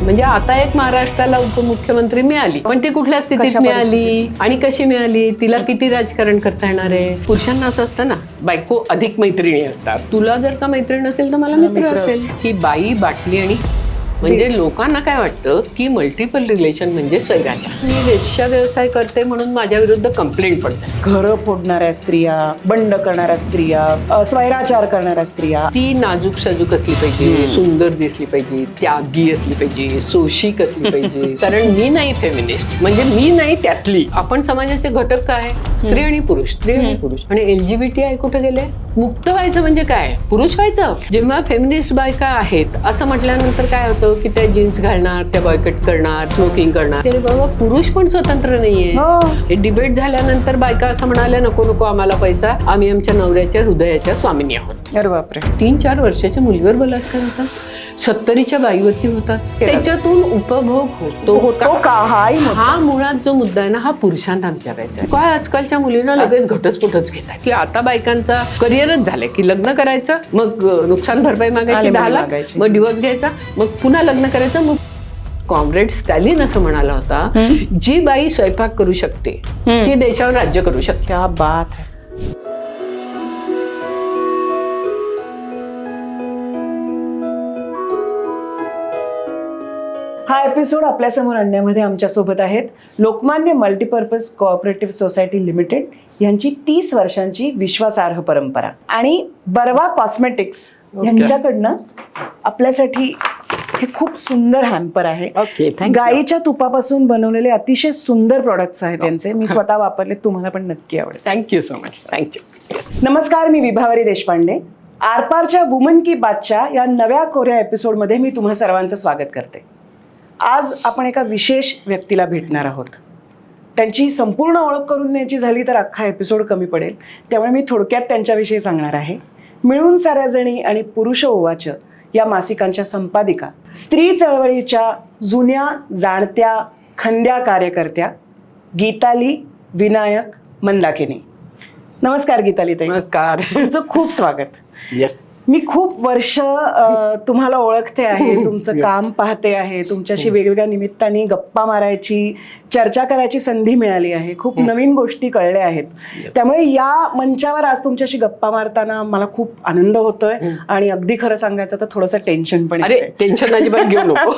म्हणजे आता एक महाराष्ट्राला उपमुख्यमंत्री मिळाली, पण ती कुठल्या स्थितीत मिळाली आणि कशी मिळाली, तिला किती राजकारण करता येणार आहे. पुरुषांना असं असतं ना, बायको अधिक मैत्रिणी असतात. तुला जर का मैत्रीण असेल तर मला मित्र असेल. ही बाई, बाटली आणि म्हणजे लोकांना काय वाटतं की मल्टिपल रिलेशन म्हणजे स्वैराच्या. मी वेश्या व्यवसाय करते म्हणून माझ्या विरुद्ध कंप्लेंट पडते. घरं फोडणाऱ्या स्त्रिया, बंड करणाऱ्या स्त्रिया, स्वैराचार करणाऱ्या स्त्रिया. ती नाजूक साजूक असली पाहिजे, सुंदर दिसली पाहिजे, त्यागी असली पाहिजे, सोशिक असली पाहिजे. कारण मी नाही फेमिनिस्ट, म्हणजे मी नाही त्यातली. आपण समाजाचे घटक काय, स्त्री आणि पुरुष, स्त्री आणि पुरुष. आणि LGBTI कुठे गेले. मुक्त व्हायचं म्हणजे काय, पुरुष व्हायचं. जेव्हा फेमिनिस्ट बायका आहेत असं म्हटल्यानंतर काय होतं की त्या जीन्स घालणार, त्या बॉयकट करणार, स्मोकिंग करणार. ते बाबा पुरुष पण स्वतंत्र नाहीये. हे डिबेट झाल्यानंतर बायका असं म्हणाल्या, नको नको आम्हाला पैसा, आम्ही आमच्या नवऱ्याच्या हृदयाच्या स्वामिनी आहोत. अरे बापरे. 3-4 वर्षाच्या मुलीवर बलात्कार होता, 70च्या बाईवरती होतात. त्याच्यातून उपभोग होतो का, हा मुळात जो मुद्दा आहे ना, हा पुरुषांना विचारायचा आहे. काय आजकालच्या मुलींना लगेच घटस्फोटच घेतात की आता बायकांचा करिअरच झालंय की लग्न करायचं, मग नुकसान भरपाई मागायची 10 लाख, मग डिवोर्स घ्यायचा, मग पुन्हा लग्न करायचं. मग कॉम्रेड स्टॅलिन असं म्हणाला होता, जी बाई स्वयंपाक करू शकते ती देशावर राज्य करू शकते. क्या बात है. हा एपिसोड आपल्यासमोर आणण्यामध्ये आमच्यासोबत आहेत Lokmanya multipurpose cooperative society limited यांची 30 वर्षांची विश्वासार्ह परंपरा आणि बर्वा कॉस्मेटिक्स यांच्याकडनं आपल्यासाठी हे खूप सुंदर हॅम्पर आहे. गाईच्या तुपापासून बनवलेले अतिशय सुंदर प्रोडक्ट्स आहेत त्यांचे. मी स्वतः वापरले, तुम्हाला पण नक्की आवडेल. Thank you so much. थँक्यू. नमस्कार, मी विभावरी देशपांडे. आरपारच्या वुमन की बातच्या या नव्या कोऱ्या एपिसोडमध्ये मी तुम्हा सर्वांचं स्वागत करते. आज आपण एका विशेष व्यक्तीला भेटणार आहोत. त्यांची संपूर्ण ओळख करून द्यायची झाली तर अख्खा एपिसोड कमी पडेल, त्यामुळे मी थोडक्यात त्यांच्याविषयी सांगणार आहे. मिळून साऱ्या जणी आणि पुरुष ओवाच या मासिकांच्या संपादिका, स्त्री चळवळीच्या जुन्या जाणत्या खंद्या कार्यकर्त्या गीताली विनायक मंदाकिनी. नमस्कार गीताली ताई. नमस्कार. तुमचं खूप स्वागत. येस. मी खूप वर्ष तुम्हाला ओळखते आहे, तुमचं काम पाहते आहे, तुमच्याशी वेगवेगळ्या निमित्ताने गप्पा मारायची, चर्चा करायची संधी मिळाली आहे, खूप नवीन गोष्टी कळल्या आहेत. त्यामुळे या मंचावर आज तुमच्याशी गप्पा मारताना मला खूप आनंद होतोय आणि अगदी खरं सांगायचं तर थोडंसं टेन्शन पण. अरे टेन्शन अजिबात घेऊ नको.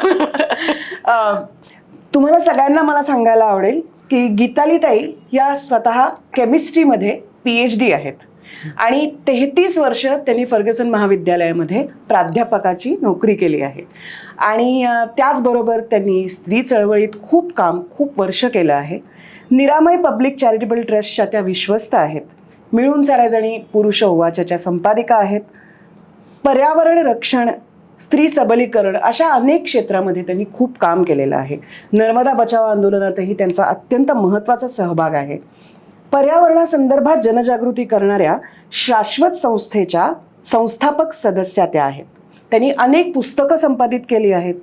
तुम्हाला सगळ्यांना मला सांगायला आवडेल की गीताली ताई या स्वतः केमिस्ट्रीमध्ये PhD आहेत आणि 33 वर्ष त्यांनी फर्ग्युसन महाविद्यालयामध्ये प्राध्यापकाची नोकरी केली आहे. आणि त्याचबरोबर त्यांनी स्त्री चळवळीत खूप वर्ष केलं आहे. निरामय पब्लिक चॅरिटेबल ट्रस्टच्या त्या विश्वस्त आहेत. मिळून साऱ्या जणी पुरुष ओवाच्या संपादिका आहेत. पर्यावरण रक्षण, स्त्री सबलीकरण अशा अनेक क्षेत्रामध्ये त्यांनी खूप काम केलेलं आहे. नर्मदा बचाव आंदोलनातही त्यांचा अत्यंत महत्त्वाचा सहभाग आहे. पर्यावरणासंदर्भात जनजागृती करणाऱ्या शाश्वत संस्थेच्या संस्थापक सदस्या त्या आहेत. त्यांनी अनेक पुस्तकं संपादित केली आहेत.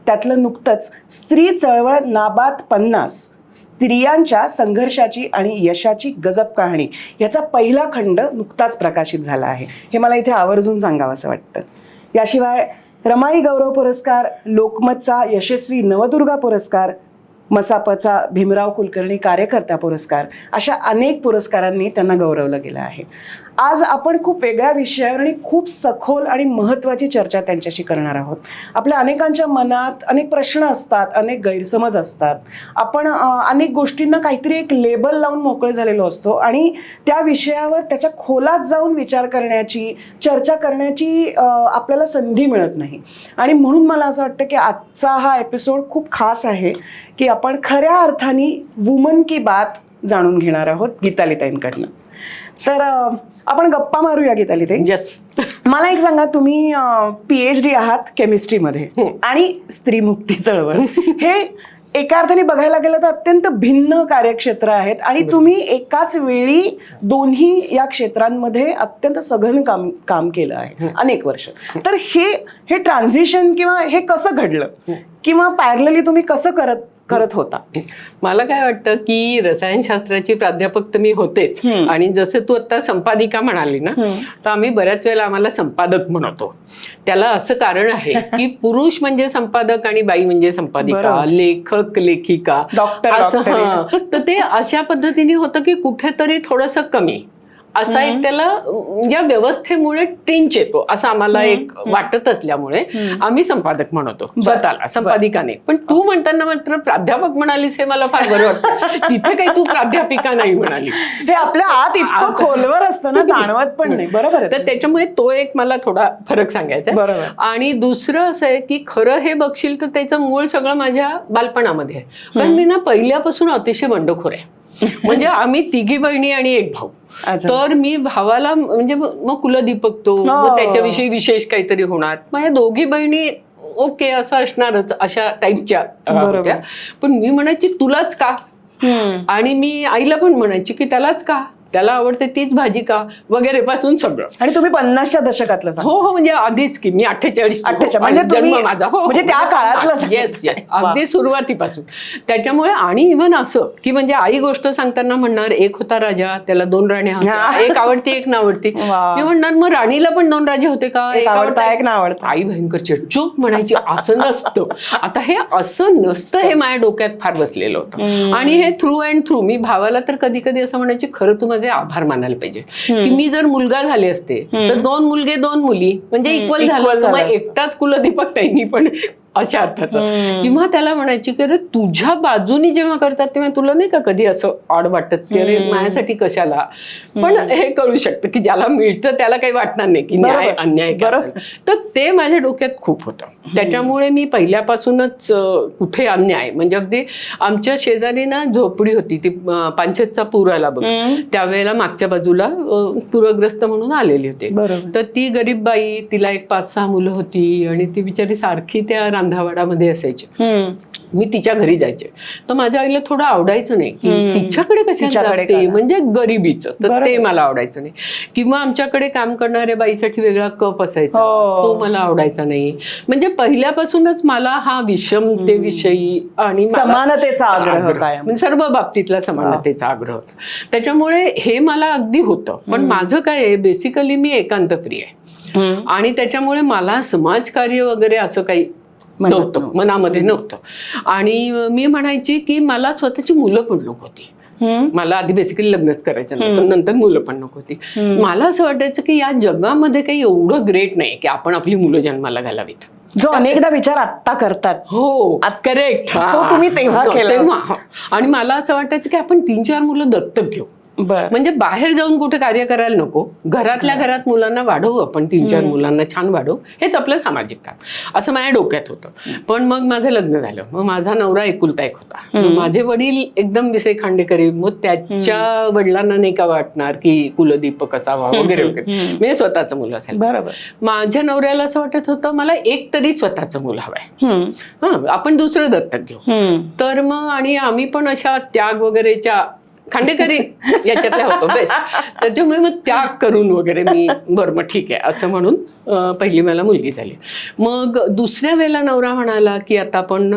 त्यातलं नुकतंच स्त्री चळवळ नाबाद 50 स्त्रियांच्या संघर्षाची आणि यशाची गजब कहाणी याचा पहिला खंड नुकताच प्रकाशित झाला आहे. हे मला इथे आवर्जून सांगावं असं वाटतं. याशिवाय रमाई गौरव पुरस्कार, लोकमतचा यशस्वी नवदुर्गा पुरस्कार, मसापचा भीमराव कुलकर्णी कार्यकर्ता पुरस्कार अशा अनेक पुरस्कारांनी त्यांना गौरवलं गेलं आहे. आज आपण खूप वेगळ्या विषयावर आणि खूप सखोल आणि महत्त्वाची चर्चा त्यांच्याशी करणार आहोत. आपल्या अनेकांच्या मनात अनेक प्रश्न असतात, अनेक गैरसमज असतात. आपण अनेक गोष्टींना काहीतरी एक लेबल लावून मोकळे झालेलो असतो आणि त्या विषयावर त्याच्या खोलात जाऊन विचार करण्याची, चर्चा करण्याची आपल्याला संधी मिळत नाही. आणि म्हणून मला असं वाटतं की आजचा हा एपिसोड खूप खास आहे की आपण खऱ्या अर्थाने वुमन की बात जाणून घेणार आहोत गीताली ताईंकडनं. तर आपण गप्पा मारूया गीताली ताई. येस. मला एक सांगा, तुम्ही PhD आहात केमिस्ट्रीमध्ये आणि स्त्रीमुक्ती चळवळ हे एका अर्थाने बघायला गेलं तर अत्यंत भिन्न कार्यक्षेत्र आहेत आणि तुम्ही एकाच वेळी दोन्ही या क्षेत्रांमध्ये अत्यंत सघन काम केलं आहे अनेक वर्ष. तर हे ट्रान्झिशन किंवा हे कसं घडलं किंवा पॅरलली तुम्ही कसं करत करत होता. मला काय वाटतं की रसायनशास्त्राची प्राध्यापक तर मी होतेच, आणि जसं तू आता संपादिका म्हणाली ना, तर आम्ही बऱ्याच वेळेला आम्हाला संपादक म्हणतो. त्याला असं कारण आहे की पुरुष म्हणजे संपादक आणि बाई म्हणजे संपादिका, लेखक लेखिका, असं. तर ते अशा पद्धतीने होतं की कुठेतरी थोडंसं कमी असा एक त्याला या व्यवस्थेमुळे टिंच येतो असं आम्हाला एक वाटत असल्यामुळे आम्ही संपादक म्हणतो स्वतःला, संपादिकाने. पण तू म्हणताना मात्र प्राध्यापक म्हणालीस हे मला फार बरं वाटतं. तिथे काही तू प्राध्यापिका नाही म्हणाली. ते आपल्या आत इतकं खोलवर असतं ना, जाणवत पण नाही. बरोबर. तर त्याच्यामुळे तो एक मला थोडा फरक सांगायचा आहे. आणि दुसरं असं आहे की खरं हे बघशील तर त्याचं मूळ सगळं माझ्या बालपणामध्ये आहे. कारण मी ना पहिल्यापासून अतिशय बंडखोर आहे. म्हणजे आम्ही तिघी बहिणी आणि एक भाऊ. तर मी भावाला म्हणजे मग कुलदीपक तो, मग त्याच्याविषयी विशेष काहीतरी होणार. माझ्या दोघी बहिणी ओके असं असणारच अशा टाईपच्या होत्या. पण मी म्हणायची तुलाच का, आणि मी आईला पण म्हणायची की त्यालाच का, त्याला आवडते तीच भाजी का, वगैरे पासून सगळं. आणि तुम्ही 50च्या दशकातलं? हो हो, म्हणजे आधीच की मी 48 जन्म माझा. हो, म्हणजे त्या काळातलं. येस येस, अगदी सुरुवातीपासून. त्याच्यामुळे आणि इव्हन असं की म्हणजे आई गोष्ट सांगताना म्हणणार एक होता राजा, त्याला 2 राण्या होत्या, एक आवडती एक नावडती. मी म्हणणार मग राणीला पण 2 राजे होते का, एक आवडता एक नावडता. आई भयंकर चिडचूप म्हणायची असं नसतं. आता हे असं नसतं हे माझ्या डोक्यात फार बसलेलं होतं. आणि हे थ्रू अँड थ्रू मी भावाला तर कधी कधी असं म्हणायची खरं तू आभार मानायला पाहिजे की मी जर मुलगा झाले असते तर 2 मुलगे 2 मुली म्हणजे इक्वल झालं, मग एकटाच कुलदीपक त्यांनी पण अशा अर्थाचं. किंवा त्याला म्हणायची की अरे तुझ्या बाजूनी जेव्हा करतात तेव्हा तुला नाही का कधी असं ऑड वाटत की अरे माझ्यासाठी कशाला. पण हे कळू शकतं की ज्याला मिळतं त्याला काही वाटणार नाही की न्याय अन्याय. तर ते माझ्या डोक्यात खूप होतं. त्याच्यामुळे मी पहिल्यापासूनच कुठे अन्याय म्हणजे अगदी आमच्या शेजारी ना झोपडी होती, ती पानशेतचा पूर आला बघ, त्यावेळेला मागच्या बाजूला पूरग्रस्त म्हणून आलेली होती. तर ती गरीब बाई, तिला एक 5-6 मुलं होती आणि ती बिचारी सारखी त्या रांधावाडामध्ये असायचे. मी तिच्या घरी जायचे. तर माझ्या आईला थोडं आवडायचं नाही की तिच्याकडे कशाला जाते, म्हणजे गरिबीचं, तर ते मला आवडायचं नाही. किंवा आमच्याकडे काम करणाऱ्या बाईसाठी वेगळा कप असायचा, तो मला आवडायचा नाही. म्हणजे पहिल्यापासूनच मला हा विषमतेविषयी आणि समानतेचा आग्रह, सर्व बाबतीतला समानतेचा आग्रह होता. त्याच्यामुळे हे मला अगदी होतं. पण माझं काय आहे, बेसिकली मी एकांतप्रिय आहे आणि त्याच्यामुळे मला समाजकार्य वगैरे असं काही नव्हतं, मनामध्ये नव्हतं. आणि मी म्हणायची की मला स्वतःची मुलं पण नको होती. मला आधी बेसिकली लग्नच करायचं नव्हतं, नंतर मुलं पण नको होती. मला असं वाटायचं की या जगामध्ये काही एवढं ग्रेट नाही की आपण आपली मुलं जन्माला घालावीत, जो अनेकदा विचार आत्ता करतात. हो करेक्ट, तुम्ही तेव्हा केला. आणि मला असं वाटायचं की आपण 3-4 मुलं दत्तक घेऊ. म्हणजे बाहेर जाऊन कुठे कार्य करायला नको, घरातल्या घरात मुलांना वाढवू आपण, 3-4 मुलांना छान वाढवू, हेच आपलं सामाजिक काम असं माझ्या डोक्यात होतं. पण मग माझं लग्न झालं, मग माझा नवरा एकुलता एक होता. माझे वडील एकदम विषय खांडेकरी, मग त्याच्या वडिलांना नाही का वाटणार की कुलदीपक असावा वगैरे वगैरे, म्हणजे स्वतःचं मुलं असेल. बरोबर. माझ्या नवऱ्याला असं वाटत होतं मला एक तरी स्वतःचं मुलं हवंय, आपण दुसरं दत्तक घेऊ. तर मग आणि आम्ही पण अशा त्याग वगैरेच्या खांडेकरी याच्यातल्या होतो बेस्ट. त्याच्यामुळे मग त्याग करून वगैरे मी बरं मग ठीक आहे असं म्हणून पहिली मला मुलगी झाली. मग दुसऱ्या वेळेला नवरा म्हणाला की आता आपण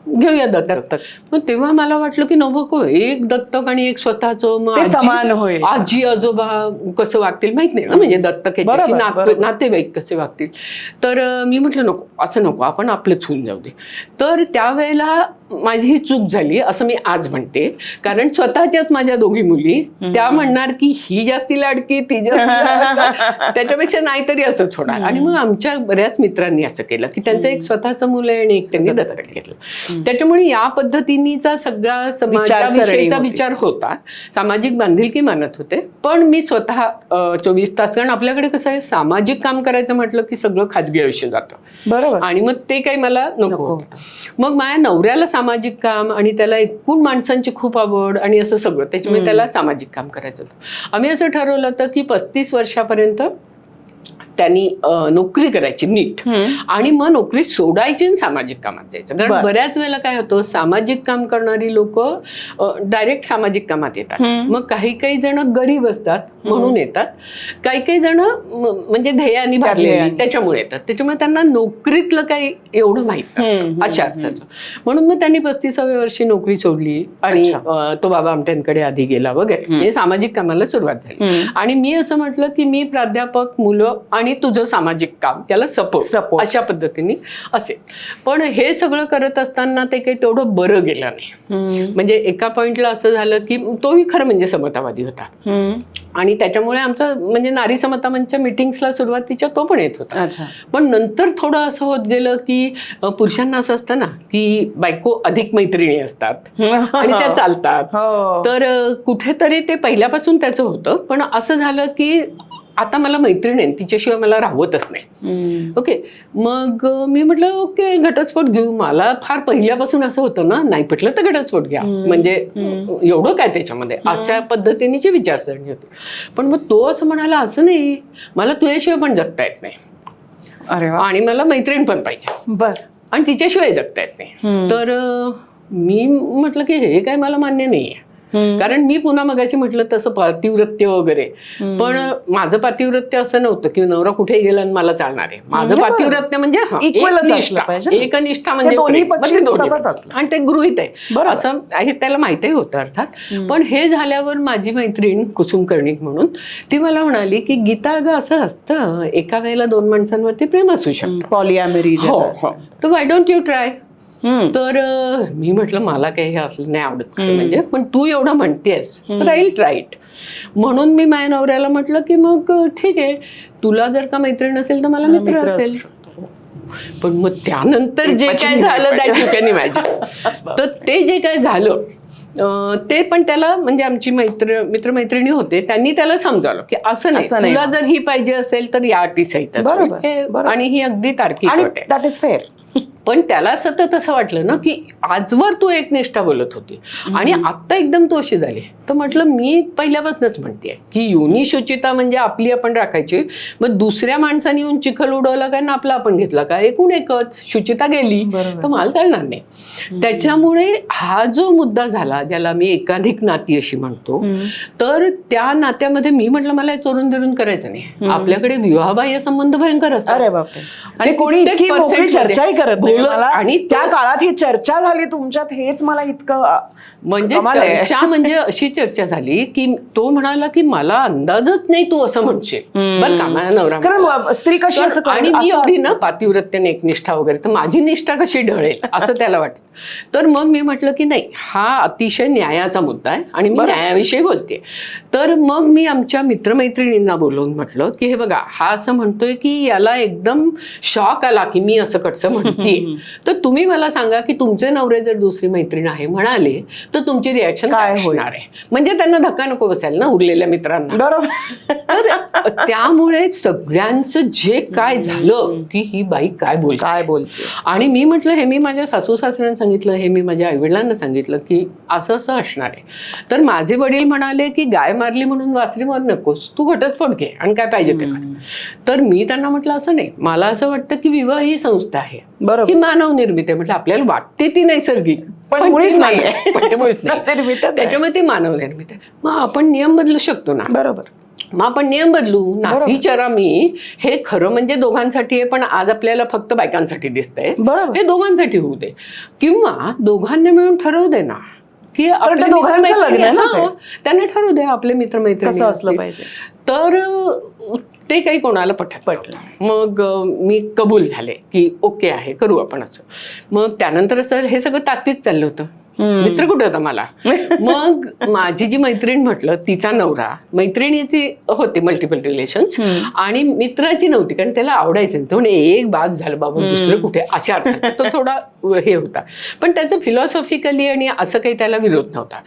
घेऊया दत्तक. मग तेव्हा मला वाटलं की नको, एक दत्तक आणि एक स्वतःचं, मग समान होईल, आजी आजोबा कसं वागतील माहित नाही ना, म्हणजे दत्तक याच्याशी नातेवाईक कसे वागतील. तर मी म्हटलं नको, असं नको, आपण आपलंच होऊन जाऊ दे. तर त्यावेळेला माझी ही चूक झाली असं मी आज म्हणते, कारण स्वतःच्याच माझ्या दोघी मुली, त्या म्हणणार की ही जास्ती लाडकी, ती जास्ती, त्याच्यापेक्षा नाहीतरी असंच होणार. आणि मग आमच्या बऱ्याच मित्रांनी असं केलं की त्यांचं एक स्वतःचं मुलं आहे आणि एक त्यांनी दत्तक घेतलं. त्याच्यामुळे या पद्धतीचा सगळा समाजाविषयीचा विचार होता, सामाजिक बांधिलकी मानत होते. पण मी स्वतः 24 तास, कारण आपल्याकडे कसं आहे, सामाजिक काम करायचं म्हटलं की सगळं खाजगी आयुष्य जातं. बरोबर. आणि मग ते काही मला नको होतं. मग माझ्या नवऱ्याला सामाजिक काम आणि त्याला एकूण माणसांची खूप आवड आणि असं सगळं, त्याच्यामुळे त्याला सामाजिक काम करायचं होतं. आम्ही असं ठरवलं होतं की 35 वर्षापर्यंत त्यांनी नोकरी करायची नीट आणि मग नोकरी सोडायची आणि सामाजिक कामात जायचं. कारण बऱ्याच वेळेला काय होतं, सामाजिक काम करणारी लोक डायरेक्ट सामाजिक कामात येतात. मग काही जण गरीब असतात म्हणून येतात, काही जण म्हणजे ध्येयाने भरलेली त्याच्यामुळे येतात. त्याच्यामुळे त्यांना नोकरीतलं काही एवढं माहित नसतं अशा अर्थाचं. म्हणून मग त्यांनी 35व्या वर्षी नोकरी सोडली आणि तो बाबा आमट्यांकडे आधी गेला वगैरे. म्हणजे सामाजिक कामाला सुरुवात झाली. आणि मी असं म्हटलं की मी प्राध्यापक, मुलं आणि तुझं सामाजिक काम याला सपोर्ट अशा पद्धतीने असेल. पण हे सगळं करत असताना ते काही तेवढं बरं गेलं नाही. म्हणजे एका पॉइंटला असं झालं की तोही खरं म्हणजे समतावादी होता आणि त्याच्यामुळे आमचं म्हणजे नारी समता मंचच्या मिटिंग्सला सुरुवातीच्या तो पण येत होता. पण नंतर थोडं असं होत गेलं की पुरुषांना असं असतं ना की बायको अधिक मैत्रिणी असतात आणि त्या चालतात. तर कुठेतरी ते पहिल्यापासून त्याचं होतं. पण असं झालं की आता मला मैत्रीण आहे, तिच्याशिवाय मला राहवतच नाही. ओके, मग मी म्हटलं ओके घटस्फोट घेऊ. मला फार पहिल्यापासून असं होतं ना, नाही पटलं तर घटस्फोट घ्या, म्हणजे एवढं काय त्याच्यामध्ये, अशा पद्धतीने विचारसरणी होती. पण मग तो असं म्हणाला, असं नाही, मला तुझ्याशिवाय पण जगता येत नाही. अरे वा. आणि मला मैत्रीण पण पाहिजे आणि तिच्याशिवाय जगता येत नाही. तर मी म्हटलं की हे काय मला मान्य नाहीये. कारण मी पुन्हा मगाशी म्हटलं तसं पातिव्रत्य वगैरे, पण माझं पातिव्रत्य असं नव्हतं की नवरा कुठे गेला आणि मला चालणार आहे. माझं पातिव्रत्य म्हणजे एकनिष्ठा म्हणजे आणि ते गृहीत आहे असं त्याला माहितीही होतं अर्थात. पण हे झाल्यावर माझी मैत्रीण कुसुम कर्णिक म्हणून ती मला म्हणाली की गीता अगं असं असतं, एका वेळेला 2 माणसांवरती प्रेम असू शकतं, पॉलिॲमरी. तर वाय डोंट यू ट्राय. तर मी म्हटलं मला काही हे असलं नाही आवडत म्हणजे, पण तू एवढं म्हणतेस तर आय विल ट्राय इट. म्हणून मी माझ्या नवऱ्याला म्हटलं की मग ठीक आहे, तुला जर का मैत्रीण असेल तर मला मित्र असेल. पण मग त्यानंतर जे काय झालं दॅट यू कॅन इमॅजिन. तर ते जे काय झालं ते पण त्याला म्हणजे आमची मित्रमैत्रिणी होते, त्यांनी त्याला समजावलं की असं नाही, तुला जर ही पाहिजे असेल तर या अटी सहित, आणि ही अगदी तार्किक अट आहे. That is fair. पण त्याला सतत असं वाटलं ना की आजवर तू एकनिष्ठा बोलत होती आणि आता एकदम तू अशी झाली. तर म्हटलं मी पहिल्यापासूनच म्हणते की युनी शुचिता म्हणजे आपली आपण राखायची, मग दुसऱ्या माणसाने येऊन चिखल उडवला काय ना आपला आपण घेतला काय, एकूण एकच शुचिता गेली तर मला चालणार नाही. त्याच्यामुळे हा जो मुद्दा झाला ज्याला मी एकाधिक नाती अशी म्हणतो, तर त्या नात्यामध्ये मी म्हटलं मला चोरून बिरून करायचं नाही. आपल्याकडे विवाहबाह्य संबंध भयंकर असतात आणि कोणी चर्चाही करत नाही. आणि त्या काळात ही चर्चा झाली तुमच्यात, हेच मला इतकं म्हणजे चर्चा म्हणजे अशी चर्चा झाली की तो म्हणाला की मला अंदाजच नाही तू असं म्हणशील बरं का माझ्या नवरा स्त्री कशी असं, आणि मी एवढी ना पातिव्रत्याने एकनिष्ठा वगैरे, तर माझी निष्ठा कशी ढळेल असं त्याला वाटत. तर मग मी म्हटलं की नाही, हा अतिशय न्यायाचा मुद्दा आहे आणि मी न्यायाविषयी बोलते. तर मग मी आमच्या मित्रमैत्रिणींना बोलवून म्हटलं की हे बघा, हा असं म्हणतोय की याला एकदम शॉक आला की मी असं कसं म्हणते, तर तुम्ही मला सांगा की तुमचे नवरे जर दुसरी मैत्रीण आहे म्हणाले तर तुमची रिॲक्शन काय होणार आहे. म्हणजे त्यांना धक्का नको बसायला ना उरलेल्या मित्रांना. तर त्यामुळे सगळ्यांचं जे काय झालं की ही बाई काय बोलते. आणि मी म्हटलं हे मी माझ्या सासू सासऱ्यांना सांगितलं, हे मी माझ्या आईवडिलांना सांगितलं की असं असं असणार आहे. तर माझे वडील म्हणाले की गाय मारली म्हणून वासरी मारू नकोस, तू घटस्फोट घे आणि काय पाहिजे ते कर. तर मी त्यांना म्हटलं असं नाही, मला असं वाटतं की विवाह ही संस्था आहे, ही मानव निर्मित आहे. म्हटलं आपल्याला वाटते ती नैसर्गिक पण मुळीच नाही, त्याच्यामुळे ती मानव निर्मित आहे. मग आपण नियम बदलू शकतो ना. बरोबर, मग आपण नियम बदलू. नातीचरा मी हे खरं म्हणजे दोघांसाठी आहे, पण आज आपल्याला फक्त बायकांसाठी दिसतंय, हे दोघांसाठी होऊ दे. किंवा दोघांनी मिळून ठरवू दे ना की आपल्या त्यांना ठरवू दे आपले मित्रमैत्रिणी असलं पाहिजे. तर ते काही कोणाला पटलं. मग मी कबूल झाले की ओके आहे, करू आपण असं. मग त्यानंतर असं हे सगळं तात्विक चाललं होतं. मित्र कुठे होता मला. मग माझी जी मैत्रीण म्हटलं, तिचा नवरा, मैत्रिणीची होती मल्टिपल रिलेशन्स आणि मित्राची नव्हती, कारण त्याला आवडायचं नाही. म्हणजे एक बाज झालं बाबा, दुसरं कुठे, अशा अर्थात तो थोडा हे होता. पण त्याचं फिलॉसॉफिकली आणि असं काही त्याला विरोध नव्हता.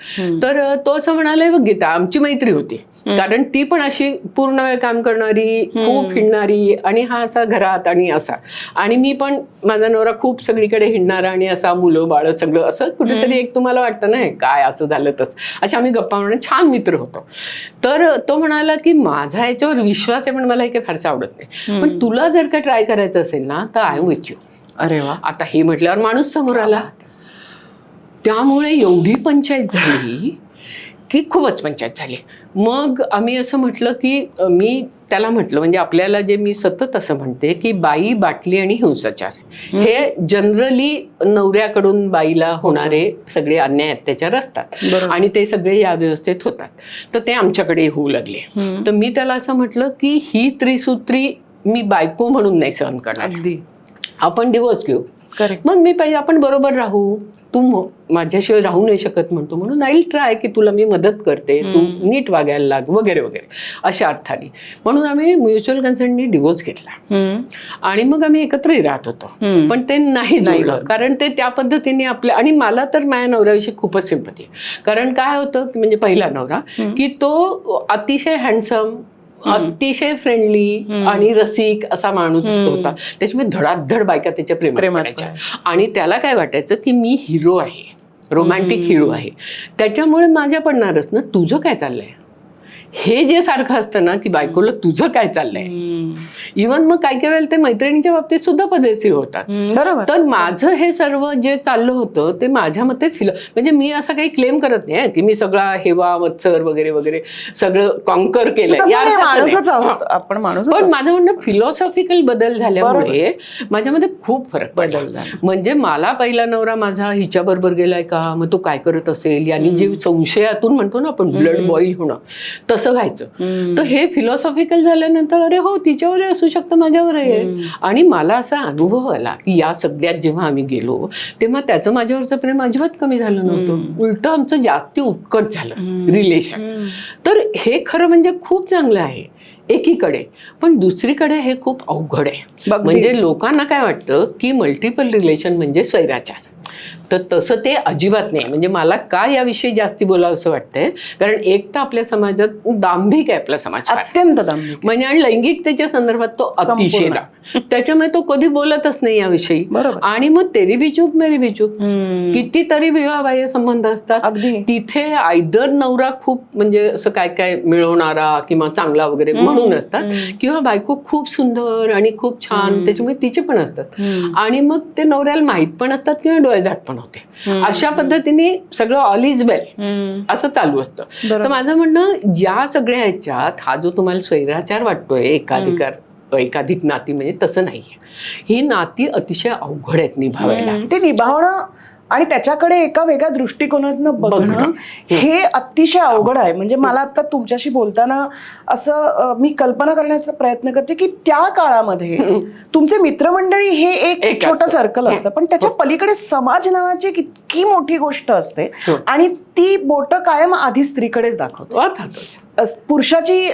तर तो असं म्हणाला, बघ गीता, आमची मैत्री होती कारण ती पण अशी पूर्ण वेळ काम करणारी, खूप हिंडणारी, आणि हा असा घरात आणि असा. आणि मी पण, माझा नवरा खूप सगळीकडे हिंडणारा आणि असा, मुलं बाळ सगळं असं कुठेतरी एक तुम्हाला वाटतं ना काय असं झालं तस. अशा आम्ही गप्पा म्हणून छान मित्र होतो. तर तो म्हणाला की माझा याच्यावर विश्वास आहे पण मला हे काही फारसं आवडत नाही, पण तुला जर का ट्राय करायचं असेल ना तर आय एम विथ यू. अरे वा. आता हे म्हटल्यावर माणूस समोर आला. त्यामुळे एवढी पंचायत झाली की खूपच पंचायत झाली. मग आम्ही असं म्हटलं की मी त्याला म्हटलं, म्हणजे आपल्याला जे मी सतत असं म्हणते की बाई, बाटली आणि हिंसाचार हे जनरली नवऱ्याकडून बाईला होणारे सगळे अन्याय अत्याचार असतात आणि ते सगळे या व्यवस्थेत होतात. तर ते आमच्याकडे होऊ लागले. तर मी त्याला असं म्हटलं की ही त्रिसूत्री मी बायको म्हणून नाही सहन करणार, आपण डिवोर्स घेऊ. मग मी पाहिजे आपण बरोबर राहू, तू माझ्याशिवाय राहू नाही शकत म्हणतो, म्हणून आय विल ट्राय की तुला मी मदत करते, तू नीट वागायला लाग वगैरे वगैरे अशा अर्थाने. म्हणून आम्ही म्युच्युअल कन्सेंटनी डिवोर्स घेतला आणि मग आम्ही एकत्रही राहत होतो. पण ते नाही जुळलं, कारण ते त्या पद्धतीने आपल्या, आणि मला तर माझ्या नवऱ्याविषयी खूपच सिंपती आहे. कारण काय होतं की म्हणजे पहिला नवरा की तो अतिशय हँडसम, अतिशय फ्रेंडली आणि रसिक असा माणूस होता. त्याच्यामुळे धडाधड बायका त्याच्या प्रेमात पडायच्या. आणि त्याला काय वाटायचं की मी हिरो आहे, रोमॅन्टिक हिरो आहे, त्याच्यामुळे माझ्या पडणारच ना तुझं काय चाललंय, हे जे सारखं असतं ना की बायकोला तुझं काय चाललंय. इव्हन मग काही काही वेळेला ते मैत्रिणीच्या बाबतीत सुद्धा पॉझिटिव्ह होतात. बरोबर. तर माझं हे सर्व जे चाललं होतं ते माझ्या मते म्हणजे मी असं काही क्लेम करत नाही की मी सगळा हेवा मत्सर वगैरे वगैरे सगळं कॉन्कर केलंय, आपण माणूस. पण माझं म्हणणं फिलॉसॉफिकल बदल झाल्यामुळे माझ्यामध्ये खूप फरक पडला. म्हणजे मला पहिला नवरा माझा हिच्या बरोबर गेलाय का, मग तो काय करत असेल, यांनी जे संशयातून म्हणतो ना आपण ब्लड बॉईल होणं तसं व्हायचं. तर हे फिलॉसॉफिकल झाल्यानंतर अरे हो तिच्यावरही असू शकतं, माझ्यावरही आहे. आणि मला असा अनुभव आला की या सगळ्यात जेव्हा आम्ही गेलो तेव्हा त्याचं माझ्यावरचं प्रेम अजिबात कमी झालं नव्हतं, उलट आमचं जास्ती उत्कट झालं रिलेशन. तर हे खरं म्हणजे खूप चांगलं आहे एकीकडे, पण दुसरीकडे हे खूप अवघड आहे. म्हणजे लोकांना काय वाटतं की मल्टिपल रिलेशन म्हणजे स्वैराचार, तर तसं ते अजिबात नाही. म्हणजे मला का याविषयी जास्ती बोलावं असं वाटतंय, कारण एक तर आपल्या समाजात दांभिक आहे, आपला समाज अत्यंत दांभिक, म्हणजे आणि लैंगिकतेच्या संदर्भात तो अतिशय त्याच्यामुळे तो कधी बोलतच नाही याविषयी. आणि मग तेरी बी चूप मेरी बी चूप, कितीतरी विवाहबाह्य संबंध असतात, तिथे आयदर नवरा खूप म्हणजे असं काय काय मिळवणारा किंवा चांगला वगैरे म्हणून असतात, किंवा बायको खूप सुंदर आणि खूप छान, त्याच्यामुळे तिचे पण असतात. आणि मग ते नवऱ्याला माहित पण असतात किंवा डोळ्याझाट पण होते. अशा पद्धतीने सगळं ऑल इज वेल असं चालू असतं. तर माझं म्हणणं या सगळ्या ह्याच्यात हा जो तुम्हाला स्वैराचार वाटतोय, एकाधिक नाती, म्हणजे तसं नाहीये. ही नाती अतिशय अवघड आहेत निभावायला. ते निभावणं आणि त्याच्याकडे एका वेगळ्या दृष्टिकोनातनं बघणं हे अतिशय अवघड आहे. म्हणजे मला आता तुमच्याशी बोलताना असं मी कल्पना करण्याचा प्रयत्न करते की त्या काळामध्ये तुमचे मित्रमंडळी हे एक छोटं सर्कल असतं, पण त्याच्या पलीकडे समाज नावाची इतकी मोठी गोष्ट असते आणि ती बोट कायम आधी स्त्रीकडेच दाखवतो. पुरुषाची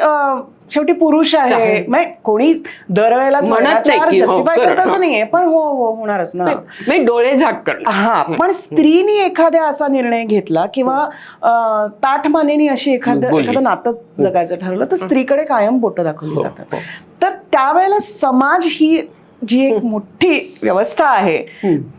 शेवटी पुरुष आहे, कोणी दरवेळेला जस्टिफाय करत असं नाहीये, पण हो होणारच ना, डोळे झाक करणं. हा, पण स्त्रीने एखाद्या असा निर्णय घेतला किंवा ताठमानेने अशी एखादं नातं जगायचं ठरवलं तर स्त्रीकडे कायम बोटं दाखवली जातात. तर त्यावेळेला समाज ही जी एक मोठी व्यवस्था आहे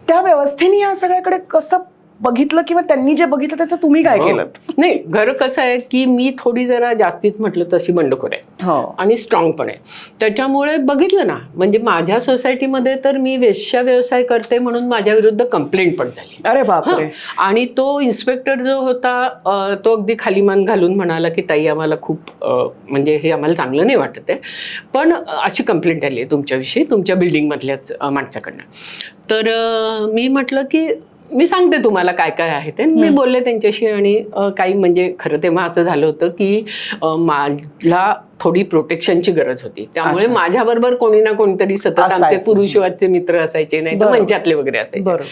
त्या व्यवस्थेने या सगळ्याकडे कसं बघितलं किंवा त्यांनी जे बघितलं त्याचं तुम्ही काय केलं? नाही, घर कसं आहे की मी थोडी जरा जास्तीच म्हटलं तशी बंडखोर आहे आणि स्ट्रॉंग पण आहे. त्याच्यामुळे बघितलं ना, म्हणजे माझ्या सोसायटीमध्ये तर मी वेश्या व्यवसाय करते म्हणून माझ्या विरुद्ध कंप्लेंट पण झाली. अरे बापरे. आणि तो इन्स्पेक्टर जो होता तो अगदी खाली मान घालून म्हणाला की ताई आम्हाला खूप म्हणजे हे आम्हाला चांगलं नाही वाटत आहे, पण अशी कंप्लेंट आली आहे तुमच्याविषयी, तुमच्या बिल्डिंगमधल्याच माणसाकडनं. तर मी म्हटलं की मी सांगते तुम्हाला काय काय आहे ते. मी बोलले त्यांच्याशी आणि काही म्हणजे खरं तेव्हा असं झालं होतं की माझा थोडी प्रोटेक्शनची गरज होती. त्यामुळे अच्छा. माझ्याबरोबर कोणी ना कोणीतरी सतत आमचे असायचं. पुरुषवादचे मित्र असायचे, नाही तर बरोबर. मंचातले वगैरे असायचे. बरोबर.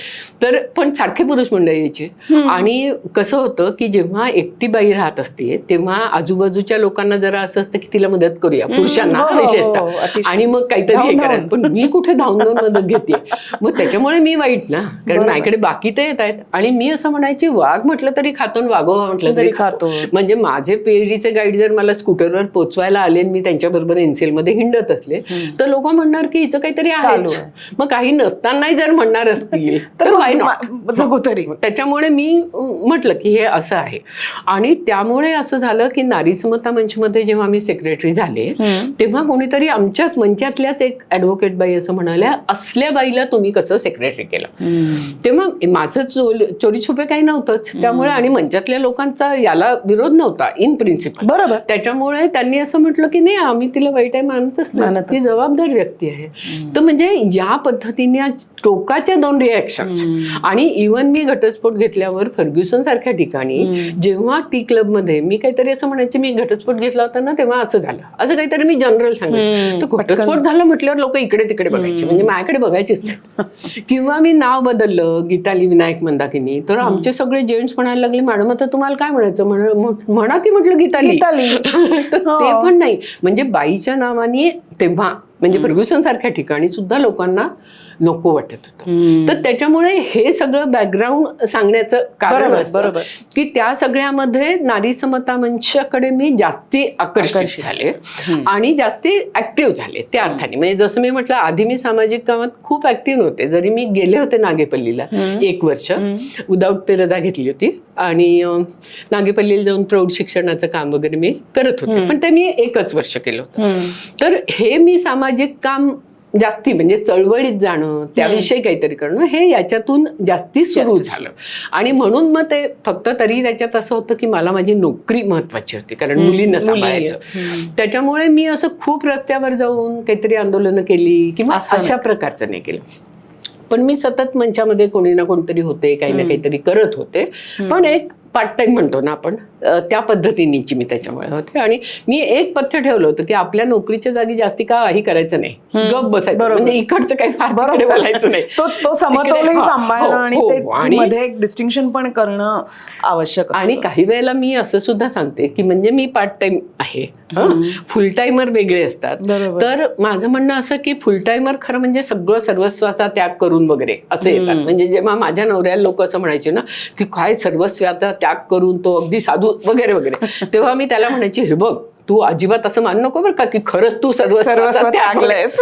तर पण सारखे पुरुष मंडळी यायचे. आणि कसं होतं की जेव्हा एकटी बाई राहत असते तेव्हा आजूबाजूच्या लोकांना जरा असं असतं की तिला मदत करूया, पुरुषांना हो, हो, विशेषतः, अतिशय. आणि मग काहीतरी हे धावून करायचं. पण मी कुठे धावून धावून मदत घेते, मग त्याच्यामुळे मी वाईट ना, कारण बरोबर. माझ्याकडे बाकी तर येत आहेत. आणि मी असं म्हणायची, वाघ म्हटलं तरी खातो आणि वाघोबा म्हटलं तरी खातो. म्हणजे माझे पीएचडीचे गाईड जर मला स्कूटरवर पोचवायला आले आणि मी त्यांच्याबरोबर एनसीएल मध्ये हिंडत असले तर लोक म्हणणार की हिचं काहीतरी चालू आहे. आहे. मग काही नसतानाही जर म्हणणार असतील तर why not? जगू तरी. त्याच्यामुळे मी म्हटलं की हे असं आहे. आणि त्यामुळे असं झालं की नारी समता मंचमध्ये जेव्हा मी सेक्रेटरी झाले तेव्हा कोणीतरी आमच्याच मंचातल्याच एक ऍडव्होकेट बाई असं म्हणाल्या, असल्या बाईला तुम्ही कसं सेक्रेटरी केलं. तेव्हा माझं चोरी छुपे काही नव्हतंच त्यामुळे, आणि मंचातल्या लोकांचा याला विरोध नव्हता इन प्रिन्सिपल. बरोबर. त्याच्यामुळे त्यांनी असं म्हटलं की नाही, आम्ही तिला वाईट आहे मानतच नाही, ती जबाबदार व्यक्ती आहे. तर म्हणजे या पद्धतीने टोकाच्या 2 रिॲक्शन. आणि इव्हन मी घटस्फोट घेतल्यावर फर्ग्युसन सारख्या ठिकाणी जेव्हा टी क्लब मध्ये मी काहीतरी असं म्हणायचे, मी घटस्फोट घेतला होता ना तेव्हा असं झालं, असं काहीतरी मी जनरल सांगायचं. तर घटस्फोट झाला म्हटल्यावर लोक इकडे तिकडे बघायचे, म्हणजे माझ्याकडे बघायचीच नाही. किंवा मी नाव बदललं गीताली विनायक मंदाकिनी, तर आमचे सगळे जेंट्स म्हणायला लागले, मॅडम आता तुम्हाला काय म्हणायचं, म्हणा की म्हटलं गीताली. तर ते पण नाही, म्हणजे बाईच्या नावाने तेव्हा म्हणजे फर्ग्युसन सारख्या ठिकाणी सुद्धा लोकांना नको वाटत होतं. तर त्याच्यामुळे हे सगळं बॅकग्राऊंड सांगण्याचं कारण असं की त्या सगळ्यामध्ये नारी समता मंचाकडे मी जास्ती आकर्षित झाले आणि जास्ती ऍक्टिव्ह झाले त्या अर्थाने. म्हणजे जसं मी म्हटलं, आधी मी सामाजिक कामात खूप ऍक्टिव्ह नव्हते. जरी मी गेले होते नागेपल्लीला 1 वर्ष, विदाऊट पे रजा घेतली होती, आणि नागेपल्लीला जाऊन प्रौढ शिक्षणाचं काम वगैरे मी करत होते, पण ते मी 1च वर्ष केलं होतं. तर हे मी सामाजिक काम जास्ती म्हणजे चळवळीत जाणं, त्याविषयी काहीतरी करणं, हे याच्यातून जास्ती सुरू झालं. आणि म्हणून मग ते फक्त तरी त्याच्यात असं होतं की मला माझी नोकरी महत्वाची होती, कारण मुलींना सांभाळायचं. त्याच्यामुळे मी असं खूप रस्त्यावर जाऊन काहीतरी आंदोलनं केली किंवा अशा प्रकारचं नाही केलं. पण मी सतत मंचामध्ये कोणी ना कोणतरी होते, काही ना काहीतरी करत होते. पण एक पार्ट टाइम म्हणतो ना आपण, त्या पद्धतीनेची मी त्याच्यामुळे होते. आणि मी एक पथ्य ठेवलं होतं की आपल्या नोकरीच्या जागी जास्ती काही करायचं नाही, गप बसायचं, म्हणजे इकडचं काही फार बोलायचं नाही. तो समतोलही सांभाळणं आणि मध्ये एक डिस्टिंक्शन पण करणं आवश्यक. आणि काही वेळेला मी असं सुद्धा सांगते की म्हणजे मी पार्ट टाइम आहे, फुल टाइमर वेगळे असतात. तर माझं म्हणणं असं की फुल टाइमर खरं म्हणजे सगळं सर्वस्वाचा त्याग करून वगैरे असं येतात. म्हणजे जेव्हा माझ्या नवऱ्याला लोक असं म्हणायचे ना की काय सर्वस्वाचा त्याग करून तो अगदी साधू वगैरे वगैरे, तेव्हा मी त्याला म्हणायची, हे बघ तू अजिबात असं मान नको बरं का की खरंच तू सर्वस्व त्यागलंयस,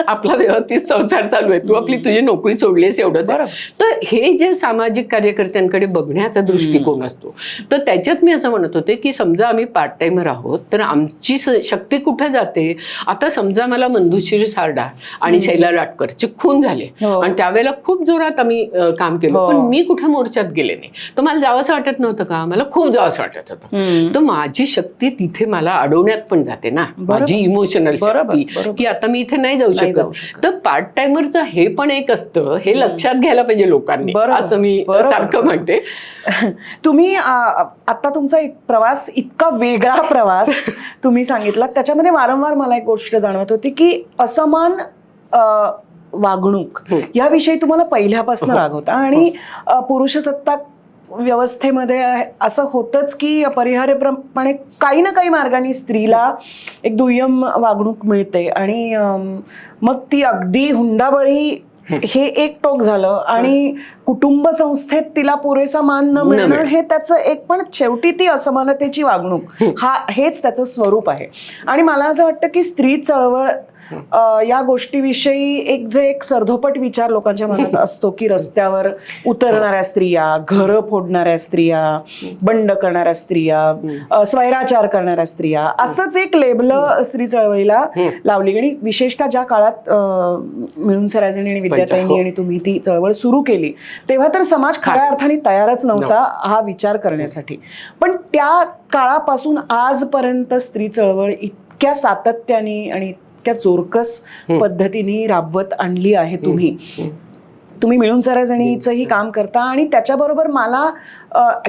आपला व्यवस्थित संसार चालू आहे, तू आपली तुझी नोकरी सोडलीस एवढंच. तर हे जे सामाजिक कार्यकर्त्यांकडे बघण्याचा दृष्टिकोन असतो, तर त्याच्यात मी असं म्हणत होते की समजा आम्ही पार्ट टाइमर आहोत तर आमची शक्ती कुठे जाते. आता समजा मला मंधुश्री सारडा आणि शैला राटकरचे खून झाले आणि त्यावेळेला खूप जोरात आम्ही काम केलं, पण मी कुठे मोर्चात गेले नाही. तर मला जावंसं वाटत नव्हतं का, मला खूप जावंसं वाटत होतं. तर माझी शक्ती तिथे मला अडवण्यात पण जाते ना, माझी इमोशनल शक्ती, की आता मी इथे नाही जाऊ शकत. तर पार्ट टाइमरचं हे पण एक असतं, हे लक्षात घ्यायला पाहिजे लोकांनी, असं मी सारखं म्हणते. तुम्ही आता तुमचा एक प्रवास, इतका वेगळा प्रवास तुम्ही सांगितला, त्याच्यामध्ये वारंवार मला एक गोष्ट जाणवत होती की असमान वागणूक याविषयी तुम्हाला पहिल्यापासून राग होता. आणि पुरुषसत्ताक व्यवस्थेमध्ये असं होतंच की अपरिहार्यप्रमाणे काही ना काही मार्गाने स्त्रीला एक दुय्यम वागणूक मिळते. आणि मग ती अगदी हुंडाबळी हे एक टोक झालं, आणि कुटुंब संस्थेत तिला पुरेसा मान न मिळणं हे त्याचं एक, पण शेवटी ती असमानतेची वागणूक हेच त्याचं स्वरूप आहे. आणि मला असं वाटतं की स्त्री चळवळ या गोष्टीविषयी एक सर्धोपट विचार लोकांच्या मनात असतो की रस्त्यावर उतरणाऱ्या स्त्रिया, घरं फोडणाऱ्या स्त्रिया, बंड करणाऱ्या स्त्रिया, स्वैराचार करणाऱ्या स्त्रिया, असंच एक लेबल स्त्री चळवळीला लावली. आणि विशेषतः ज्या काळात मिळून सराजणी आणि विद्याताईंनी आणि तुम्ही ती चळवळ सुरू केली तेव्हा तर समाज खऱ्या अर्थाने तयारच नव्हता हा विचार करण्यासाठी. पण त्या काळापासून आजपर्यंत स्त्री चळवळ इतक्या सातत्याने आणि इतक्या जोरकस पद्धतीने राबवत आणली आहे तुम्ही. तुम्ही मिळून सराजणीचंही काम करता आणि त्याच्याबरोबर मला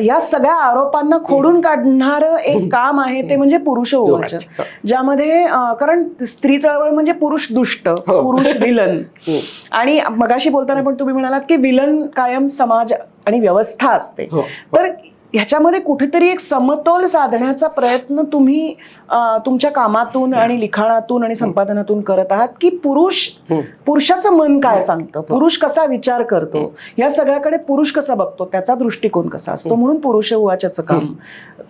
या सगळ्या आरोपांना खोडून काढणारं एक काम आहे ते म्हणजे पुरुष उवाच, ज्यामध्ये कारण स्त्री चळवळ म्हणजे पुरुष दुष्ट, पुरुष विलन, आणि मगाशी बोलताना पण तुम्ही म्हणालात की विलन कायम समाज आणि व्यवस्था असते. तर ह्याच्यामध्ये कुठेतरी एक समतोल साधण्याचा प्रयत्न तुम्ही तुमच्या कामातून आणि लिखाणातून आणि संपादनातून करत आहात की पुरुषाचं मन काय सांगतं, पुरुष कसा विचार करतो, या सगळ्याकडे पुरुष कसा बघतो, त्याचा दृष्टिकोन कसा असतो, म्हणून पुरुष उवाच्याचं काम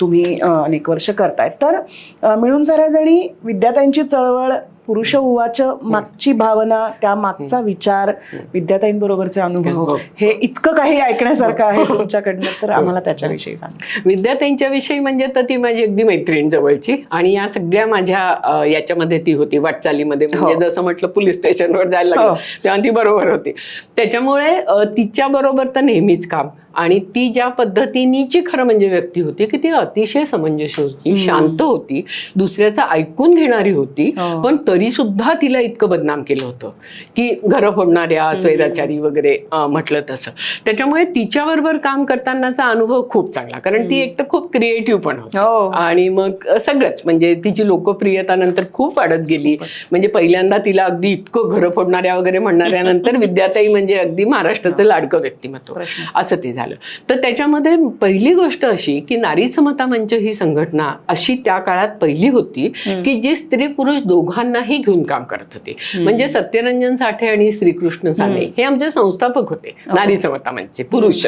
तुम्ही अनेक वर्ष करतायत. तर मिळून सराजणी, विद्याताईंची चळवळ, पुरुष उवाच मागची भावना, त्या मागचा विचार, विद्याताईंबरोबरचे अनुभव, हे इतकं काही ऐकण्यासारखं आहे तुमच्याकडनं, तर आम्हाला त्याच्याविषयी सांगा. विद्याताईंच्या विषयी म्हणजे तर ती माझी अगदी मैत्रीण जवळची, आणि या सगळ्या माझ्या याच्यामध्ये ती होती वाटचालीमध्ये, म्हणजे जसं म्हटलं पोलीस स्टेशनवर जायला लागलं तेव्हा ती बरोबर होती. त्याच्यामुळे तिच्या बरोबर तर नेहमीच काम, आणि ती ज्या पद्धतीनीची खरं म्हणजे व्यक्ती होती की ती अतिशय समंजस होती, शांत होती, दुसऱ्याचं ऐकून घेणारी होती, पण तरी सुद्धा तिला इतकं बदनाम केलं होतं की घरं फोडणाऱ्या, स्वैराचारी वगैरे म्हटलं तसं. त्याच्यामुळे तिच्याबरोबर काम करतानाचा अनुभव खूप चांगला, कारण ती एक तर खूप क्रिएटिव्ह पण होती, आणि मग सगळंच म्हणजे तिची लोकप्रियता नंतर खूप वाढत गेली. म्हणजे पहिल्यांदा तिला अगदी इतकं घरं फोडणाऱ्या वगैरे म्हणणाऱ्यानंतर विद्याताई म्हणजे अगदी महाराष्ट्राचं लाडकं व्यक्तिमत्व असं ते झालं. तर त्याच्यामध्ये पहिली गोष्ट अशी की नारी समता मंच ही संघटना अशी त्या काळात पहिली होती की जी स्त्री पुरुष दोघांनाही घेऊन काम करत होती. म्हणजे सत्यरंजन साठे आणि श्रीकृष्ण साने हे आमचे संस्थापक होते नारी समता मंचचे, पुरुष.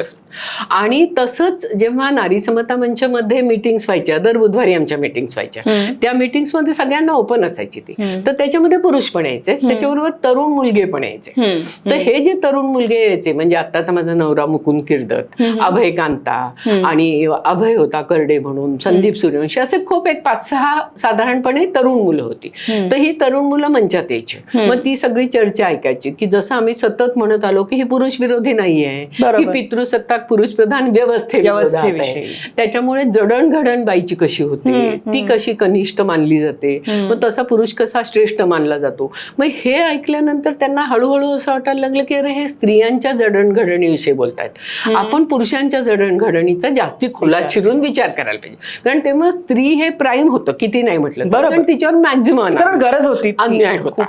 आणि तसंच जेव्हा नारी समता मंच मध्ये मीटिंग्स व्हायच्या, दर बुधवारी आमच्या मीटिंग्स व्हायच्या, त्या मीटिंग्स मध्ये सगळ्यांना ओपन असायची ती, तर त्याच्यामध्ये पुरुष पण यायचे, त्याच्याबरोबर तरुण मुलगे पण यायचे. तर हे जे तरुण मुलगे यायचे म्हणजे आत्ताचा माझा नवरा मुकुंद किर्दत, अभय कांता, आणि अभय होता करडे म्हणून, संदीप सूर्यवंशी, असे खूप एक 5-6 साधारणपणे तरुण मुलं होती. तर ही तरुण मुलं मंचात यायची, मग ती सगळी चर्चा ऐकायची की जसं आम्ही सतत म्हणत आलो की ही पुरुष विरोधी नाहीये, ही पितृसत्ताक पुरुष प्रधान व्यवस्थेविरोधात आहे. त्याच्यामुळे जडणघडण बाईची कशी होते, ती कशी कनिष्ठ मानली जाते, मग तसा पुरुष कसा श्रेष्ठ मानला जातो. मग हे ऐकल्यानंतर त्यांना हळूहळू असं वाटायला लागलं की अरे हे स्त्रियांच्या जडणघडणीविषयी बोलतायत, आपण पुरुषांच्या जडणघडणीचा जास्ती खोलात शिरून विचार करायला पाहिजे. कारण तेव्हा स्त्री हे प्राईम होतं, किती नाही म्हटलं कारण तिच्यावर मॅक्झिमम गरज होती, अन्याय होता.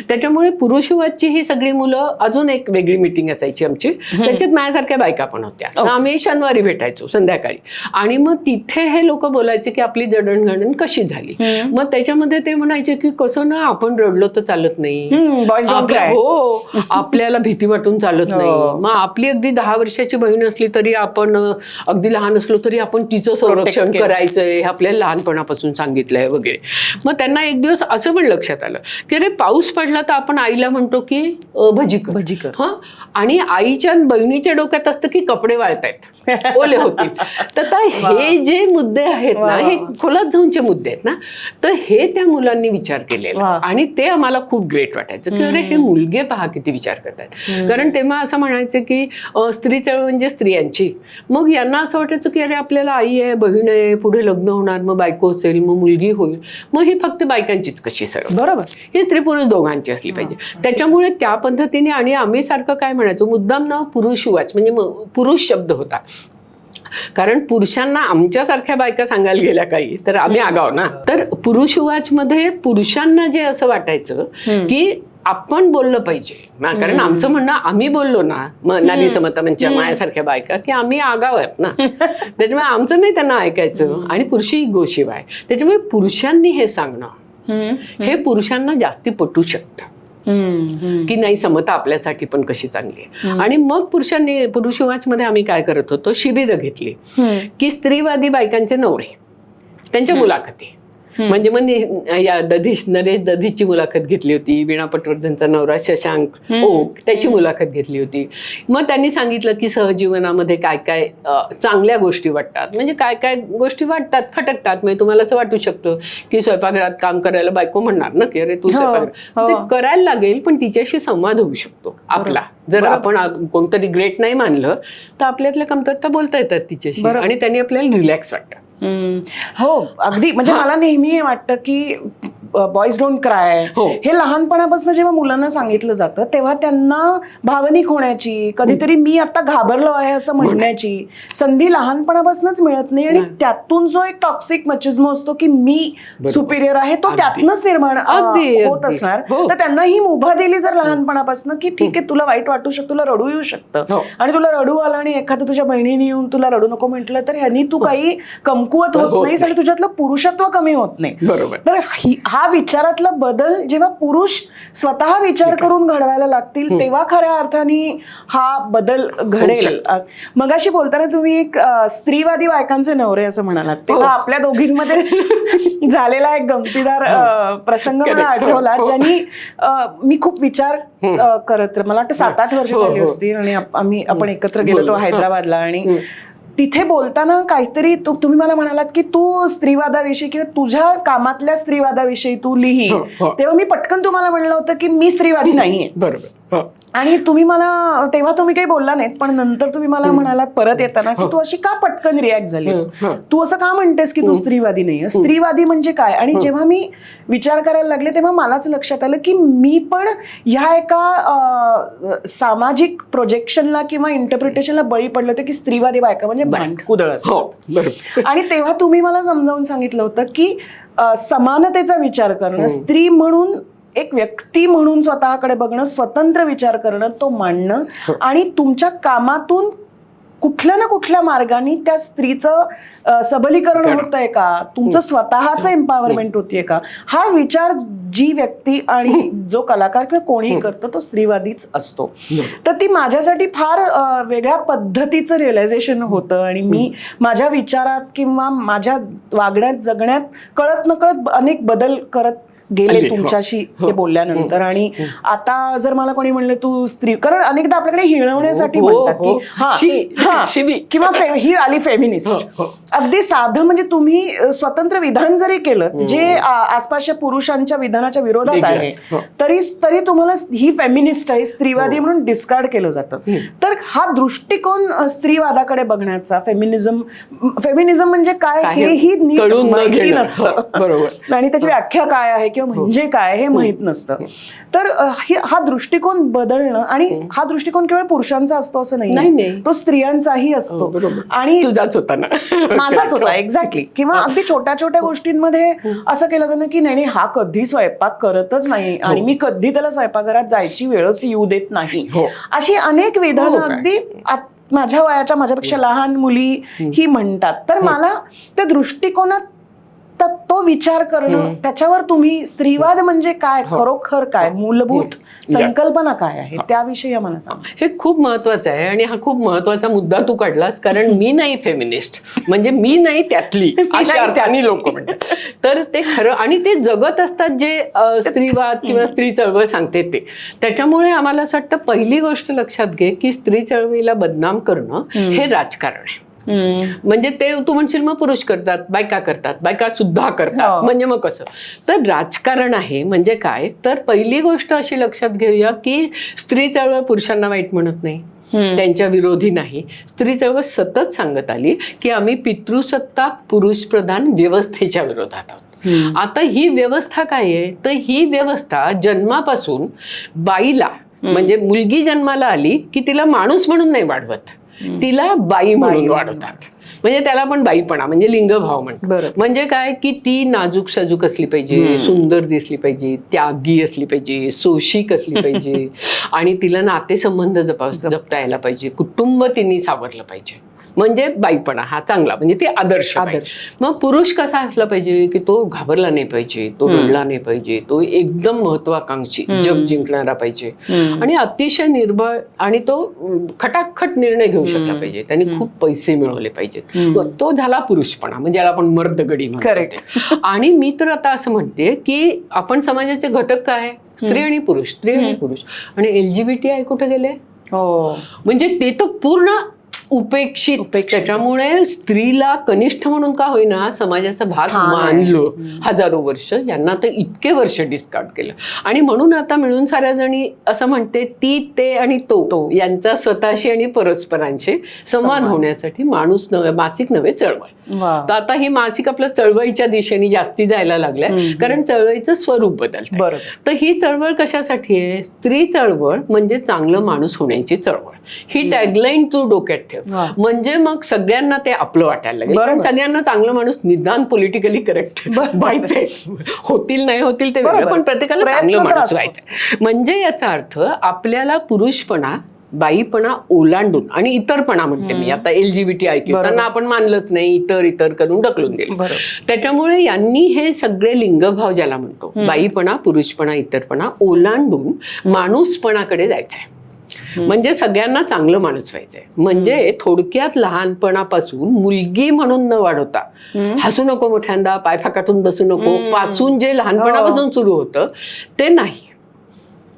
त्याच्यामुळे पुरुषवादची ही सगळी मुलं, अजून एक वेगळी मीटिंग असायची आमची, त्याच्यात माझ्यासारख्या बायका पण होत्या. आम्ही शनिवारी भेटायचो संध्याकाळी, आणि मग तिथे हे लोक बोलायचे की आपली जडणघडण कशी झाली. मग त्याच्यामध्ये ते म्हणायचे की कसं ना, आपण रडलो तर चालत नाही, हो आपल्याला भीती वाटून चालत नाही, मग आपली अगदी 10 वर्षाची बहीण असली तरी आपण, अगदी लहान असलो तरी आपण तिचं संरक्षण करायचंय, आपल्याला लहानपणापासून सांगितलंय वगैरे. मग त्यांना एक दिवस असं पण लक्षात आलं की अरे पाऊस पडला तर आपण आईला म्हणतो की भजी कर, हा, आणि आईच्या बहिणीच्या डोक्यात असतं की कपडे वाळतायत, ओले होतील. तर हे जे मुद्दे आहेत ना, हे खोलात जाऊनचे मुद्दे आहेत ना, तर हे त्या मुलांनी विचार केलेला, आणि ते आम्हाला खूप ग्रेट वाटायचं की अरे हे मुलगे पहा किती विचार करतात. कारण तेव्हा असं म्हणायचं की स्त्री चळवळ म्हणजे स्त्रियांची, मग यांना असं वाटायचं की अरे आपल्याला आई आहे, बहीण आहे, पुढे लग्न होणार, मग बायको असेल, मग मुलगी होईल, मग ही फक्त बायकांचीच कशी सरळ, बरोबर, ही स्त्री पुरुष दोघांची असली पाहिजे. त्याच्यामुळे त्या पद्धतीने, आणि आम्ही सारखं काय म्हणायचो, मुद्दाम ना पुरुष उवाच म्हणजे पुरुष शब्द होता, कारण पुरुषांना आमच्यासारख्या बायका सांगायला गेल्या काही तर आम्ही आगाव ना. तर पुरुष उवाच मध्ये पुरुषांना जे असं वाटायचं की आपण बोललं पाहिजे, कारण आमचं म्हणणं, आम्ही बोललो ना नारी समता म्हणजे माझ्यासारख्या बायका की आम्ही आगाव आहेत ना, त्याच्यामुळे आमचं नाही त्यांना ऐकायचं, आणि पुरुषी गोशिवाय. त्याच्यामुळे पुरुषांनी हे सांगणं हे पुरुषांना जास्ती पटू शकतं की नाही, समता आपल्यासाठी पण कशी चांगली आहे. आणि मग पुरुष उवाच मध्ये आम्ही काय करत होतो, शिबिरं घेतली की स्त्रीवादी बायकांचे नवरे, त्यांच्या मुलाखती, म्हणजे मग या नरेश दधीची मुलाखत घेतली होती, वीणा पटवर्धनचा नवरा शशांक ओक, त्याची मुलाखत घेतली होती. मग त्यांनी सांगितलं की सहजीवनामध्ये काय काय चांगल्या गोष्टी वाटतात, म्हणजे काय काय गोष्टी वाटतात, खटकतात. म्हणजे तुम्हाला असं वाटू शकतं की स्वयंपाकघरात काम करायला बायको म्हणणार ना की अरे तू स्वयंपाकघरात, ते करायला लागेल, पण तिच्याशी संवाद होऊ शकतो आपला. जर आपण कोणतरी ग्रेट नाही मानलं तर आपल्यातल्या कमतरता बोलता येतात तिच्याशी, आणि त्यांनी आपल्याला रिलॅक्स वाटतं. हो अगदी. म्हणजे मला नेहमी वाटतं की बॉयज डोंट क्राय, हो. हे लहानपणापासून जेव्हा मुलांना सांगितलं जातं तेव्हा त्यांना भावनिक होण्याची, कधीतरी मी आता घाबरलो आहे असं म्हणण्याची संधी लहानपणापासूनच मिळत नाही. आणि त्यातून जो एक टॉक्सिक मचिझम असतो की मी सुपिरियर आहे, तो त्यातनच निर्माण होत असणार. तर त्यांना ही मुभा दिली जर लहानपणापासून की ठीक आहे, तुला वाईट वाटू शकतं, तुला रडू येऊ शकतं, आणि तुला रडू आलं आणि एखादं तुझ्या बहिणीने येऊन तुला रडू नको म्हटलं तर ह्यांनी तू काही कमकुवत होत नाहीस आणि तुझ्यातलं पुरुषत्व कमी होत नाही. बरोबर. तर हा विचारातला बदल जेव्हा पुरुष स्वतः विचार करून घडवायला लागतील तेव्हा खऱ्या अर्थाने हा बदल घडेल. मगाशी बोलताना तुम्ही एक स्त्रीवादी बायकांचे नवरे असं म्हणालात, तेव्हा आपल्या दोघींमध्ये झालेला एक गमतीदार प्रसंग मला आठवला, ज्यांनी मी खूप विचार करत, मला वाटतं 7-8 वर्ष झाली असतील, आणि आपण एकत्र गेलो होतो हैदराबादला. आणि तिथे बोलताना काहीतरी तुम्ही मला म्हणालात की तू स्त्रीवादाविषयी किंवा तुझ्या कामातल्या स्त्रीवादाविषयी तू लिही, तेव्हा मी पटकन तुम्हाला म्हणलं होतं की मी स्त्रीवादी नाहीये. बरोबर. आणि तुम्ही मला तेव्हा तुम्ही काही बोलला नाहीत, पण नंतर तुम्ही मला म्हणालात परत येताना की तू अशी का पटकन रिॲक्ट झालीस, तू असं का म्हणतेस की तू स्त्रीवादी नाहीये, स्त्रीवादी म्हणजे काय. आणि जेव्हा मी विचार करायला लागले तेव्हा मलाच लक्षात आलं की मी पण ह्या एका सामाजिक प्रोजेक्शनला किंवा इंटरप्रिटेशनला बळी पडले होते की स्त्रीवादी बायका म्हणजे भांडकुदळ असतात. आणि तेव्हा तुम्ही मला समजावून सांगितलं होतं की समानतेचा विचार करणं, स्त्री म्हणून एक व्यक्ती म्हणून स्वतःकडे बघणं, स्वतंत्र विचार करणं, तो मांडणं, आणि तुमच्या कामातून कुठल्या ना कुठल्या मार्गाने त्या स्त्रीचं सबलीकरण होतंय का, तुमचं स्वतःचं एम्पॉवरमेंट होतीये का, हा विचार जी व्यक्ती आणि जो कलाकार किंवा कोणीही करतो तो स्त्रीवादीच असतो. तर ती माझ्यासाठी फार वेगळ्या पद्धतीचं रिअलायझेशन होतं. आणि मी माझ्या विचारात किंवा माझ्या वागण्यात जगण्यात कळत नकळत अनेक बदल करत गेले तुमच्याशी ते बोलल्यानंतर. आणि आता जर मला कोणी म्हणलं तू स्त्री, कारण अनेकदा आपल्याकडे हिळवण्यासाठी म्हणतात की किंवा ही आली फेमिनिस्ट, अगदी साधं म्हणजे तुम्ही स्वतंत्र विधान जरी केलं जे आसपासच्या पुरुषांच्या विधानाच्या विरोधात आहे, तरी तुम्हाला ही फेमिनिस्ट आहे, स्त्रीवादी म्हणून डिस्कार्ड केलं जातं. तर हा दृष्टिकोन स्त्रीवादाकडे बघण्याचा, फेमिनिझम म्हणजे काय हेही नीट माहिती नसतं, बरोबर, आणि त्याची व्याख्या काय आहे किंवा म्हणजे काय हे माहित नसतं. तर हा दृष्टिकोन बदलणं, आणि हा दृष्टिकोन केवळ पुरुषांचा असतो असं नाही, तो स्त्रियांचाही असतो. आणि तुझाच होता ना, माझाच होता एक्झॅक्टली. किंवा अगदी छोट्या छोट्या गोष्टींमध्ये असं केलं जातं की नाही हा कधी स्वयंपाक करतच नाही आणि मी कधी त्याला स्वयंपाकघरात जायची वेळच येऊ देत नाही, अशी अनेक विधानं अगदी माझ्या वयाच्या, माझ्यापेक्षा लहान मुली ही म्हणतात. तर मला त्या दृष्टिकोनात तो विचार करणं, त्याच्यावर तुम्ही स्त्रीवाद म्हणजे काय, खरोखर काय, मूलभूत संकल्पना काय आहे, त्याविषयी आम्हाला सांगा. हे खूप महत्वाचं आहे आणि हा खूप महत्वाचा मुद्दा तू काढलास, कारण मी नाही फेमिनिस्ट, म्हणजे मी नाही त्यातली अशा अर्थाने लोक म्हणतात. तर ते खरं, आणि ते जगत असतात जे स्त्रीवाद किंवा स्त्री चळवळ सांगते ते. त्याच्यामुळे आम्हाला असं वाटतं पहिली गोष्ट लक्षात घे की स्त्री चळवळीला बदनाम करणं हे राजकारण आहे. म्हणजे ते तू म्हणशील मग पुरुष करतात, बायका करतात, बायका सुद्धा करतात, म्हणजे मग कसं. तर राजकारण आहे म्हणजे काय, तर पहिली गोष्ट अशी लक्षात घेऊया की स्त्री चळवळ पुरुषांना वाईट म्हणत नाही, त्यांच्या विरोधी नाही. स्त्री चळवळ सतत सांगत आली की आम्ही पितृसत्ताक पुरुष प्रधान व्यवस्थेच्या विरोधात आहोत. आता ही व्यवस्था काय आहे, तर ही व्यवस्था जन्मापासून बाईला, म्हणजे मुलगी जन्माला आली की तिला माणूस म्हणून नाही वाढवत, तिला बाई म्हणून वाढवतात. म्हणजे त्याला पण बाईपणा म्हणजे लिंगभाव म्हणतात. म्हणजे काय की ती नाजूक साजूक असली पाहिजे, सुंदर दिसली पाहिजे, त्यागी असली पाहिजे, सोशिक असली पाहिजे, आणि तिला नातेसंबंध जपता यायला पाहिजे, कुटुंब तिने सावरलं पाहिजे, म्हणजे बाईपणा हा चांगला, म्हणजे ते आदर्श. मग पुरुष कसा असला पाहिजे की तो घाबरला नाही पाहिजे, तो रडला नाही पाहिजे, तो एकदम महत्वाकांक्षी, जग जिंकणारा पाहिजे, आणि अतिशय निर्भय, आणि तो खटाखट निर्णय घेऊ शकला पाहिजे, त्यांनी खूप पैसे मिळवले पाहिजेत, तो झाला पुरुषपणा, म्हणजे याला आपण मर्दगडी म्हणतो. आणि मी तर आता असं म्हणते की आपण समाजाचे घटक काय, स्त्री आणि पुरुष, स्त्री आणि पुरुष, आणि LGBTI कुठे गेले, म्हणजे ते तर पूर्ण उपेक्षित. त्याच्यामुळे स्त्रीला कनिष्ठ म्हणून का होईना समाजाचा भाग मानलं हजारो वर्ष. यांना तर इतके वर्ष डिस्कार्ड केलं. आणि म्हणून आता मिळून साऱ्या जणी असं म्हणते ती, ते आणि तो यांचा स्वतःशी आणि परस्परांशी संवाद होण्यासाठी माणूस नव्हे, मासिक नव्हे, चळवळ. तर आता ही मासिक आपल्या चळवळीच्या दिशेने जास्ती जायला लागलंय, कारण चळवळीचं स्वरूप बदलतंय. तर ही चळवळ कशासाठी आहे? स्त्री चळवळ म्हणजे चांगलं माणूस होण्याची चळवळ. ही टॅगलाईन तू डोक्यात ठेव, म्हणजे मग सगळ्यांना ते आपलं वाटायला लागेल. कारण सगळ्यांना चांगलं माणूस निदान पॉलिटिकली करेक्ट व्हायचंय. होतील नाही होतील ते वेगळं, पण प्रत्येकाला चांगलं माणूस व्हायचं. म्हणजे याचा अर्थ आपल्याला पुरुषपणा, बाईपणा ओलांडून, आणि इतरपणा म्हणते मी आता LGBTIQ त्यांना आपण मानलंच नाही, इतर करून ढकलून दिलं. त्याच्यामुळे यांनी हे सगळे लिंगभाव ज्याला म्हणतो, बाईपणा, पुरुषपणा, इतरपणा ओलांडून माणूसपणाकडे जायचंय. म्हणजे सगळ्यांना चांगलं माणूस व्हायचंय. म्हणजे थोडक्यात लहानपणापासून मुलगी म्हणून न वाढवता, हसू नको मोठ्यांदा, पाय फाकाटून बसू नको पासून जे लहानपणापासून सुरू होतं ते नाही.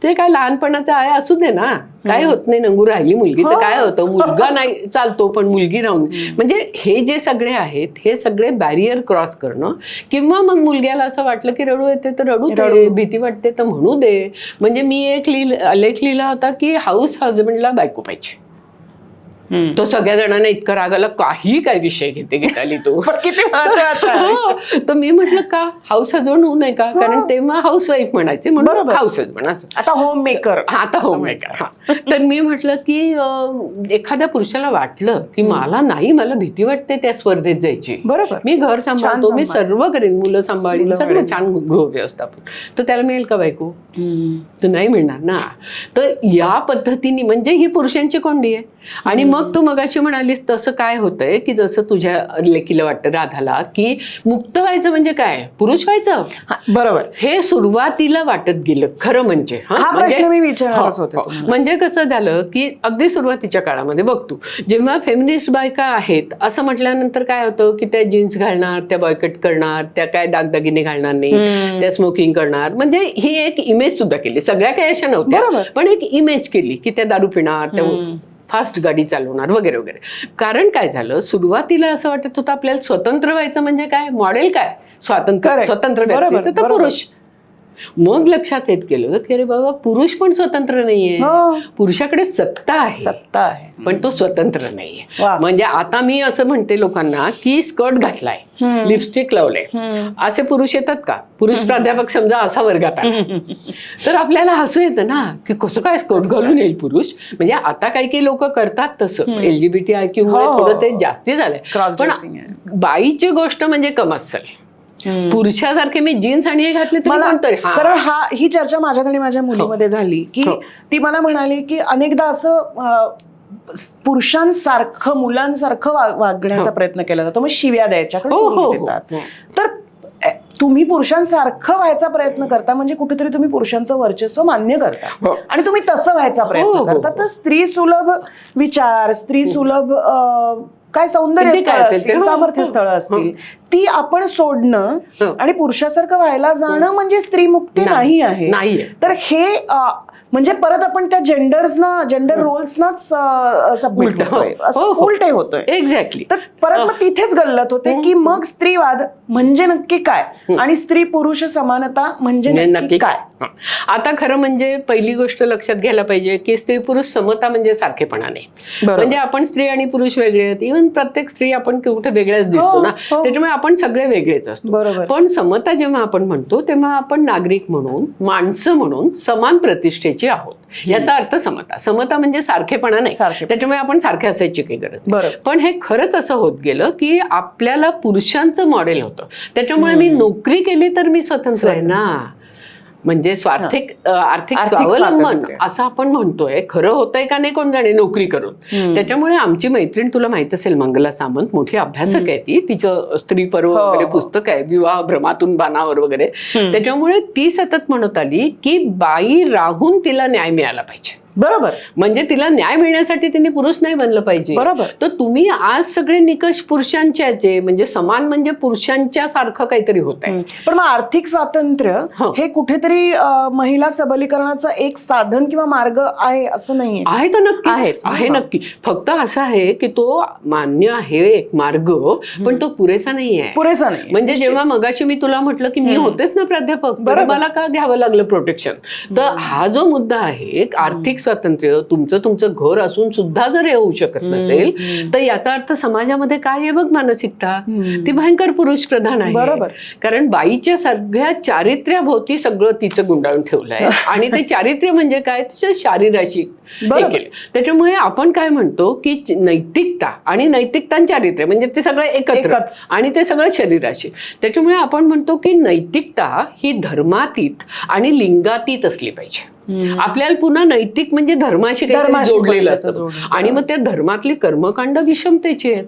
ते काय लहानपणाचं आहे असू दे ना, काय होत नाही. नंगू राहिली मुलगी तर काय होतं, मुलगा नाही चालतो पण मुलगी राहून. म्हणजे हे जे सगळे आहेत हे सगळे बॅरियर क्रॉस करणं, किंवा मग मुलग्याला असं वाटलं की रडू येते तर रडू दे, भीती वाटते तर म्हणू दे. म्हणजे मी एक लेख लिहिला होता की हाऊस हजबंडला बायको पाहिजे. तो सगळ्या जणांना इतका राग आला, काही काय विषय घेते गीताली तू. तर मी म्हटलं का हाऊस हजबंड होऊ नये का, कारण तेव्हा हाऊस वाईफ म्हणायचे म्हणून हाऊस हजबंड असं. आता होम मेकर. तर मी म्हटलं की एखाद्या पुरुषाला वाटलं की मला भीती वाटते त्या स्पर्धेत जायची, बरोबर, मी घर सांभाळतो, मी सर्व करेन, मुलं सांभाळीन, सगळं छान गृह व्यवस्थापन, तर त्याला मिळेल का बायको? तर नाही मिळणार ना. तर या पद्धतीने म्हणजे ही पुरुषांची कोंडी आहे. आणि मग तू मगाशी म्हणालीस तसं काय होतंय की जसं तुझ्या लेकीला वाटतं राधाला की मुक्त व्हायचं म्हणजे काय, पुरुष व्हायचं. बरोबर, हे सुरुवातीला वाटत गेलं खरं म्हणजे. म्हणजे कसं झालं की अगदी सुरुवातीच्या काळामध्ये बघतो, जेव्हा फेमिनिस्ट बायका आहेत असं म्हटल्यानंतर काय होतं की त्या जीन्स घालणार, त्या बॉयकट करणार, त्या काय दागदागिने घालणार नाही, त्या स्मोकिंग करणार. म्हणजे ही एक इमेज सुद्धा केली. सगळ्या काही अशा नव्हत्या, पण एक इमेज केली की त्या दारू पिणार, त्या फास्ट गाडी चालवणार वगैरे वगैरे. कारण काय झालं, सुरुवातीला असं वाटत होतं आपल्याला स्वतंत्र व्हायचं म्हणजे काय, मॉडेल काय, स्वतंत्र व्यक्तीचं तर पुरुष. मग लक्षात येत गेलं की अरे बाबा पुरुष पण स्वतंत्र नाहीये, पुरुषाकडे सत्ता आहे पण तो स्वतंत्र नाहीये. म्हणजे आता मी असं म्हणते लोकांना की स्कर्ट घातलाय, लिपस्टिक लावलंय, असे पुरुष येतात का? पुरुष प्राध्यापक समजा असा वर्गात आला तर आपल्याला हसू येतं ना की कसं काय स्कर्ट घालून येईल पुरुष. म्हणजे आता काही लोक करतात तसं, LGBTIQ मुळे थोडं ते जास्ती झालंय. पण बाईची गोष्ट म्हणजे कमस्सल. पुरुषासारखे मी जीन्स आणि हे घातले तरी. कारण ही चर्चा माझ्यात आणि माझ्या मुलीमध्ये झाली की ती मला म्हणाली की अनेकदा असं पुरुषांसारखं मुलांसारखं वागण्याचा प्रयत्न केला जातो, मग शिव्या द्यायच्या तर तुम्ही पुरुषांसारखं व्हायचा प्रयत्न करता म्हणजे कुठेतरी तुम्ही पुरुषांचं वर्चस्व मान्य करता आणि तुम्ही तसं व्हायचा प्रयत्न करता. तर स्त्री सुलभ विचार, स्त्री सुलभ काय सौंदर्य स्थळ असतील, सामर्थ्य स्थळ असतील, ती आपण सोडणं आणि पुरुषासारखं व्हायला जाणं म्हणजे स्त्रीमुक्ती नाही आहे. तर हे म्हणजे परत आपण त्या जेंडर रोल्सनाच सबमिट होतोय, उलटे होतोय. एक्झॅक्टली. तर परत मग तिथेच गल्लत होते की मग स्त्रीवाद म्हणजे नक्की काय आणि स्त्री पुरुष समानता म्हणजे नक्की काय. आता खरं म्हणजे पहिली गोष्ट लक्षात घ्यायला पाहिजे की स्त्री पुरुष समता म्हणजे सारखेपणा नाही. म्हणजे आपण स्त्री आणि पुरुष वेगळे आहेत, इव्हन प्रत्येक स्त्री आपण कुठे वेगळ्याच दिसतो ना, त्याच्यामुळे आपण सगळे वेगळेच असतो. पण समता जेव्हा आपण म्हणतो तेव्हा आपण नागरिक म्हणून, माणसं म्हणून समान प्रतिष्ठेची आहोत, याचा अर्थ समता म्हणजे सारखेपणा नाही. त्याच्यामुळे आपण सारखे असायची काही गरज नाही. पण हे खरंच असं होत गेलं की आपल्याला पुरुषांचं मॉडेल होतं, त्याच्यामुळे मी नोकरी केली तर मी स्वतंत्र आहे ना. म्हणजे आर्थिक स्वावलंबन असं आपण म्हणतोय, खरं होतंय का नाही कोण जाणे नोकरी करून. त्याच्यामुळे आमची मैत्रीण, तुला माहित असेल, मंगला सामंत, मोठी अभ्यासक आहे ती, तिचं स्त्री पर्व वगैरे पुस्तक आहे, विवाह भ्रमातून बाणावर वगैरे. त्याच्यामुळे ती सतत म्हणत आली की बाई राहून तिला न्याय मिळाला पाहिजे. बरोबर. म्हणजे तिला न्याय मिळण्यासाठी तिने पुरुष नाही बनलं पाहिजे. बरोबर. तर तुम्ही आज सगळे निकष पुरुषांच्याचे, म्हणजे समान म्हणजे पुरुषांच्या सारखं काहीतरी होत आहे. पण मग आर्थिक स्वातंत्र्य हे कुठेतरी महिला सबलीकरणाचं एक साधन किंवा मार्ग आहे असं नाहीये. आहे तर नक्की आहे, नक्की. फक्त असं आहे की तो मान्य आहे एक मार्ग, पण तो पुरेसा नाही आहे. पुरेसा नाही. म्हणजे जेव्हा मगाशी मी तुला म्हटलं की मी होतेच ना प्राध्यापक, मला का घ्यावं लागलं प्रोटेक्शन. तर हा जो मुद्दा आहे, आर्थिक स्वातंत्र्य, तुमचं घर असून सुद्धा जर होऊ शकत नसेल, तर याचा अर्थ समाजामध्ये काय आहे बघ मानसिकता, ती भयंकर पुरुष प्रधान आहे. बरोबर. कारण बाईच्या सगळ्या चारित्र्याभोवती सगळं तिचं गुंडाळून ठेवलंय. आणि ते चारित्र्य म्हणजे काय, तिच्या शारीराशी केलं. त्याच्यामुळे आपण काय म्हणतो की नैतिकता आणि नैतिकता आणि चारित्र्य म्हणजे ते सगळं एकत्र, आणि ते सगळं शरीराशी. त्याच्यामुळे आपण म्हणतो की नैतिकता ही धर्मातीत आणि लिंगातीत असली पाहिजे. आपल्याला पुन्हा नैतिक म्हणजे धर्माशी काहीतरी जोडलेलं असतं, आणि मग त्या धर्मातली कर्मकांड विषमतेची आहेत.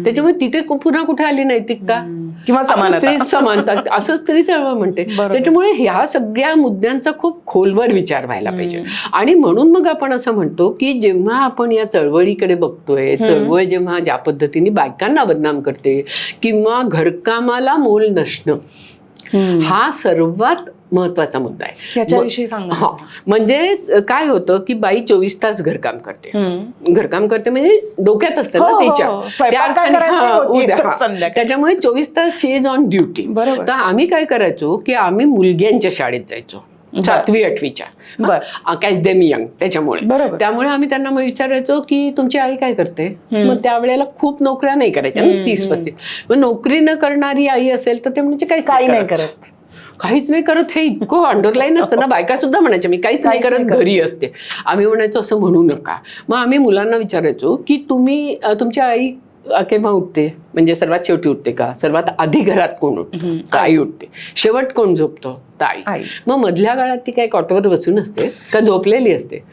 त्याच्यामुळे तिथे पुन्हा कुठे आली नैतिकता किंवा समानता, असं स्त्री चळवळ म्हणते. त्याच्यामुळे ह्या सगळ्या मुद्द्यांचा खूप खोलवर विचार व्हायला पाहिजे. आणि म्हणून मग आपण असं म्हणतो की जेव्हा आपण या चळवळीकडे बघतोय, चळवळ जेव्हा ज्या पद्धतीने बायकांना बदनाम करते किंवा घरकामाला मोल नसणं, हा सर्वात महत्वाचा मुद्दा आहे. याच्याविषयी सांगा. म्हणजे काय होतं की बाई 24 तास घरकाम करते म्हणजे डोक्यात असतं ना तिच्या, त्याच्यामुळे 24 तास शी इज ऑन ड्युटी. तर आम्ही काय करायचो की आम्ही मुलग्यांच्या शाळेत जायचो 7वी 8वीच्या, कॅच देम यंग. त्यामुळे आम्ही त्यांना विचारायचो की तुमची आई काय करते. मग त्यावेळेला खूप नोकऱ्या नाही करायच्या ना, 30-35. मग नोकरी न करणारी आई असेल तर ते म्हणजे काही नाही करत, काहीच नाही करत. हे इतकं अंडरलाईन असतं ना, बायका सुद्धा म्हणायच्या मी काहीच नाही करत, घरी असते. आम्ही म्हणायचो असं म्हणू नका. मग आम्ही मुलांना विचारायचो की तुमची आई केव्हा उठते, म्हणजे सर्वात शेवटी उठते का, सर्वात आधी घरात कोण उठतं, तर आई उठते. शेवट कोण झोपतो, तर आई. मग मधल्या काळात ती काय कॉटवर बसून असते का झोपलेली असते.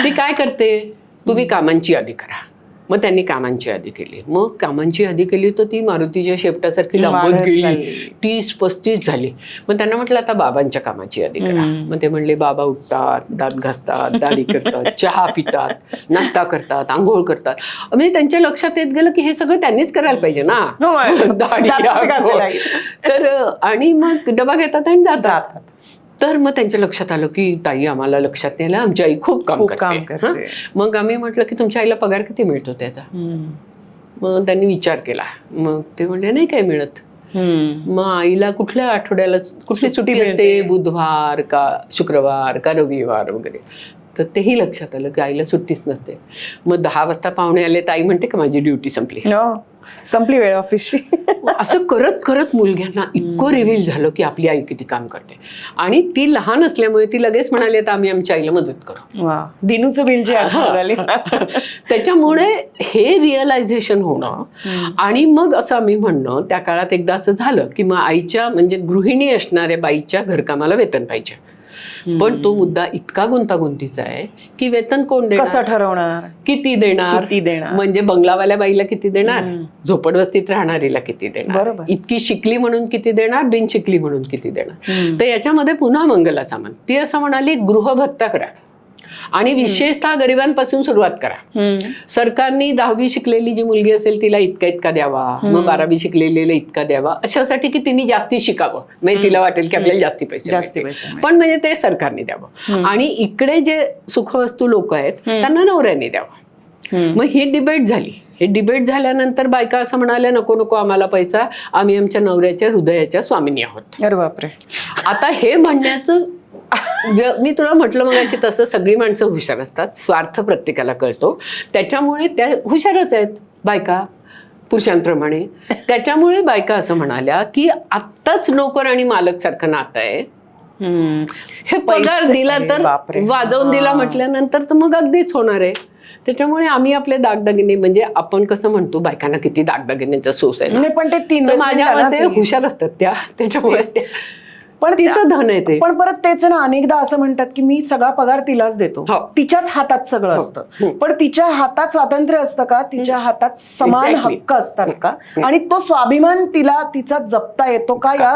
ती काय करते, तुम्ही कामांची यादी करा. मग त्यांनी कामांची यादी केली. मग कामांची यादी केली तर ती मारुतीच्या शेपटासारखी लांबत गेली, 30-35 झाली. मग त्यांना म्हटलं आता बाबांच्या कामाची यादी करा. मग ते म्हणले बाबा उठतात, दात घासतात, दाढी करतात, चहा पितात, नाश्ता करतात, आंघोळ करतात. म्हणजे त्यांच्या लक्षात येत गेलं की हे सगळं त्यांनीच करायला पाहिजे ना, दाढी. तर आणि मग डबा घेतात आणि जातात. तर मग त्यांच्या लक्षात आलं की ताई आम्हाला लक्षात नाही आलं, आमची आई खूप काम करते. मग आम्ही म्हटलं की तुमच्या आईला पगार किती मिळतो त्याचा. मग त्यांनी विचार केला. मग ते म्हणले नाही काय मिळत. मग आईला कुठल्या आठवड्याला कुठली सुट्टी असते, बुधवार का शुक्रवार का रविवार वगैरे. तर तेही लक्षात आलं की आईला सुट्टीच नसते. मग 10 वाजता पाहुणे आले, ताई म्हणते की माझी ड्युटी संपली वेळ ऑफिसची. असं करत करत मुलग्यांना इतकं रिव्हील झालं की आपली आई किती काम करते. आणि ती लहान असल्यामुळे ती लगेच म्हणाली तर आम्ही आमच्या आईला मदत करू. दिनूचं बिल जे त्याच्यामुळे हे रिअलायझेशन होणं, आणि मग असं आम्ही म्हणणं, त्या काळात एकदा असं झालं की मग आईच्या म्हणजे गृहिणी असणाऱ्या बाईच्या घरकामाला वेतन पाहिजे. पण तो मुद्दा इतका गुंतागुंतीचा आहे की वेतन कोण देणार, कसं ठरवणार, किती देणार, म्हणजे बंगलावाल्या बाईला किती देणार, झोपडवस्तीत राहणारीला किती देणार, इतकी शिकली म्हणून किती देणार, बिन शिकली म्हणून किती देणार. तर याच्यामध्ये पुन्हा मंगला सामंत ती असं म्हणाली गृहभत्ता करा आणि विशेषतः गरिबांपासून सुरुवात करा. सरकारने 10वी शिकलेली जी मुलगी असेल तिला इतका द्यावा, मग 12वी शिकलेलीला इतका द्यावा, अशासाठी की तिने जास्ती शिकावं, म्हणजे तिला वाटेल की आपल्याला जास्ती पैसे, पण म्हणजे ते सरकारने द्यावं. आणि इकडे जे सुखवस्तू लोक आहेत त्यांना नवऱ्याने द्यावं. मग ही डिबेट झाली. हे डिबेट झाल्यानंतर बायका असं म्हणाल्या नको आम्हाला पैसा, आम्ही आमच्या नवऱ्याच्या हृदयाच्या स्वामिनी आहोत. अरे बापरे. आता हे म्हणण्याचं मी तुला म्हटलं मगाशी तसं सगळी माणसं हुशार असतात, स्वार्थ प्रत्येकाला कळतो. त्याच्यामुळे त्या हुशारच आहेत बायका पुरुषांप्रमाणे. त्याच्यामुळे बायका असं म्हणाल्या की आत्ताच नोकर आणि मालक सारखं नातं आहे. हे पगार दिला तर वाजवून दिला म्हटल्यानंतर तर मग अगदीच होणार आहे. त्याच्यामुळे आम्ही आपले दागदागिने, म्हणजे आपण कसं म्हणतो बायकांना किती दागदागिन्याचा सोस आहे, पण ते 3 माझ्या मते हुशार असतात त्या. त्याच्यामुळे पण तिचं धन आहे ते. पण परत तेच ना, अनेकदा असं म्हणतात की मी सगळा पगार तिलाच देतो, हो. तिच्याच हातात सगळं असतं. पण तिच्या हातात स्वातंत्र्य असतं का? तिच्या हातात समान हक्क असतात का? आणि तो स्वाभिमान तिला तिचा जपता येतो का या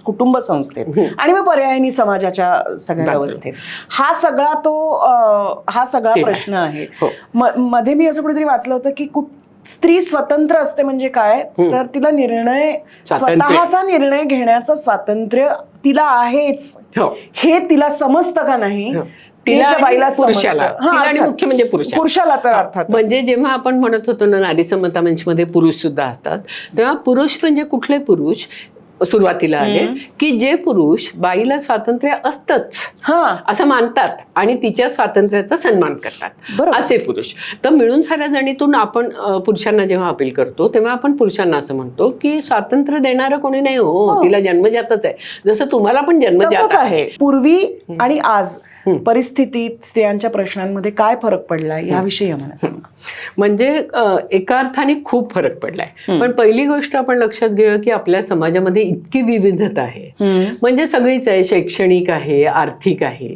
कुटुंब संस्थेत आणि मग पर्यायी समाजाच्या सगळ्या व्यवस्थेत? हा सगळा प्रश्न आहे. मध्ये मी असं कुठेतरी वाचलं होतं की स्त्री स्वतंत्र असते म्हणजे काय, तर तिला स्वतःचा निर्णय घेण्याचं स्वातंत्र्य तिला आहेच हे तिला समजतं का नाही? तिला बाईला पुरुषाला आणि मुख्य म्हणजे पुरुषाला तर अर्थात. म्हणजे जेव्हा आपण म्हणत होतो ना नारी समता मंचमध्ये पुरुष सुद्धा असतात, तेव्हा पुरुष म्हणजे कुठले पुरुष सुरुवातीला आले की जे पुरुष बाईला स्वातंत्र्य असतंच असं मानतात आणि तिच्या स्वातंत्र्याचा सन्मान करतात, असे पुरुष. तर मिळून साऱ्या जणीतून आपण पुरुषांना जेव्हा अपील करतो तेव्हा आपण पुरुषांना असं म्हणतो की स्वातंत्र्य देणारं कोणी नाही हो, तिला जन्मजातच आहे, जसं तुम्हाला पण जन्मजात आहे. पूर्वी आणि आज परिस्थितीत स्त्रियांच्या प्रश्नांमध्ये काय फरक पडलाय याविषयी आम्हाला सांगा. म्हणजे एका अर्थाने खूप फरक पडलाय. पण पहिली गोष्ट आपण लक्षात घेऊया की आपल्या समाजामध्ये इतकी विविधता आहे, म्हणजे सगळीच आहे, शैक्षणिक आहे, आर्थिक आहे,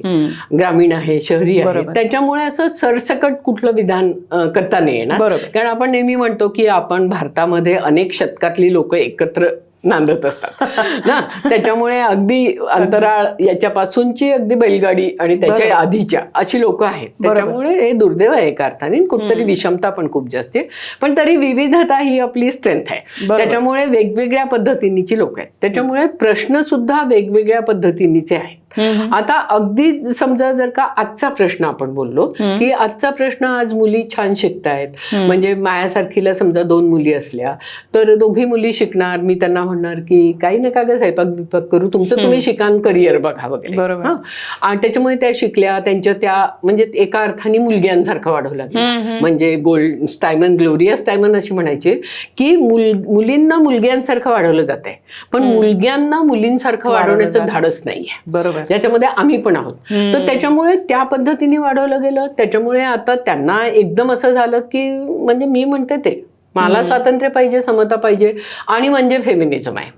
ग्रामीण आहे, शहरी आहे. त्याच्यामुळे असं सरसकट कुठलं विधान करता नाही येणार. कारण आपण नेहमी म्हणतो की आपण भारतामध्ये अनेक शतकातली लोक एकत्र नांदत असतात ना, त्याच्यामुळे अगदी अंतराळ याच्यापासूनची अगदी बैलगाडी आणि त्याच्या आधीच्या अशी लोक आहेत. त्याच्यामुळे हे दुर्दैव आहे एका अर्थाने, कुठतरी विषमता पण खूप जास्त आहे, पण तरी विविधता ही आपली स्ट्रेंथ आहे. त्याच्यामुळे वेगवेगळ्या पद्धतींची लोक आहेत, त्याच्यामुळे प्रश्न सुद्धा वेगवेगळ्या पद्धतींचे आहेत. आता अगदी समजा जर का आजचा प्रश्न आपण बोललो की आजचा प्रश्न, आज मुली छान शिकतायत, म्हणजे माझ्यासारखीला समजा 2 मुली असल्या तर दोघी मुली शिकणार, मी त्यांना म्हणणार की काही नका ग स्वयंपाक बिपाक करू, तुमचं तुम्ही शिकान, करिअर बघा वगैरे. आणि त्याच्यामुळे त्या शिकल्या, त्यांच्या त्या म्हणजे एका अर्थाने मुलग्यांसारखं वाढवलं लागलं. म्हणजे गोल्ड स्टायमन, ग्लोरिया स्टायमन अशी म्हणायची की मुलींना मुलग्यांसारखं वाढवलं जात आहे, पण मुलग्यांना मुलींसारखं वाढवण्याचं धाडस नाहीये. बरोबर, याच्यामध्ये आम्ही पण आहोत. तर त्याच्यामुळे त्या पद्धतीने वाढवलं गेलं. त्याच्यामुळे आता त्यांना एकदम असं झालं की म्हणजे मी म्हणते ते मला स्वातंत्र्य पाहिजे, समता पाहिजे आणि म्हणजे फेमिनिझम आहे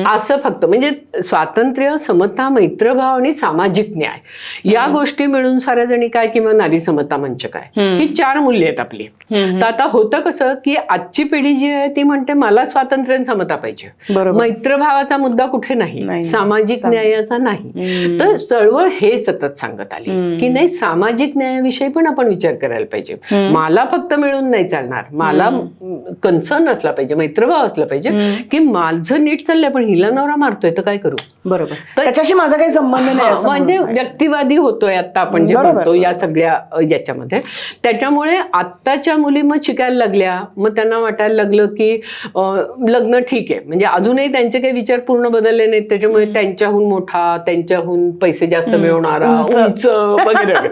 असं फक्त. म्हणजे स्वातंत्र्य, समता, मैत्रभाव आणि सामाजिक न्याय या गोष्टी मिळून साऱ्या जणी काय, किंवा नारी समता मंच काय, ही 4 मूल्य आहेत आपली. तर आता होतं कसं की आजची पिढी जी आहे ती म्हणते मला स्वातंत्र्य आणि समता पाहिजे, मैत्रभावाचा मुद्दा कुठे नाही, सामाजिक न्यायाचा नाही. तर चळवळ हे सतत सांगत आली की नाही, सामाजिक न्यायाविषयी पण आपण विचार करायला पाहिजे. मला फक्त मिळून नाही चालणार, मला कन्सर्न असला पाहिजे, मैत्रभाव असला पाहिजे की माझं नीट चाललंय पण हिला नवरा मारतोय तर काय करू. बरोबर, त्याच्याशी माझा काही संबंध नाही, म्हणजे व्यक्तिवादी होतोय आता आपण जे म्हणतो या सगळ्या याच्यामध्ये. त्याच्यामुळे आत्ताच्या मुली मग शिकायला लागल्या, मग त्यांना वाटायला लागलं की लग्न ठीक आहे, म्हणजे अजूनही त्यांचे काही विचार पूर्ण बदलले नाहीत, त्याच्यामुळे त्यांच्याहून मोठा, त्यांच्याहून पैसे जास्त मिळवणारा, उंच वगैरे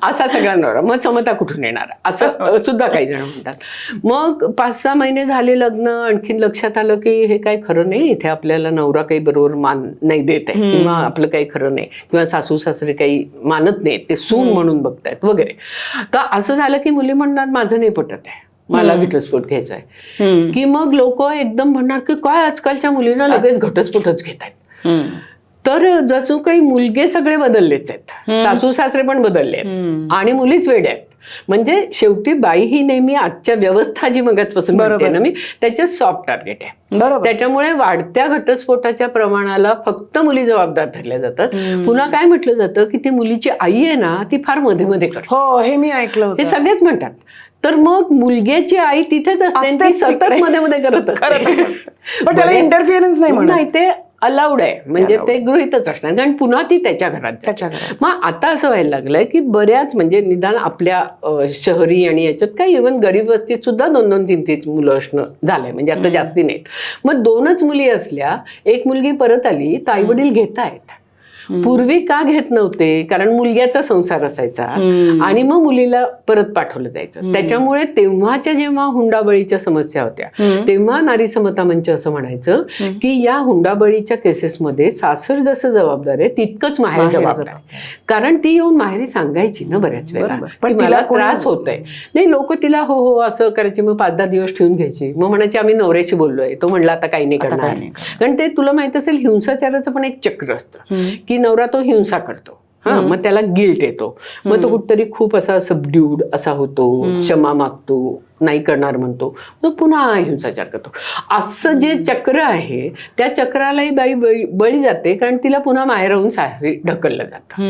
असा सगळा नवरा, मग समता कुठून येणार असं सुद्धा काही जण म्हणतात. मग 5-6 महिने झाले लग्न, आणखीन लक्षात आलं की हे काय खरं नाही, इथे आपल्याला नवरा काही बरोबर मान नाही देत आहे, किंवा आपलं काही खरं नाही, किंवा सासू सासरे काही मानत नाहीत, ते सून म्हणून बघतायत वगैरे. तर असं झालं की मुली म्हणणार माझं नाही पटत आहे, मला घटस्फोट घ्यायचा आहे, की मग लोक एकदम म्हणणार की काय आजकालच्या मुलींना लगेच घटस्फोटच घेत आहेत. तर जसं काही मुलगे सगळे बदललेच आहेत, सासू सासरे पण बदलले आहेत आणि मुलीच वेड्या आहेत. म्हणजे शेवटी बाई ही नेहमी आजच्या व्यवस्था जी मगाचपासून म्हणते ना मी, त्याच्यात सॉफ्ट टार्गेट आहे. त्याच्यामुळे वाढत्या घटस्फोटाच्या प्रमाणाला फक्त मुली जबाबदार धरल्या जातात. पुन्हा काय म्हटलं जातं की ती मुलीची आई आहे ना, ती फार मध्ये मध्ये करते. हो, हे मी ऐकलं, हे सगळेच म्हणतात. तर मग मुलग्याची आई तिथेच असते, ती सतत मध्ये मध्ये करत असते, पण त्याला इंटरफिअरन्स नाही, ते अलाउड आहे, म्हणजे ते गृहीतच असणार, कारण पुन्हा ती त्याच्या घरात. मग आता असं व्हायला लागलंय की बऱ्याच, म्हणजे निदान आपल्या शहरी आणि याच्यात काय इव्हन गरीब वस्तीत सुद्धा 2-2, 3-3 मुलं असणं झालंय, म्हणजे आता जास्ती नाहीत. मग 2च मुली असल्या, एक मुलगी परत आली तर आई वडील घेतायत. पूर्वी का घेत नव्हते? कारण मुलग्याचा संसार असायचा आणि मग मुलीला परत पाठवलं जायचं. त्याच्यामुळे तेव्हाच्या जेव्हा हुंडाबळीच्या समस्या होत्या तेव्हा नारी समता मंच असं म्हणायचं की या हुंडाबळीच्या केसेसमध्ये सासर जसं जबाबदार आहे तितकंच माहेर जबाबदार आहे. कारण ती येऊन माहेरी सांगायची ना बऱ्याच वेळा पण मला त्रास होतोय. नाही, लोक तिला हो हो असं करायची, मग 5-10 दिवस ठेवून घ्यायची, मग म्हणायची आम्ही नवऱ्याशी बोललोय, तो म्हणला आता काही नाही करणार. कारण ते तुला माहित असेल हिंसाचाराचं पण एक चक्र असतं की नवरा तो हिंसा करतो, मग त्याला गिल्ट येतो, मग तो कुठतरी खूप असा सबड्यूड असा होतो, क्षमा मागतो, नाही करणार म्हणतो, तो पुन्हा हिंसाचार करतो. असं जे चक्र आहे त्या चक्रालाही बाई बळी जाते कारण तिला पुन्हा माहेराहून सासरी ढकललं जातं.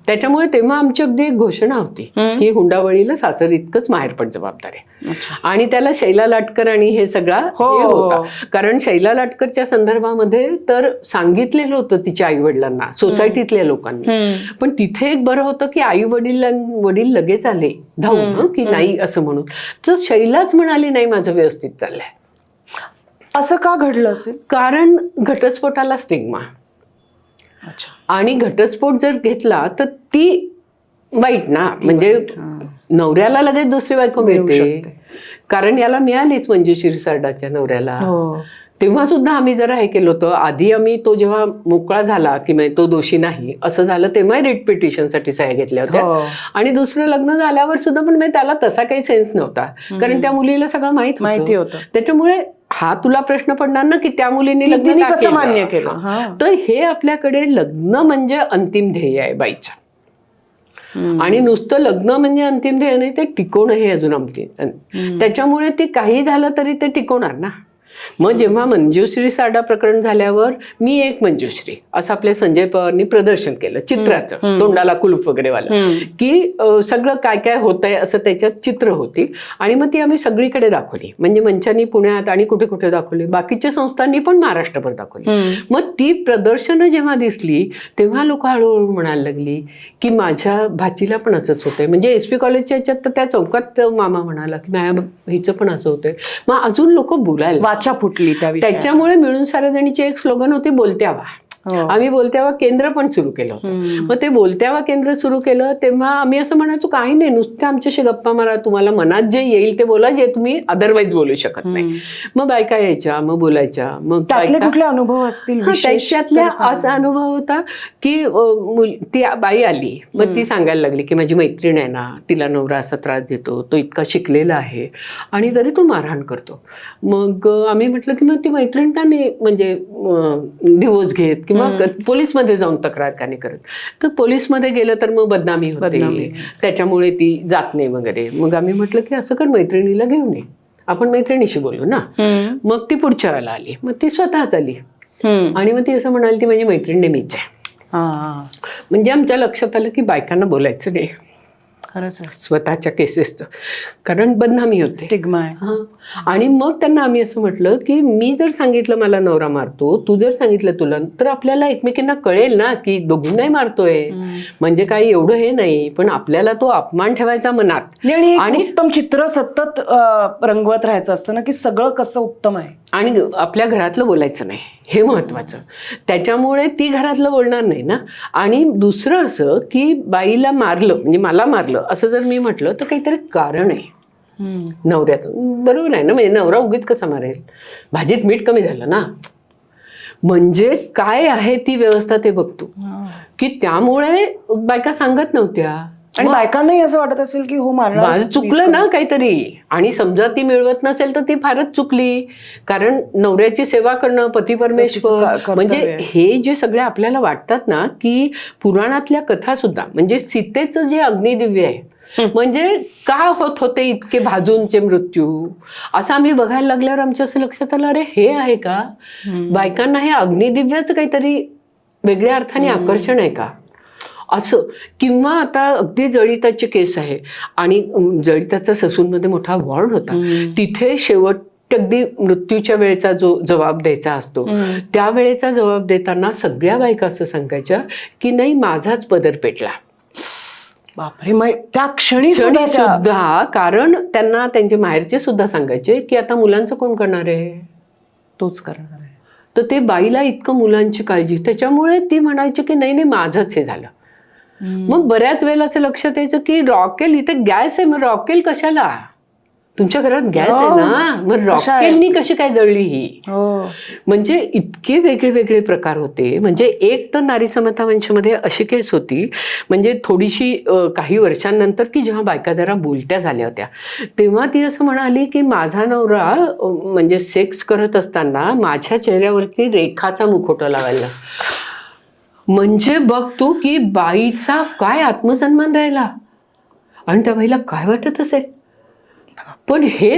त्याच्यामुळे तेव्हा आमची अगदी एक घोषणा होती की हुंडाबळीला सासर इतकंच माहेर पण जबाबदार आहे. आणि त्याला शैला लाटकर आणि हे सगळा हे होता, कारण शैला लाटकरच्या संदर्भामध्ये तर सांगितलेलं होतं तिच्या आई वडिलांना, सोसायटीतल्या लोकांनी. पण तिथे एक बरं होतं की आई वडील लगेच आले धावून की नाही असं म्हणून. तर शैलाच म्हणाली नाही माझं व्यवस्थित चाललंय. असं का घडलं असेल? कारण घटस्फोटाला स्टिग्मा, आणि घटस्फोट जर घेतला तर ती वाईट ना, म्हणजे नवऱ्याला लगेच दुसरी बायको मिळते. कारण याला मिळालीच मंजुश्री सरडाच्या नवऱ्याला. तेव्हा सुद्धा आम्ही जरा हे केलं होतं. आधी आम्ही तो जेव्हा मोकळा झाला की तो दोषी नाही असं झालं तेव्हा रिट पिटिशनसाठी सह्या घेतल्या होत्या. आणि दुसरं लग्न झाल्यावर सुद्धा पण त्याला तसा काही सेन्स नव्हता कारण त्या मुलीला सगळं माहिती होतं. त्याच्यामुळे हा तुला प्रश्न पडणार ना की त्या मुलीने लग्न कसं मान्य केलं. तर हे आपल्याकडे लग्न म्हणजे अंतिम ध्येय आहे बाईचं. आणि नुसतं लग्न म्हणजे अंतिम ध्येय नाही, ते टिकवणं हे अजून अंतिम. त्याच्यामुळे ते काही झालं तरी ते टिकवणार ना. मग जेव्हा मंजुश्री सारडा प्रकरण झाल्यावर मी एक मंजुश्री असं आपल्या संजय पवारनी प्रदर्शन केलं चित्राचं, तोंडाला कुलूप वगैरे वाला, की सगळं काय काय होतंय असं त्याच्यात चित्र होती. आणि मग ती आम्ही सगळीकडे दाखवली, म्हणजे मंचांनी पुण्यात आणि कुठे कुठे दाखवली, बाकीच्या संस्थांनी पण महाराष्ट्रभर दाखवली. मग ती प्रदर्शनं जेव्हा दिसली तेव्हा लोक हळूहळू म्हणायला लागली की माझ्या भाचीला पण असंच होतंय. म्हणजे एस पी कॉलेजच्या ह्याच्यात तर त्या चौकात मामा म्हणाला की माझ्या हिचं पण असं होतंय. मग अजून लोक बोलायला फुटली. त्याच्यामुळे मिळून साऱ्याजणीची एक स्लोगन होती बोलत्यावा. आम्ही बोलत्यावा केंद्र पण सुरू केलं होतं. मग ते बोलत्यावा केंद्र सुरू केलं तेव्हा आम्ही असं म्हणायचो काही नाही, नुसतं आमच्याशी गप्पा मारा, तुम्हाला मनात जे येईल ते बोला, जे तुम्ही अदरवाईज बोलू शकत नाही. मग बायका यायच्या, मग बोलायच्या. मग कुठले अनुभव असतील? त्याच्यातल्या असा अनुभव होता की ती बाई आली, मग ती सांगायला लागली की माझी मैत्रीण आहे ना, तिला नवरा असा त्रास देतो, तो इतका शिकलेला आहे आणि तरी तो मारहाण करतो. मग आम्ही म्हटलं की मग ती मैत्रीण का नाही म्हणजे डिवोर्स घेत किंवा पोलीसमध्ये जाऊन तक्रार का नाही करत. तर पोलीसमध्ये गेलं तर मग बदनामी होते, त्याच्यामुळे ती जात नाही वगैरे. मग आम्ही म्हटलं की असं कर, मैत्रिणीला घेऊन ये, आपण मैत्रिणीशी बोलू ना. मग ती पुढच्या वेळेला आली, मग ती स्वतःच आली आणि मग ती असं म्हणाली ती माझी मैत्रीण नेहमीच आहे. म्हणजे आमच्या लक्षात आलं की बायकांना बोलायचं नाही खरंच स्वतःच्या केसेसचं, कारण बदनामी होते, स्टिग्मा आहे. आणि मग त्यांना आम्ही असं म्हटलं की मी जर सांगितलं मला नवरा मारतो, तू जर सांगितलं तुला, तर आपल्याला एकमेकींना कळेल ना की दोघींनाही मारतोय, म्हणजे काही एवढं हे नाही, पण आपल्याला तो अपमान ठेवायचा मनात आणि उत्तम चित्र सतत रंगवत राहायचं असतं ना की सगळं कसं उत्तम आहे, आणि आपल्या घरातलं बोलायचं नाही हे महत्वाचं. त्याच्यामुळे ती घरातलं बोलणार नाही ना. आणि दुसरं असं की बाईला मारलं म्हणजे मला मारलं असं जर मी म्हटलं तर काहीतरी कारण आहे नवऱ्याचं, बरोबर आहे ना. म्हणजे नवरा उगीच कसा मारेल, भाजीत मीठ कमी झालं ना, म्हणजे काय आहे ती व्यवस्था ते बघतो की त्यामुळे बायका सांगत नव्हत्या. आणि बायकांनाही असं वाटत असेल की हो मारणार चुकलं ना काहीतरी, आणि समजा ती मिळवत नसेल तर ती फारच चुकली. कारण नवऱ्याची सेवा करणं, पती परमेश्वर, म्हणजे हे जे सगळे आपल्याला वाटतात ना की पुराणातल्या कथा सुद्धा, म्हणजे सीतेचं जे अग्निदिव्य आहे, म्हणजे का होत होते इतके भाजूनचे मृत्यू, असं आम्ही बघायला लागल्यावर आमच्या असं लक्षात आलं अरे हे आहे का, बायकांना हे अग्निदिव्याचं काहीतरी वेगळ्या अर्थाने आकर्षण आहे का असं. किंवा आता अगदी जळिताची केस आहे आणि जळिताचा ससूनमध्ये मोठा वॉर्ड होता, तिथे शेवट अगदी मृत्यूच्या वेळेचा जो जबाब द्यायचा असतो, त्या वेळेचा जबाब देताना सगळ्या बायका असं सांगायच्या की नाही माझाच पदर पेटला. बापरे, मग त्या क्षणी सुद्धा, कारण त्यांना त्यांचे माहेरचे सुद्धा सांगायचे की आता मुलांचं कोण करणार आहे, तोच करणार आहे. तर ते बाईला इतकं मुलांची काळजी, त्याच्यामुळे ती म्हणायची की नाही नाही माझंच हे झालं. मग बऱ्याच वेळेला असं लक्षात यायचं की रॉकेल इथे गॅस आहे, मग रॉकेल कशाला, तुमच्या घरात गॅस आहे ना, मग रॉकेलनी कशी काय जळली ही. म्हणजे इतके वेगळे वेगळे प्रकार होते. म्हणजे एक तर नारी समता मंचमध्ये अशी केस होती, म्हणजे थोडीशी काही वर्षांनंतर की जेव्हा बायका जरा बोलत्या झाल्या होत्या, तेव्हा ती असं म्हणाली की माझा नवरा म्हणजे सेक्स करत असताना माझ्या चेहऱ्यावरती रेखाचा मुखवटा लावायला. म्हणजे बघ तू की बाईचा काय आत्मसन्मान राहिला आणि त्या बाईला काय वाटत असेल. पण हे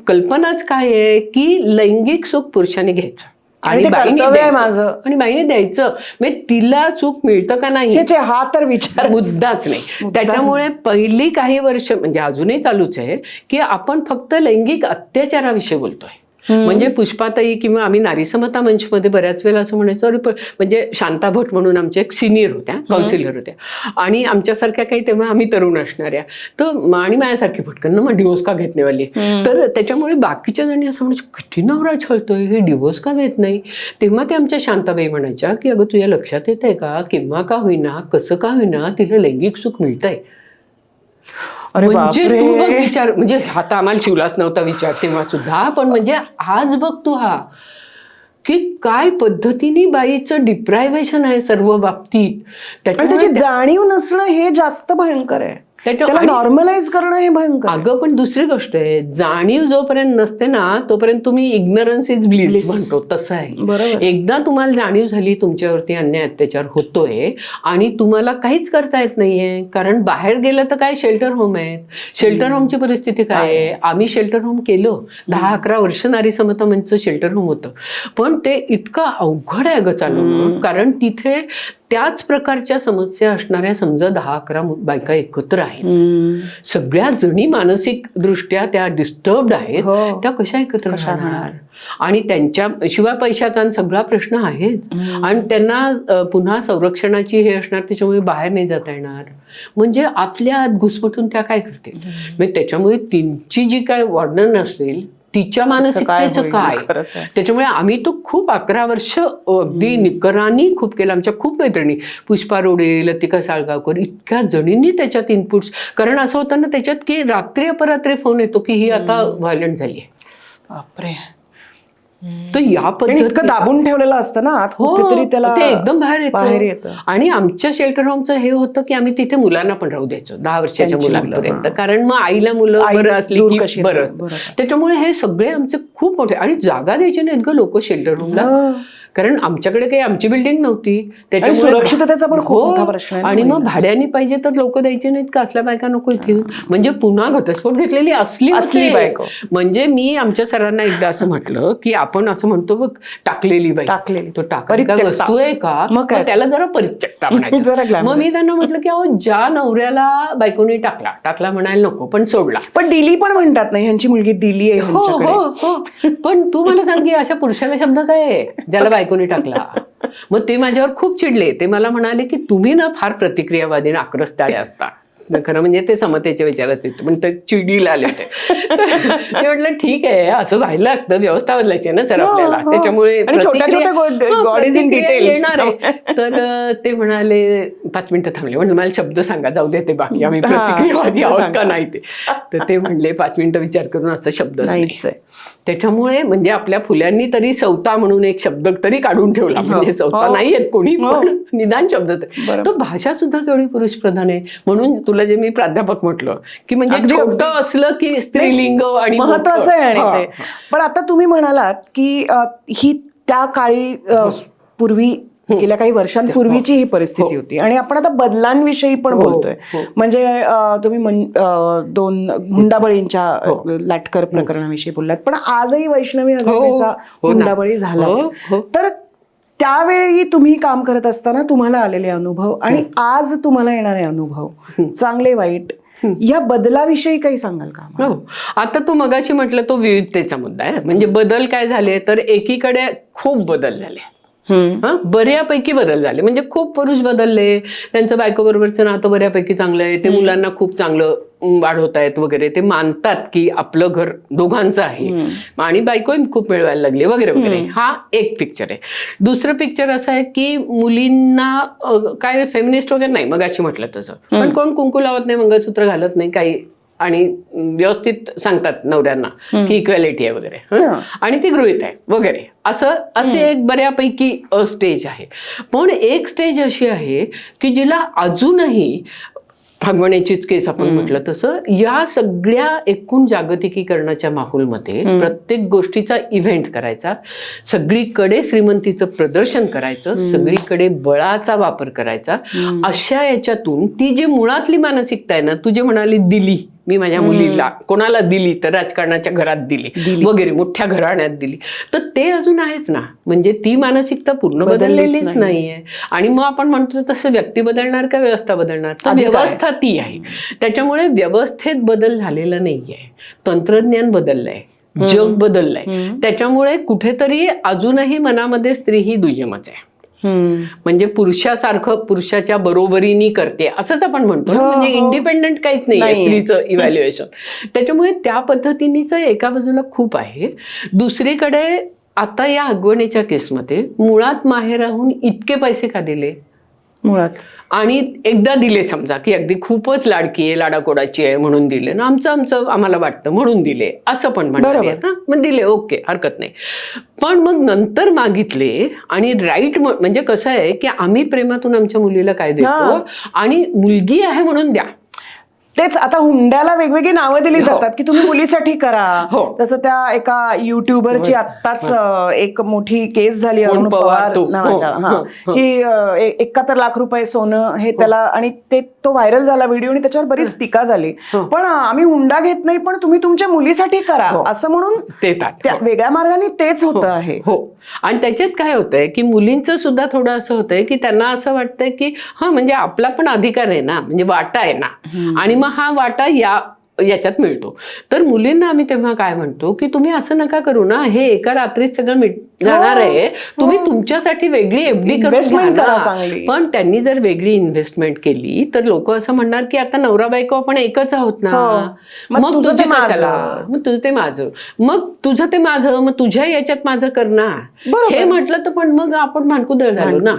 कल्पनाच काय आहे की लैंगिक सुख पुरुषाने घ्यायचं आणि बाईने द्यायचं. म्हणजे तिला सुख मिळतं का नाही हा तर विचार मुद्दाच नाही. त्याच्यामुळे पहिली काही वर्ष म्हणजे अजूनही चालूच आहे की आपण फक्त लैंगिक अत्याचाराविषयी बोलतोय. म्हणजे पुष्पाताई किंवा आम्ही नारी समता मंचमध्ये बऱ्याच वेळेला असं म्हणायचो, अरे म्हणजे शांता भट म्हणून आमच्या एक सिनियर होत्या, काउन्सिलर होत्या आणि आमच्यासारख्या काही तेव्हा आम्ही तरुण असणाऱ्या, तर आणि माझ्यासारखी भटकन ना मग डिवोर्स का घेत नाही वाली. तर त्याच्यामुळे बाकीच्या जणी असं म्हणायचं किती नवरा छळतोय, हे डिवोर्स का घेत नाही. तेव्हा ते आमच्या शांताबाई म्हणायच्या की अगं तुझ्या लक्षात येत आहे का, केव्हा का होईना कसं का होईना तिला लैंगिक सुख मिळतंय. म्हणजे तू बघ विचार, म्हणजे आता आम्हाला शिवलाच नव्हता विचार तेव्हा सुद्धा, पण म्हणजे आज बघ तू हा की काय पद्धतीने बाईचं डिप्रायव्हेशन आहे सर्व बाबतीत. त्याची जाणीव नसणं हे जास्त भयंकर आहे. त्याला नॉर्मलाइज करणं हे भयंकर. अगं पण दुसरी गोष्ट आहे, जाणीव जोपर्यंत नसते ना तोपर्यंत तुम्ही इग्नरन्स इज ब्लिस म्हणतो तसं आहे. एकदा तुम्हाला जाणीव झाली तुमच्यावरती अन्याय अत्याचार होतोय आणि तुम्हाला काहीच करता येत नाहीये, कारण बाहेर गेलं तर काय शेल्टर होम आहेत. शेल्टर होमची परिस्थिती काय आहे. आम्ही शेल्टर होम केलं 10-11 वर्ष नारी समता मंचचं शेल्टर होम होतं, पण ते इतकं अवघड आहे अगं चालवणं, कारण तिथे त्याच प्रकारच्या समस्या असणाऱ्या समजा 10-11 बायका एकत्र आहेत. सगळ्या जणी मानसिक दृष्ट्या त्या डिस्टर्ब्ड आहेत, त्या कशा एकत्र राहणार. आणि त्यांच्या शिवाय पैशाचा सगळा प्रश्न आहेच आणि त्यांना पुन्हा संरक्षणाची हे असणार, त्याच्यामुळे बाहेर नाही जाता येणार. म्हणजे आतल्या आत घुसमटून त्या काय करतील. म्हणजे त्याच्यामुळे त्यांची जी काय वर्णन असेल तिच्या मानसिकतेचं काय. त्याच्यामुळे आम्ही तो खूप 11 वर्ष अगदी निकरानी खूप केलं. आमच्या खूप मैत्रिणी पुष्पा रोडे, लतिका साळगावकर इतक्या जणींनी त्याच्यात इनपुट्स, कारण असं होतं ना त्याच्यात की रात्री अपरात्री फोन येतो की ही आता व्हायलंट झाली आहे. बापरे. तर या पद्धतीने दाबून ठेवलेलं असतं ना, ते एकदम बाहेर येतं. आणि आमच्या शेल्टर होमचं हे होतं की आम्ही तिथे मुलांना पण राहू द्यायचो 10 वर्षाच्या मुलांपर्यंत, कारण मग आईला मुलं बरं असली की बरं. त्याच्यामुळे हे सगळे आमचे खूप मोठे, आणि जागा द्यायची नाहीत ग लोक शेल्टर होमला, कारण आमच्याकडे काही आमची बिल्डिंग नव्हती, त्याच्यामुळे सुरक्षिततेचा पण खूप मोठा प्रश्न. आणि मग भाड्याने पाहिजे तर लोक द्यायचे नाहीत का, असल्या बायका नको इथे. म्हणजे पुन्हा घटस्फोट घेतलेली असली बायको. म्हणजे मी आमच्या सरांना एकदा असं म्हटलं की आपण असं म्हणतो बघ टाकलेली बाई, तो टाकलेली वस्तू आहे का, मग त्याला जरा परित्यक्ता म्हणायचं. मग मी त्यांना म्हटलं की अहो ज्या नवऱ्याला बायकोनी टाकला म्हणायला नको, पण सोडला. पण दिली पण म्हणतात ना, ह्यांची मुलगी दिली आहे. हो, पण तू मला सांग की अशा पुरुषाला शब्द काय आहे ज्याला कोणी टाकला. मग ते माझ्यावर खूप चिडले. ते मला म्हणाले की तुम्ही ना फार प्रतिक्रियावादी आणि आक्रस्ताळे असता. खरं म्हणजे ते समतेच्या विचाराचे पण ते चिडीला आले होते. ते म्हटलं ठीक आहे, असं व्हायला लागतं, व्यवस्था बदलायची ना सर आपल्याला, त्याच्यामुळे येणार आहे. तर ते म्हणाले 5 मिनिटं थांबले, म्हणजे मला शब्द सांगा, जाऊ दे ते बाकी आम्ही प्रतिक्रियावादी आहोत का नाही ते. तर ते म्हणले 5 मिनिटं विचार करून असा शब्द नाहीच. त्याच्यामुळे म्हणजे आपल्या फुल्यांनी तरी सवता म्हणून एक शब्द तरी काढून ठेवला, म्हणजे सवता नाही आहेत कोणी, पण निदान शब्द. तर भाषा सुद्धा तेवढी पुरुष प्रधान आहे. म्हणून तुला जे मी प्राध्यापक म्हटलं की म्हणजे छोटं असलं की स्त्रीलिंग आणि महत्वाचं आहे. आणि ते पण आता तुम्ही म्हणालात की ही त्या काळी पूर्वी गेल्या काही वर्षांपूर्वीची ही परिस्थिती होती, आणि आपण आता बदलांविषयी पण बोलतोय. म्हणजे तुम्ही 2 हुंडाबळींच्या लाटकर प्रकरणाविषयी बोललात, पण आजही वैष्णवी हगवण्याचा हुंडाबळी झालाच. तर त्यावेळी तुम्ही काम करत असताना तुम्हाला आलेले अनुभव आणि आज तुम्हाला येणारे अनुभव, चांगले वाईट, या बदलाविषयी काही सांगाल का? आता तू मगाशी म्हटलं तो विविधतेचा मुद्दा आहे. म्हणजे बदल काय झाले तर एकीकडे खूप बदल झाले, बऱ्यापैकी बदल झाले. म्हणजे खूप पुरुष बदलले, त्यांचं बायको बरोबरचं नातं बऱ्यापैकी चांगलं आहे, ते मुलांना खूप चांगलं वाढवतायत वगैरे, ते मानतात की आपलं घर दोघांचं आहे आणि बायकोही खूप मिळवायला लागली वगैरे वगैरे. हा एक पिक्चर आहे. दुसरं पिक्चर असं आहे की मुलींना काय फेमिनिस्ट वगैरे नाही, मग अशी म्हटलं तसं, पण कोण कुंकू लावत नाही, मंगळसूत्र घालत नाही काही, आणि व्यवस्थित सांगतात नवऱ्यांना की इक्वॅलिटी आहे वगैरे, आणि ती गृहीत आहे वगैरे, असे एक बऱ्यापैकी स्टेज आहे. पण एक स्टेज अशी आहे की जिला अजूनही भागवण्याचीच केस आपण म्हटलं तसं, या सगळ्या एकूण जागतिकीकरणाच्या माहोलमध्ये प्रत्येक गोष्टीचा इव्हेंट करायचा, सगळीकडे श्रीमंतीचं प्रदर्शन करायचं, सगळीकडे बळाचा वापर करायचा, अशा याच्यातून ती जी मुळातली मानसिकता आहे ना, तू जे म्हणाली दिली, मी माझ्या मुलीला कोणाला दिली तर राजकारणाच्या घरात दिली वगैरे, मोठ्या घराण्यात दिली, तर ते अजून आहेच ना. म्हणजे ती मानसिकता पूर्ण बदललेलीच नाहीये. आणि मग आपण म्हणतो तसं व्यक्ती बदलणार का व्यवस्था बदलणार, तर व्यवस्था ती आहे. त्याच्यामुळे व्यवस्थेत बदल झालेला नाहीये, तंत्रज्ञान बदललंय, जग बदललंय. त्याच्यामुळे कुठेतरी अजूनही मनामध्ये स्त्री ही दुय्यमच आहे. म्हणजे पुरुषासारखं पुरुषाच्या बरोबरीने करते असंच आपण म्हणतो, म्हणजे इंडिपेंडंट काहीच नाही स्त्रीचं इव्हॅल्युएशन. त्याच्यामुळे त्या पद्धतीनेच एका बाजूला खूप आहे. दुसरीकडे आता या अगवणीच्या केसमध्ये मुळात माहेराहून इतके पैसे का दिले मुळात, आणि एकदा दिले समजा की अगदी खूपच लाडकी आहे, लाडाकोडाची आहे म्हणून दिले ना, आमचं आम्हाला वाटतं म्हणून दिले असं पण म्हणतात, मग दिले, ओके, हरकत नाही. पण मग नंतर मागितले आणि राईट, म्हणजे कसं आहे की आम्ही प्रेमातून आमच्या मुलीला काय देतो आणि मुलगी आहे म्हणून द्या. तेच आता हुंड्याला वेगवेगळी नावं दिली जातात की तुम्ही मुलीसाठी करा. तसं त्या एका युट्यूबरची आत्ताच एक मोठी केस झाली अरुण पवार नावाच्या, की 71 लाख रुपये सोनं हे त्याला, आणि तो व्हायरल झाला व्हिडिओ आणि त्याच्यावर बरीच टीका झाली. पण आम्ही हुंडा घेत नाही, पण तुम्ही तुमच्या मुलीसाठी करा असं म्हणून त्या वेगळ्या मार्गाने तेच होतं आहे. हो, आणि त्याच्यात काय होतंय की मुलींचं सुद्धा थोडं असं होतंय की त्यांना असं वाटतंय की हा म्हणजे आपला पण अधिकार आहे ना, म्हणजे वाटा आहे ना, आणि मग हा वाटा याच्यात मिळतो. तर मुलींना आम्ही तेव्हा काय म्हणतो की तुम्ही असं नका करू ना, हे एका रात्रीत सगळं जाणार आहे, तुम्ही तुमच्यासाठी वेगळी एफडी करून घ्या. पण त्यांनी जर वेगळी इन्व्हेस्टमेंट केली तर लोक असं म्हणणार की आता नवरा बायको आपण एकच आहोत ना, मग तुझं ते माझं, मग तुझं ते माझं, मग तुझं ते माझं, मग तुझ्या याच्यात माझं करणार हे म्हटलं तर पण मग आपण भांडकुदळ झालो ना.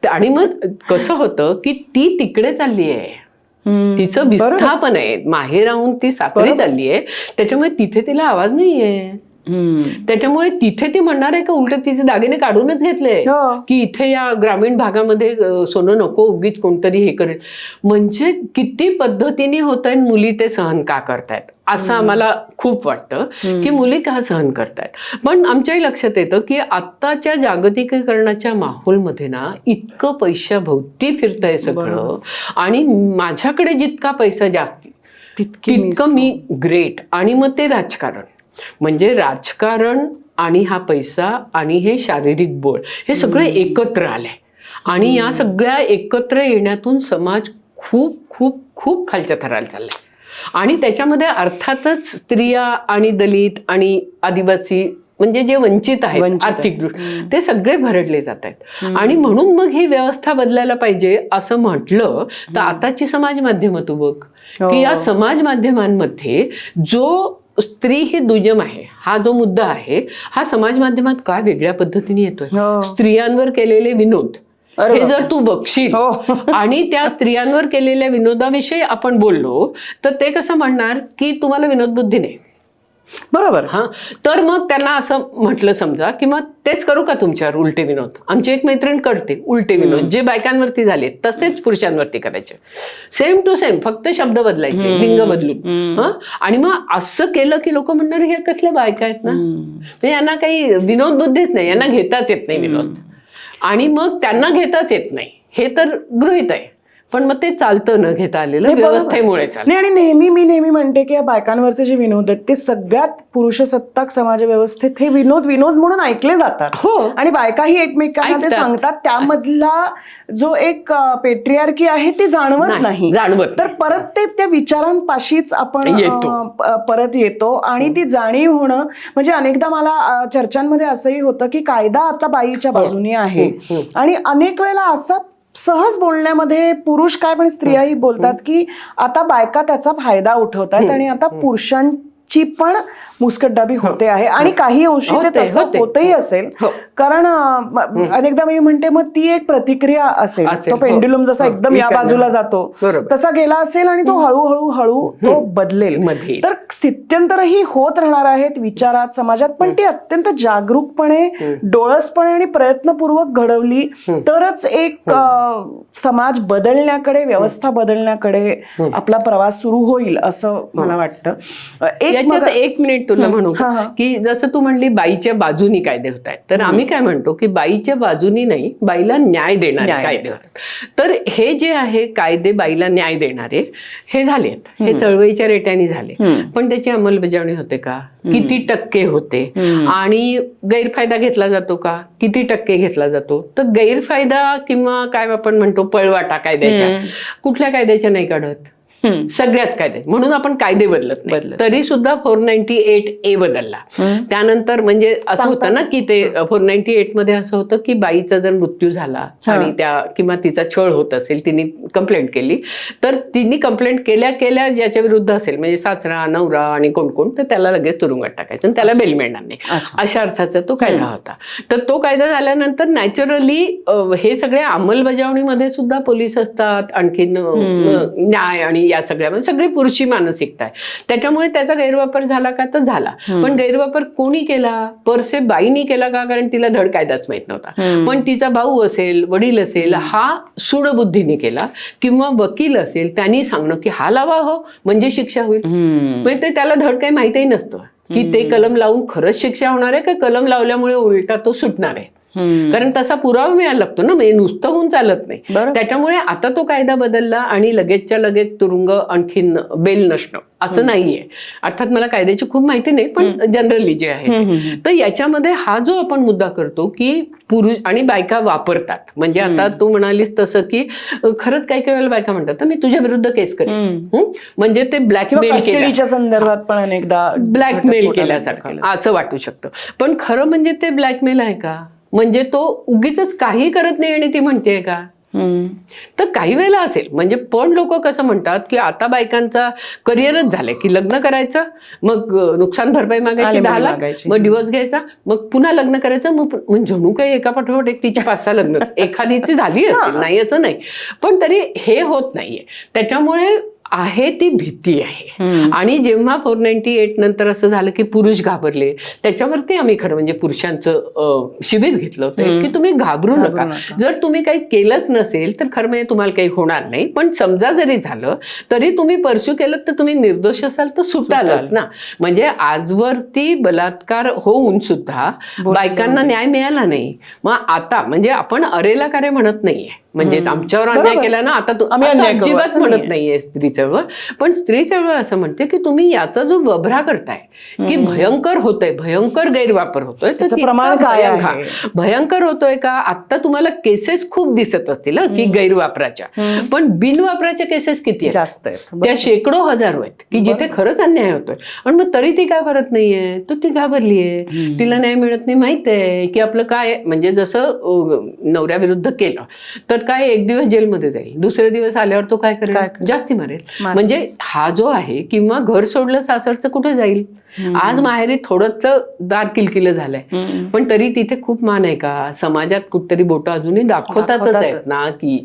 आणि मग कसं होतं की ती तिकडे चालली आहे, तिचं विस्थापन आहे, माहेराहून ती सासरी चालली आहे, त्याच्यामुळे तिथे तिला आवाज नाहीये. त्याच्यामुळे तिथे ती म्हणणार आहे का उलट तिचे दागिने काढूनच घेतले की इथे या ग्रामीण भागामध्ये सोनं नको, उगीच कोणतरी हे करेल. म्हणजे किती पद्धतीने होत आहे, मुली ते सहन का करतायत असं आम्हाला खूप वाटतं की मुली का सहन करतायत. पण आमच्याही लक्षात येतं की आत्ताच्या जागतिकीकरणाच्या माहोलमध्ये ना इतकं पैशाभोवती फिरतंय सगळं, आणि माझ्याकडे जितका पैसा जास्ती तितकं मी ग्रेट. आणि मग ते राजकारण, म्हणजे राजकारण आणि हा पैसा आणि हे शारीरिक बळ हे सगळं एकत्र आलंय, आणि या सगळ्या एकत्र येण्यातून समाज खूप खूप खूप खालच्या थराला चाललाय. आणि त्याच्यामध्ये अर्थातच स्त्रिया आणि दलित आणि आदिवासी म्हणजे जे वंचित आहेत आर्थिक दृष्टी, ते सगळे भरडले जात आहेत. आणि म्हणून मग ही व्यवस्था बदलायला पाहिजे असं म्हटलं तर आताची समाज माध्यमं तू बघ की या समाज माध्यमांमध्ये जो स्त्री ही दुय्यम आहे हा जो मुद्दा आहे, हा समाज माध्यमात काय वेगळ्या पद्धतीने येतोय. स्त्रियांवर केलेले विनोद हे जर तू बघशील आणि त्या स्त्रियांवर केलेल्या विनोदाविषयी आपण बोललो तर ते कसं म्हणणार की तुम्हाला विनोद बुद्धी नाही, बरोबर. हा, तर मग त्यांना असं म्हटलं समजा की मग तेच करू का तुमच्यावर उलटे विनोद. आमची एक मैत्रीण करते उलटे विनोद, जे बायकांवरती झाले तसेच पुरुषांवरती करायचे, सेम टू सेम, फक्त शब्द बदलायचे, लिंग बदलून. आणि मग असं केलं की लोक म्हणणार हे कसल्या बायका आहेत ना, म्हणजे यांना काही विनोद बुद्धीच नाही, यांना घेताच येत नाही विनोद, आणि मग त्यांना घेताच येत नाही हे तर गृहीत आहे. पण मग ते चालतं न घेता आलेलं व्यवस्थेमुळे चालतं. आणि मी नेहमी म्हणते की या बायकांवरचे जे विनोद आहेत ते सगळ्यात पुरुषसत्ताक समाज व्यवस्थेत हे विनोद म्हणून ऐकले जातात, आणि बायकाही एकमेकांना ते सांगतात. त्यामधला जो एक पेट्रियार्की आहे ती जाणवत नाही, तर परत ते त्या विचारांपाशीच आपण परत येतो. आणि ती जाणीव होणं म्हणजे अनेकदा मला चर्चांमध्ये असंही होतं की कायदा आता बाईच्या बाजूने आहे, आणि अनेक वेळेला असा सहज बोलण्यामध्ये पुरुष काय पण स्त्रियाही बोलतात की आता बायका त्याचा फायदा उठवतात आणि आता पुरुषांची पण मुस्कटदाबी होते आहे आणि काही अंशी ते तसं होतही असेल. कारण अनेकदा मी म्हणते मग ती एक प्रतिक्रिया असेल, तो पेंड्युलम जसा एकदम या बाजूला जातो तसा गेला असेल आणि तो हळूहळू तो बदलेल. तर स्थित्यंतरही होत राहणार आहेत विचारात, समाजात, पण ती अत्यंत जागरूकपणे, डोळसपणे आणि प्रयत्नपूर्वक घडवली तरच एक समाज बदलण्याकडे, व्यवस्था बदलण्याकडे आपला प्रवास सुरू होईल असं मला वाटतं. एक मिनिट तुला म्हणू की जसं तू म्हणली बाईच्या बाजूनी कायदे होत आहेत, तर आम्ही काय म्हणतो की बाईच्या बाजूनी नाही, बाईला न्याय देणारे कायदे होतात. तर हे जे आहे कायदे बाईला न्याय देणारे हे झालेत, हे चळवळीच्या रेट्याने झाले, पण त्याची अंमलबजावणी होते का, किती टक्के होते, आणि गैरफायदा घेतला जातो का, किती टक्के घेतला जातो. तर गैरफायदा किंवा काय आपण म्हणतो पळवाटा कायद्याच्या, कुठल्या कायद्याच्या नाही काढत, सगळ्याच कायदे. म्हणून आपण कायदे बदलत नाही. तरी सुद्धा 498A बदलला. त्यानंतर म्हणजे असं होतं ना की ते 498 मध्ये असं होतं की बाईचा जर मृत्यू झाला आणि त्या किंवा तिचा छळ होत असेल, तिने कंप्लेंट केली, तर तिने कंप्लेंट केल्या ज्याच्या विरुद्ध असेल, म्हणजे सासरा, नवरा आणि कोण तर त्याला लगेच तुरुंगात टाकायचं आणि त्याला बेल मिळणार नाही, अशा अर्थाचा तो कायदा होता. तर तो कायदा झाल्यानंतर नॅचरली हे सगळ्या अंमलबजावणीमध्ये सुद्धा पोलीस असतात, आणखीन न्याय आणि या सगळ्यामध्ये सगळी पुरुषी मानसिकता आहे. त्याच्यामुळे त्याचा गैरवापर झाला का, तर झाला. पण गैरवापर कोणी केला, परसे बाईनी केला का, कारण तिला धड कायदाच माहित नव्हता. पण तिचा भाऊ असेल, वडील असेल, हा सूडबुद्धीने केला, किंवा वकील असेल त्यांनी सांगणं की हा लावा हो म्हणजे शिक्षा होईल. म्हणजे त्याला धड काही माहितही नसतं की ते कलम लावून खरंच शिक्षा होणार आहे का कलम लावल्यामुळे उलटा तो सुटणार आहे. कारण तसा पुरावा मिळायला लागतो ना, म्हणजे नुसतं होऊन चालत नाही. त्याच्यामुळे आता तो कायदा बदलला आणि लगेचच्या लगेच तुरुंग, आणखीन बेल नसणं असं नाहीये. अर्थात मला कायद्याची खूप माहिती नाही, पण जनरली जे आहे तर याच्यामध्ये हा जो आपण मुद्दा करतो की पुरुष आणि बायका वापरतात. म्हणजे आता तू म्हणालीस तसं की खरंच काही काही वेळेला बायका म्हणतात तर मी तुझ्या विरुद्ध केस करेन, म्हणजे ते ब्लॅकमेल केल्याच्या संदर्भात पण अनेकदा ब्लॅकमेल केल्यासारखं असं वाटू शकतं. पण खरं म्हणजे ते ब्लॅकमेल आहे का, म्हणजे तो उगीच काही करत नाही आणि ती म्हणते का, तर काही वेळेला असेल. म्हणजे पण लोक कसं म्हणतात की आता बायकांचा करिअरच झालंय की लग्न करायचं, मग नुकसान भरपाई मागायची 10 लाख, मग डिवोर्स घ्यायचा, मग पुन्हा लग्न करायचं, मग जणू काही एका पाठोपाठ एक तिची 5-6 लग्न एखादीची झाली असतील, नाही असं नाही, पण तरी हे होत नाहीये. त्याच्यामुळे आहे ती भीती आहे. आणि जेव्हा 498 नंतर असं झालं की पुरुष घाबरले, त्याच्यावरती आम्ही खरं म्हणजे पुरुषांचं शिबिर घेतलं होतं की तुम्ही घाबरू नका. जर तुम्ही काही केलंच नसेल तर खरं म्हणजे तुम्हाला काही होणार नाही, पण समजा जरी झालं तरी तुम्ही परस्यू केलं तर तुम्ही निर्दोष असाल तर सुटालच ना. म्हणजे आजवरती बलात्कार होऊन सुद्धा बायकांना न्याय मिळाला नाही. मग आता म्हणजे आपण अरेला कार्य म्हणत नाहीये, म्हणजे आमच्यावर अन्याय केला ना आता अजिबात म्हणत नाहीये स्त्री चळवळ. पण स्त्री चळवळ असं म्हणते की तुम्ही याचा जो वभरा करताय की भयंकर होतोय, भयंकर गैरवापर होतोय, तर प्रमाण काय आहे, भयंकर होतोय का. आता तुम्हाला केसेस खूप दिसत असतील की गैरवापराच्या, पण बिनवापराच्या केसेस किती जास्त आहेत, त्या शेकडो हजारो आहेत की जिथे खरंच अन्याय होतोय. आणि मग तरी ती काय करत नाहीये, तर ती घाबरलीये, तिला न्याय मिळत नाही. माहित आहे की आपलं काय, म्हणजे जसं नवऱ्याविरुद्ध केलं तर काय एक दिवस जेलमध्ये जाईल, दुसरे दिवस आल्यावर तो काय करेल, जास्ती मारेल. म्हणजे हा जो आहे, किंवा घर सोडलं सासरचं कुठे जाईल. आज माहेरी थोडंच दार किलकिलं झालंय, पण तरी तिथे खूप मान आहे का, समाजात कुठतरी बोट अजूनही दाखवतातच आहेत ना की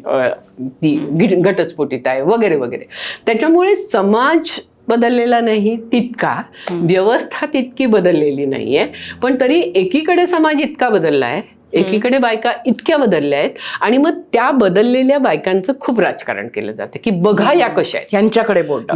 ती घटस्फोटित आहे वगैरे वगैरे. त्याच्यामुळे समाज बदललेला नाही तितका, व्यवस्था तितकी बदललेली नाहीये, पण तरी एकीकडे समाज इतका बदलला आहे, एकीकडे बायका इतक्या बदलल्या आहेत, आणि मग त्या बदललेल्या बायकांचं खूप राजकारण केलं जातं की बघा या कशा आहेत, यांच्याकडे बोट,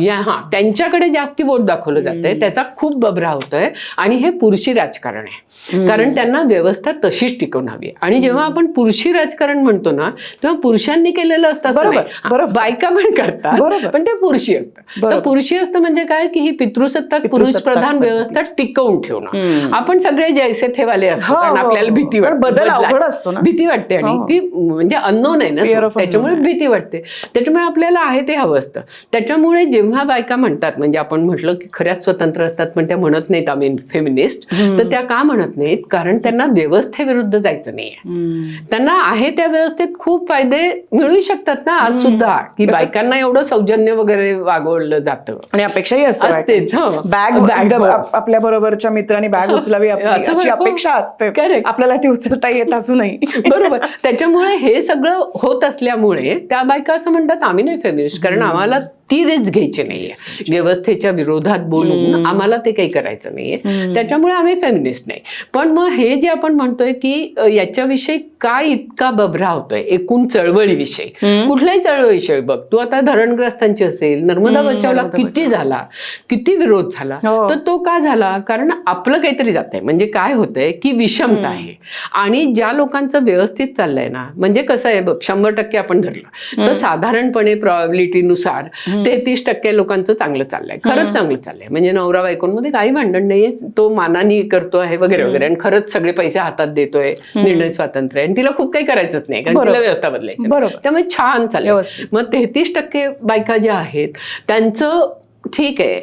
त्यांच्याकडे जास्ती बोट दाखवलं जातंय, त्याचा खूप बभरा होतोय. आणि हे पुरुषी राजकारण आहे, कारण त्यांना व्यवस्था तशीच टिकवून हवी. आणि जेव्हा आपण पुरुषी राजकारण म्हणतो ना, तेव्हा पुरुषांनी केलेलं असतं, बायका पण करतात, पण ते पुरुषी असतं. तर पुरुषी असतं म्हणजे काय की ही पितृसत्ताक पुरुष प्रधान व्यवस्था टिकवून ठेवणं. आपण सगळे जैसे थेवाले असतो, कारण आपल्याला भीती वाटते आपल्याला अवघड असतो ना. भीती वाटते आणि की म्हणजे अननोन आहे ना त्याच्यामुळे भीती वाटते. त्याच्यामुळे आपल्याला आहे ते हवं असतं. त्याच्यामुळे जेव्हा बायका म्हणतात, म्हणजे आपण म्हटलं की खऱ्याच स्वतंत्र असतात पण त्या म्हणत नाहीत आम्ही फेमिनिस्ट, तर त्या का म्हणत नाहीत? कारण त्यांना व्यवस्थेविरुद्ध जायचं नाहीये. त्यांना आहे त्या व्यवस्थेत खूप फायदे मिळू शकतात ना आज सुद्धा, की बायकांना एवढं सौजन्य वगैरे वागवलं जातं आणि अपेक्षाही असते. बॅग आपल्या बरोबरच्या मित्रांनी बॅग उचलावी अशी अपेक्षा असते. आपल्याला ती उचलता येत असूनही. बरोबर. त्याच्यामुळे हे सगळं होत असल्यामुळे त्या बायका असं म्हणतात आम्ही नाही फेमिनिस्ट, कारण आम्हाला ती रिस्क घ्यायची नाहीये. व्यवस्थेच्या विरोधात बोलून आम्हाला ते काही करायचं नाहीये, त्याच्यामुळे आम्ही फेमिनिस्ट नाही. पण मग हे जे आपण म्हणतोय की याच्याविषयी काय इतका बभरा होतोय एकूण चळवळीविषयी, कुठल्याही चळवळीविषयी बघ तू, आता धरणग्रस्तांची असेल, नर्मदा बचावला किती झाला, किती विरोध झाला, तर तो का झाला? कारण आपलं काहीतरी जात आहे. म्हणजे काय होतंय की विषमता आहे. आणि ज्या लोकांचं व्यवस्थित चाललंय ना, म्हणजे कसं आहे बघ, 100% आपण धरलं तर साधारणपणे प्रॉबिलिटीनुसार 33% लोकांचं चांगलं चाललंय, खरंच चांगलं चाललंय. म्हणजे नवरा बायकोंमध्ये काही भांडण नाहीये, तो मानानी करतो आहे वगैरे वगैरे, आणि खरंच सगळे पैसे हातात देतोय, निर्णय स्वातंत्र्य आहे, आणि तिला खूप काही करायचंच नाही कारण तिला व्यवस्था बदलायची. त्यामुळे छान चाललंय. मग 33% बायका ज्या आहेत त्यांचं ठीक आहे,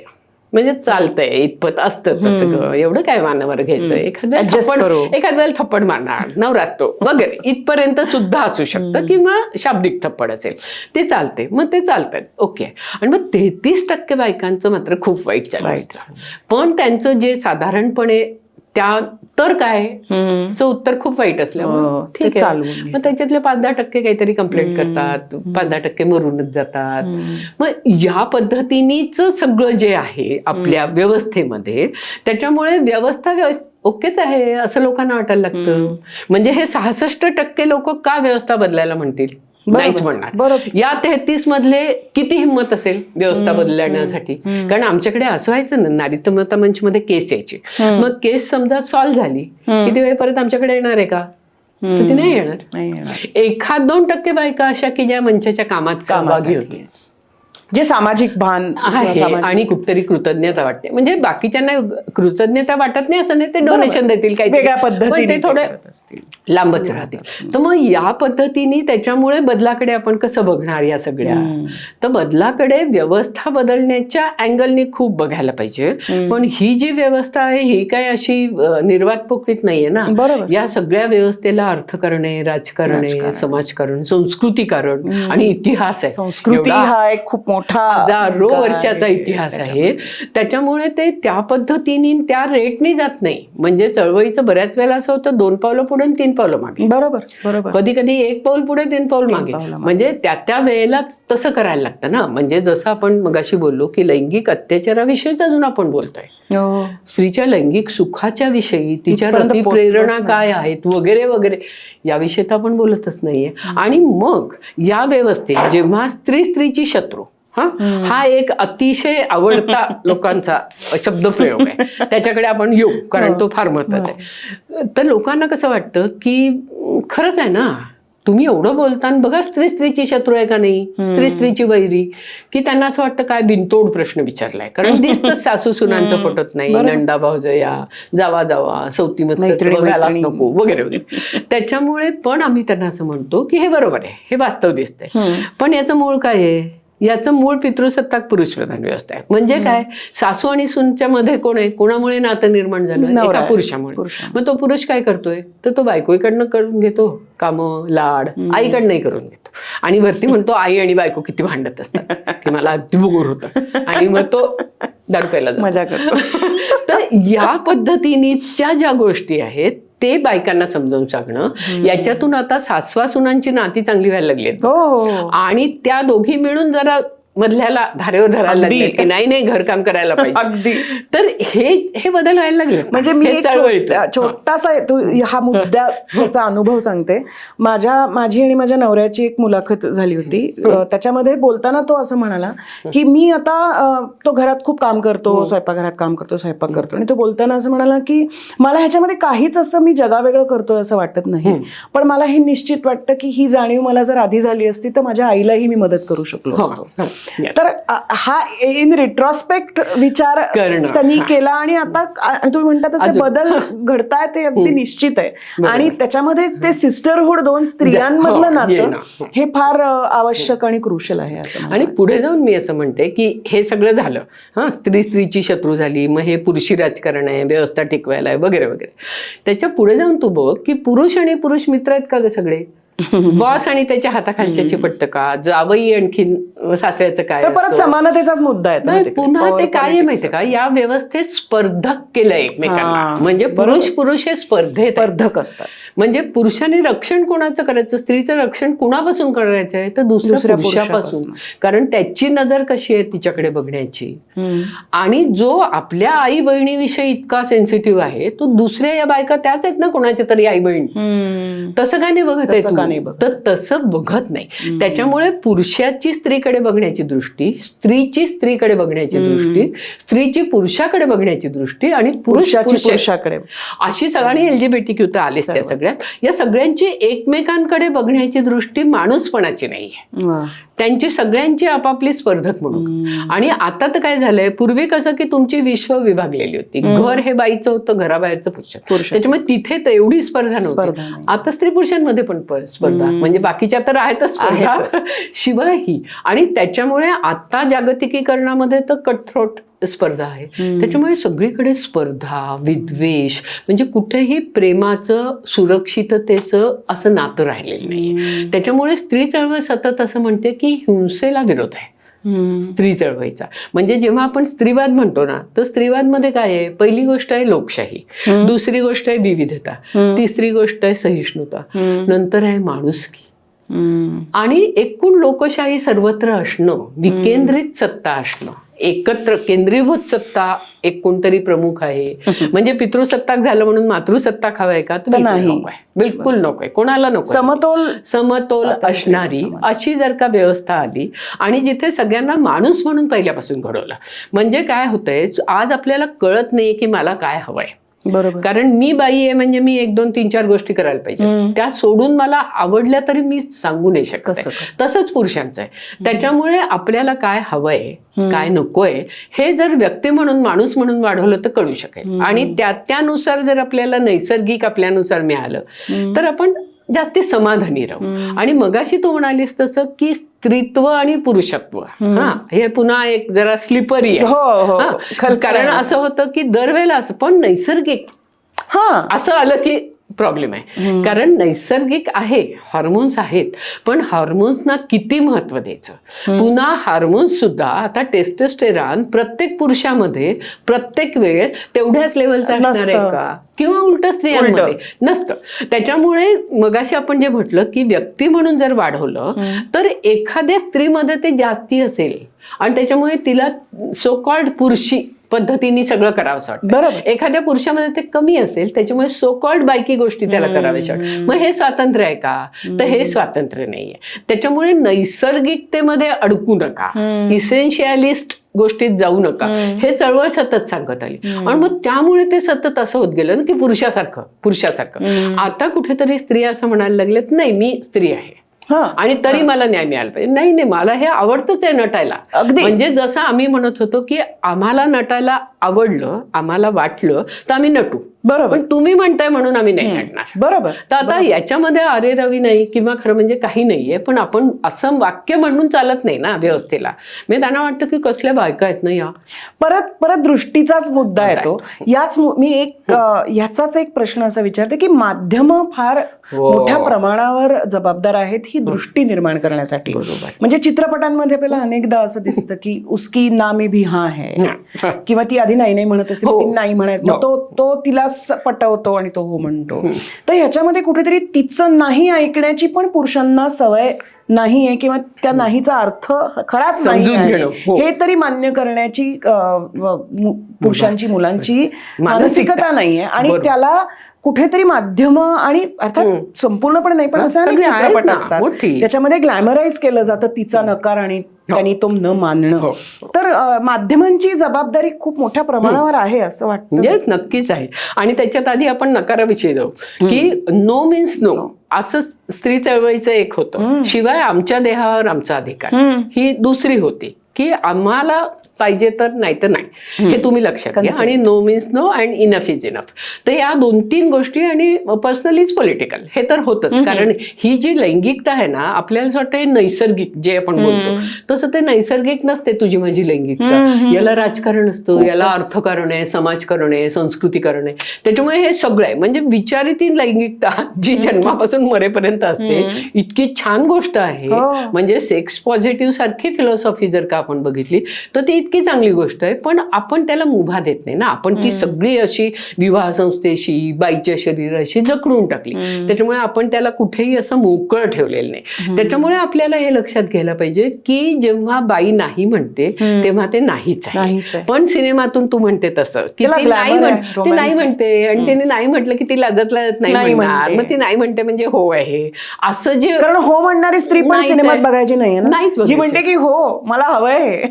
म्हणजे चालतंय, इतपत असतंच सगळं, एवढं काय मानावर घ्यायचं. एखाद वेळेला थप्पड मारणार, नवरा असतो वगैरे, इथपर्यंत सुद्धा असू शकतं, किंवा शाब्दिक थप्पड असेल, ते चालते. मग ते चालतंय, ओके. आणि मग 33% बायकांचं मात्र खूप वाईट चालतं. पण त्यांचं जे साधारणपणे त्या तर काय चं उत्तर खूप वाईट असल्यामुळे ठीक आहे, मग त्याच्यातले 5-10% काहीतरी कंप्लेंट करतात, 5-10% मरूनच जातात. मग या पद्धतीनेच सगळं जे आहे आपल्या व्यवस्थेमध्ये, त्याच्यामुळे व्यवस्था ओकेच आहे असं लोकांना वाटायला लागतं. म्हणजे हे 66% लोक का व्यवस्था बदलायला म्हणतील? नाहीच म्हणणार. या 33 मधले किती हिंमत असेल व्यवस्था बदलण्यासाठी? कारण आमच्याकडे असं व्हायचं ना, नारी समता मंच मध्ये केस यायची, मग केस समजा सॉल्व्ह झाली, किती वेळ परत आमच्याकडे येणार आहे का? तर ती नाही येणार. 1-2% बायका अशा की ज्या मंचाच्या कामात सहभागी होती, जे सामाजिक भान आहे आणि कुठतरी कृतज्ञता वाटते. म्हणजे बाकीच्यांना कृतज्ञता वाटत नाही असं नाही, ते डोनेशन देतील काही वेगळ्या पद्धतीने, ते थोडे लांबच राहतील. तर मग या पद्धतीने त्याच्यामुळे बदलाकडे आपण कसं बघणार या सगळ्या? तर बदलाकडे व्यवस्था बदलण्याच्या अँगलनी खूप बघायला पाहिजे. पण ही जी व्यवस्था आहे ही काय अशी निर्वात पोकळीत नाहीये ना. या सगळ्या व्यवस्थेला अर्थकारणे, राजकारणे, समाजकारण, संस्कृतीकरण आणि इतिहास आहे. संस्कृती हा एक खूप हजारो वर्षाचा इतिहास आहे. त्याच्यामुळे ते त्या पद्धतीने त्या रेटने जात नाही. म्हणजे चळवळीचं बऱ्याच वेळेला असं होतं 2 पावलं पुढे 3 पावलं मागे. बरोबर. कधी कधी 1 पाऊल पुढे 3 पाऊल मागे. म्हणजे त्या वेळेला तसं करायला लागतं ना. म्हणजे जसं आपण मगाशी बोललो की लैंगिक अत्याचाराविषयीच अजून आपण बोलतोय, स्त्रीच्या लैंगिक सुखाच्या विषयी, तिच्या रती प्रेरणा काय आहेत वगैरे वगैरे, याविषयी तर आपण बोलतच नाहीये. आणि मग या व्यवस्थेत जेव्हा स्त्रीची शत्रू हा एक अतिशय आवडता लोकांचा शब्दप्रयोग आहे, त्याच्याकडे आपण येऊ कारण तो फार महत्वाचा आहे. तर लोकांना कसं वाटतं की खरंच आहे ना, तुम्ही एवढं बोलता बघा स्त्रीची शत्रू आहे का नाही, स्त्रीची वैरी, की त्यांना असं वाटतं काय बिनतोड प्रश्न विचारलाय. कारण दिसतं सासू सुनांचं पटत नाही, नंदा भाऊजया, जावा सौतीमत बघायलाच नको वगैरे वगैरे. त्याच्यामुळे पण आम्ही त्यांना असं म्हणतो की हे बरोबर आहे, हे वास्तव दिसतंय, पण याचं मूळ काय आहे? याचं मूळ पितृसत्ताक पुरुषप्रधान व्यवस्था आहे. म्हणजे काय, सासू आणि सूनच्या मध्ये कोण आहे, कोणामुळे नातं निर्माण झालं? एका पुरुषामुळे. मग तो पुरुष काय करतोय, तर तो बायकोकडनं करून घेतो कामं, लाड, आईकडनंही करून घेतो. आणि वरती म्हणतो आई आणि बायको किती भांडत असतात की मला अगदी बुगूर होतं, आणि मग तो दारू प्यायला मजा करतो. तर या पद्धतीनेच्या ज्या गोष्टी आहेत ते बायकांना समजावून सांगणं, याच्यातून आता सासवा सुनांची नाती चांगली व्हायला लागली आहेत. आणि त्या दोघी मिळून जरा मधल्याला धारेवर धरायला लागले की नाही घरकाम करायला पाहिजे. तर हे बदल व्हायला लागले. म्हणजे मी छोटासा हा मुद्द्याचा अनुभव सांगते. माझी आणि माझ्या नवऱ्याची एक मुलाखत झाली होती. त्याच्यामध्ये बोलताना तो असं म्हणाला की मी आता तो घरात खूप काम करतो, स्वयंपाकघरात काम करतो, स्वयंपाक करतो. आणि तो बोलताना असं म्हणाला की मला ह्याच्यामध्ये काहीच असं मी जगावेगळं करतोय असं वाटत नाही, पण मला हे निश्चित वाटतं की ही जाणीव मला जर आधी झाली असती तर माझ्या आईलाही मी मदत करू शकलो असतो. Yes. तर हा इन रिट्रॉस्पेक्ट विचार करणं. त्यांनी केला आणि आता तुम्ही म्हणता तसे अजून. बदल घडतायत ते अगदी निश्चित आहे. बरोबर. आणि त्याच्यामध्ये ते सिस्टरहुड, दोन स्त्रियांमधलं नातं हे फार आवश्यक आणि क्रुशल आहे असं मला आणि वाटतं. पुढे जाऊन मी असं म्हणते की हे सगळं झालं, हा, स्त्री स्त्रीची शत्रू झाली, मग हे पुरुषी राजकारण आहे, व्यवस्था टिकवायला आहे वगैरे वगैरे. त्याच्या पुढे जाऊन तू बघ की पुरुष आणि पुरुष मित्र आहेत का ग सगळे? बॉस आणि त्याच्या हाताखालच्याची पटतं का? जावई आणखीन सासऱ्याचं काय तर परत असतं? समानतेचाच मुद्दा आहे नाही, पुन्हा ते काय आहे माहितीये का, या व्यवस्थेत स्पर्धक केलं एकमेकांना. म्हणजे पुरुष हे स्पर्धक असतात. म्हणजे पुरुषांनी रक्षण कोणाचं करायचं, स्त्रीचं रक्षण कुणापासून करायचं आहे तर दुसऱ्या पुरुषापासून. कारण त्याची नजर कशी आहे तिच्याकडे बघण्याची. आणि जो आपल्या आई बहिणीविषयी इतका सेन्सिटिव्ह आहे तो दुसऱ्या या बायका त्याच आहेत ना कोणाच्या तरी आई बहिणी. तसं काय नाही बघत आहे तू? तर तसं बघत नाही. त्याच्यामुळे पुरुषाची स्त्रीकडे बघण्याची दृष्टी, स्त्रीची स्त्रीकडे बघण्याची दृष्टी, स्त्रीची पुरुषाकडे बघण्याची दृष्टी आणि पुरुषाकडे अशी सगळ्यांनी LGBTQ तर आलेच त्या सगळ्यात. या सगळ्यांची एकमेकांकडे बघण्याची दृष्टी माणूसपणाची नाहीये. त्यांची सगळ्यांची आपापली स्पर्धक म्हणून. आणि आता तर काय झालंय, पूर्वी कसं की तुमची विश्व विभागलेली होती. घर हे बाईचं होतं, घराबाहेरचं पुरुष. त्याच्यामुळे तिथे तर एवढी स्पर्धा नव्हती. आता स्त्री पुरुषांमध्ये पण स्पर्धा, म्हणजे बाकीच्या तर आहेतच स्पर्धा शिवायही. आणि त्याच्यामुळे आता जागतिकीकरणामध्ये तर कटथ्रोट स्पर्धा आहे. त्याच्यामुळे सगळीकडे स्पर्धा, विद्वेष, म्हणजे कुठेही प्रेमाचं, सुरक्षिततेचं असं नातं राहिलेलं नाही. त्याच्यामुळे स्त्री चळवळ सतत असं म्हणते की हिंसेला विरोध आहे स्त्री चळवळीचा. म्हणजे जेव्हा आपण स्त्रीवाद म्हणतो ना, तर स्त्रीवादमध्ये काय आहे, पहिली गोष्ट आहे लोकशाही, दुसरी गोष्ट आहे विविधता, तिसरी गोष्ट आहे सहिष्णुता, नंतर आहे माणुसकी. आणि एकूण लोकशाही सर्वत्र असणं, विकेंद्रित सत्ता असणं, एकत्र केंद्रीभूत सत्ता एक कोणतरी प्रमुख आहे. म्हणजे पितृसत्ताक झालं म्हणून मातृसत्ताक हवाय का? तर नकोय, बिलकुल नकोय, कोणाला नको. समतोल असणारी अशी जर का व्यवस्था आली आणि जिथे सगळ्यांना माणूस म्हणून पहिल्यापासून घडवलं. म्हणजे काय होतंय, आज आपल्याला कळत नाही की मला काय हवंय. बरोबर. कारण मी बाई आहे म्हणजे मी 1, 2, 3, 4 गोष्टी करायला पाहिजे. त्या सोडून मला आवडल्या तरी मी सांगू नाही शकत. तसंच पुरुषांचं आहे. त्याच्यामुळे आपल्याला काय हवंय, काय नकोय हे जर व्यक्ती म्हणून, माणूस म्हणून वाढवलं तर कळू शकेल. आणि त्यानुसार जर आपल्याला नैसर्गिक आपल्यानुसार मिळालं तर आपण जास्ती समाधानी राहू. आणि मगाशी तू म्हणालीस तसं की स्त्रीत्व आणि पुरुषत्व, हा, हे पुन्हा एक जरा स्लिपरी आहे. कारण असं होतं की दरवेळेला असं, पण नैसर्गिक असं आलं की प्रॉब्लेम आहे. कारण नैसर्गिक आहे, हार्मोन्स आहेत, पण हार्मोन्सना किती महत्व द्यायचं. पुन्हा हार्मोन्स सुद्धा आता टेस्टोस्टेरॉन प्रत्येक पुरुषामध्ये प्रत्येक वेळ तेवढ्याच लेवलचा असणार आहे का, किंवा उलट स्त्रियांमध्ये नसतं. त्याच्यामुळे मगाशी आपण जे म्हटलं की व्यक्ती म्हणून जर वाढवलं तर एखाद्या स्त्रीमध्ये ते जास्ती असेल आणि त्याच्यामुळे तिला सो कॉल्ड पुरुषी पद्धतीने सगळं करावंसं वाटतं. एखाद्या पुरुषामध्ये ते कमी असेल त्याच्यामुळे सो कॉल्ड बायकी गोष्टी त्याला कराव्याशा वाटतं. मग हे स्वातंत्र्य आहे का? तर हे स्वातंत्र्य नाहीये. त्याच्यामुळे नैसर्गिकतेमध्ये अडकू नका, इसेन्शियलिस्ट गोष्टीत जाऊ नका, हे चळवळ सतत सांगत आली. आणि मग त्यामुळे ते सतत असं होत गेलं ना की पुरुषासारखं. आता कुठेतरी स्त्रिया असं म्हणायला लागल्यात, नाही मी स्त्री आहे आणि तरी मला न्याय मिळाला पाहिजे. नाही, मला हे आवडतच आहे नटायला. म्हणजे जसं आम्ही म्हणत होतो की आम्हाला नटायला आवडलं, आम्हाला वाटलं तर आम्ही नटू. बरोबर. पण तुम्ही म्हणताय म्हणून आम्ही नाही नटणार. बरोबर. तर आता याच्यामध्ये अरे रवी नाही किंवा खरं म्हणजे काही नाहीये. पण आपण असं वाक्य म्हणून चालत नाही ना व्यवस्थेला. म्हणजे त्यांना वाटतं की कसल्या बायका आहेत ना या. परत दृष्टीचाच मुद्दा येतो. मी ह्याचाच एक प्रश्न असा विचारते की माध्यम फार मोठ्या प्रमाणावर जबाबदार आहेत ही दृष्टी निर्माण करण्यासाठी. म्हणजे चित्रपटांमध्ये आपल्याला अनेकदा असं दिसतं की उसकी ना में भी हाँ है, किंवा ती आधी नाही म्हणत असेल, ती नाही म्हणत, तो तिला पटवतो आणि तो हो म्हणतो. तर ह्याच्यामध्ये कुठेतरी तिचं नाही ऐकण्याची पण पुरुषांना सवय नाहीये, किंवा त्या नाहीचा अर्थ खराच नाही हे तरी मान्य करण्याची पुरुषांची, मुलांची मानसिकता नाहीये. आणि त्याला कुठेतरी माध्यम आणि अर्थात संपूर्णपणे नाही पण असे अनेक सगळे आहेत चित्रपट ना, असतात मोठी. त्याच्यामध्ये ग्लॅमराईज केलं जातं तिचा नकार आणि त्यांनी तो न मानणं. हो. तर माध्यमांची जबाबदारी खूप मोठ्या प्रमाणावर आहे असं वाटतं. म्हणजे नक्कीच आहे. आणि त्याच्यात आधी आपण नकाराविषयी जाऊ की नो मीन्स नो असं स्त्री चळवळीचं एक होतं. शिवाय आमच्या देहावर आमचा अधिकार ही दुसरी होती की आम्हाला पाहिजे तर नाही तर नाही, हे तुम्ही लक्षात घ्या. आणि no means no and enough is enough. तर या 2-3 गोष्टी आणि पर्सनलीच पॉलिटिकल हे तर होतच. कारण ही जी लैंगिकता आहे ना आपल्याला असं वाटतं हे नैसर्गिक जे आपण बोलतो तसं ते नैसर्गिक नसते. तुझी माझी लैंगिकता याला राजकारण असतं, याला अर्थकारण आहे, समाजकारण आहे, संस्कृतीकरण आहे. त्याच्यामुळे हे सगळं आहे. म्हणजे विचारिती लैंगिकता जी जन्मापासून मरेपर्यंत असते इतकी छान गोष्ट आहे. म्हणजे सेक्स पॉझिटिव्ह सारखी फिलॉसॉफी जर का आपण बघितली तर ती इतकी चांगली गोष्ट आहे. पण आपण त्याला मुभा देत नाही ना. आपण ती सगळी अशी विवाह संस्थेशी बाईच्या शरीराशी जखडून टाकली. त्याच्यामुळे आपण त्याला कुठेही असं मोकळं ठेवलेलं नाही. त्याच्यामुळे आपल्याला हे लक्षात घ्यायला पाहिजे की जेव्हा बाई नाही म्हणते तेव्हा ते नाहीच आहे. पण सिनेमातून तू म्हणते तसं की ती नाही म्हणते आणि तिने नाही म्हटलं की ती लाजत नाही म्हणणार. मग ती नाही म्हणते म्हणजे हो आहे असं जे. कारण हो म्हणणारी स्त्री पण सिनेमात बघायची नाहीये, जी म्हणते की हो मला हवंय.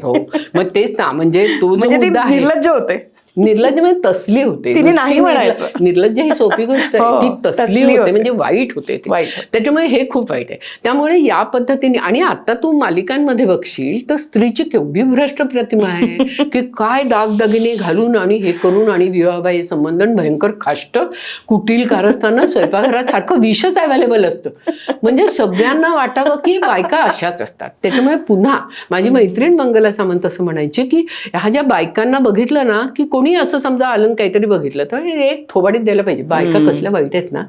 मग तेच ना. म्हणजे तो जो मुद्दा आहे निर्लज्ज होते. निर्लज्ज म्हणजे तसली होते. तिने नाही म्हणायचं. निर्लज्ज ही सोपी गोष्ट आहे. ती तसली होते म्हणजे वाईट होते ती. त्याच्यामुळे हे खूप वाईट आहे. त्यामुळे या पद्धतीने आणि आता तू मालिकांमध्ये बघशील तर स्त्रीची केवढी भ्रष्ट प्रतिमा आहे की काय दागदागिने घालून आणि हे करून आणि विवाहबाह्य संबंध भयंकर खाष्ट कुटील कारस्थानं स्वयंपाकघरात सारखं विषच अवेलेबल असतं. म्हणजे सगळ्यांना वाटावं की बायका अशाच असतात. त्याच्यामुळे पुन्हा माझी मैत्रीण मंगला सामंत असं म्हणायची की ह्या ज्या बायकांना बघितलं ना की कोणी असं समजा आलं काहीतरी बघितलं तर एक थोबाडीत द्यायला पाहिजे. बायका कसल्या वाईट आहेत ना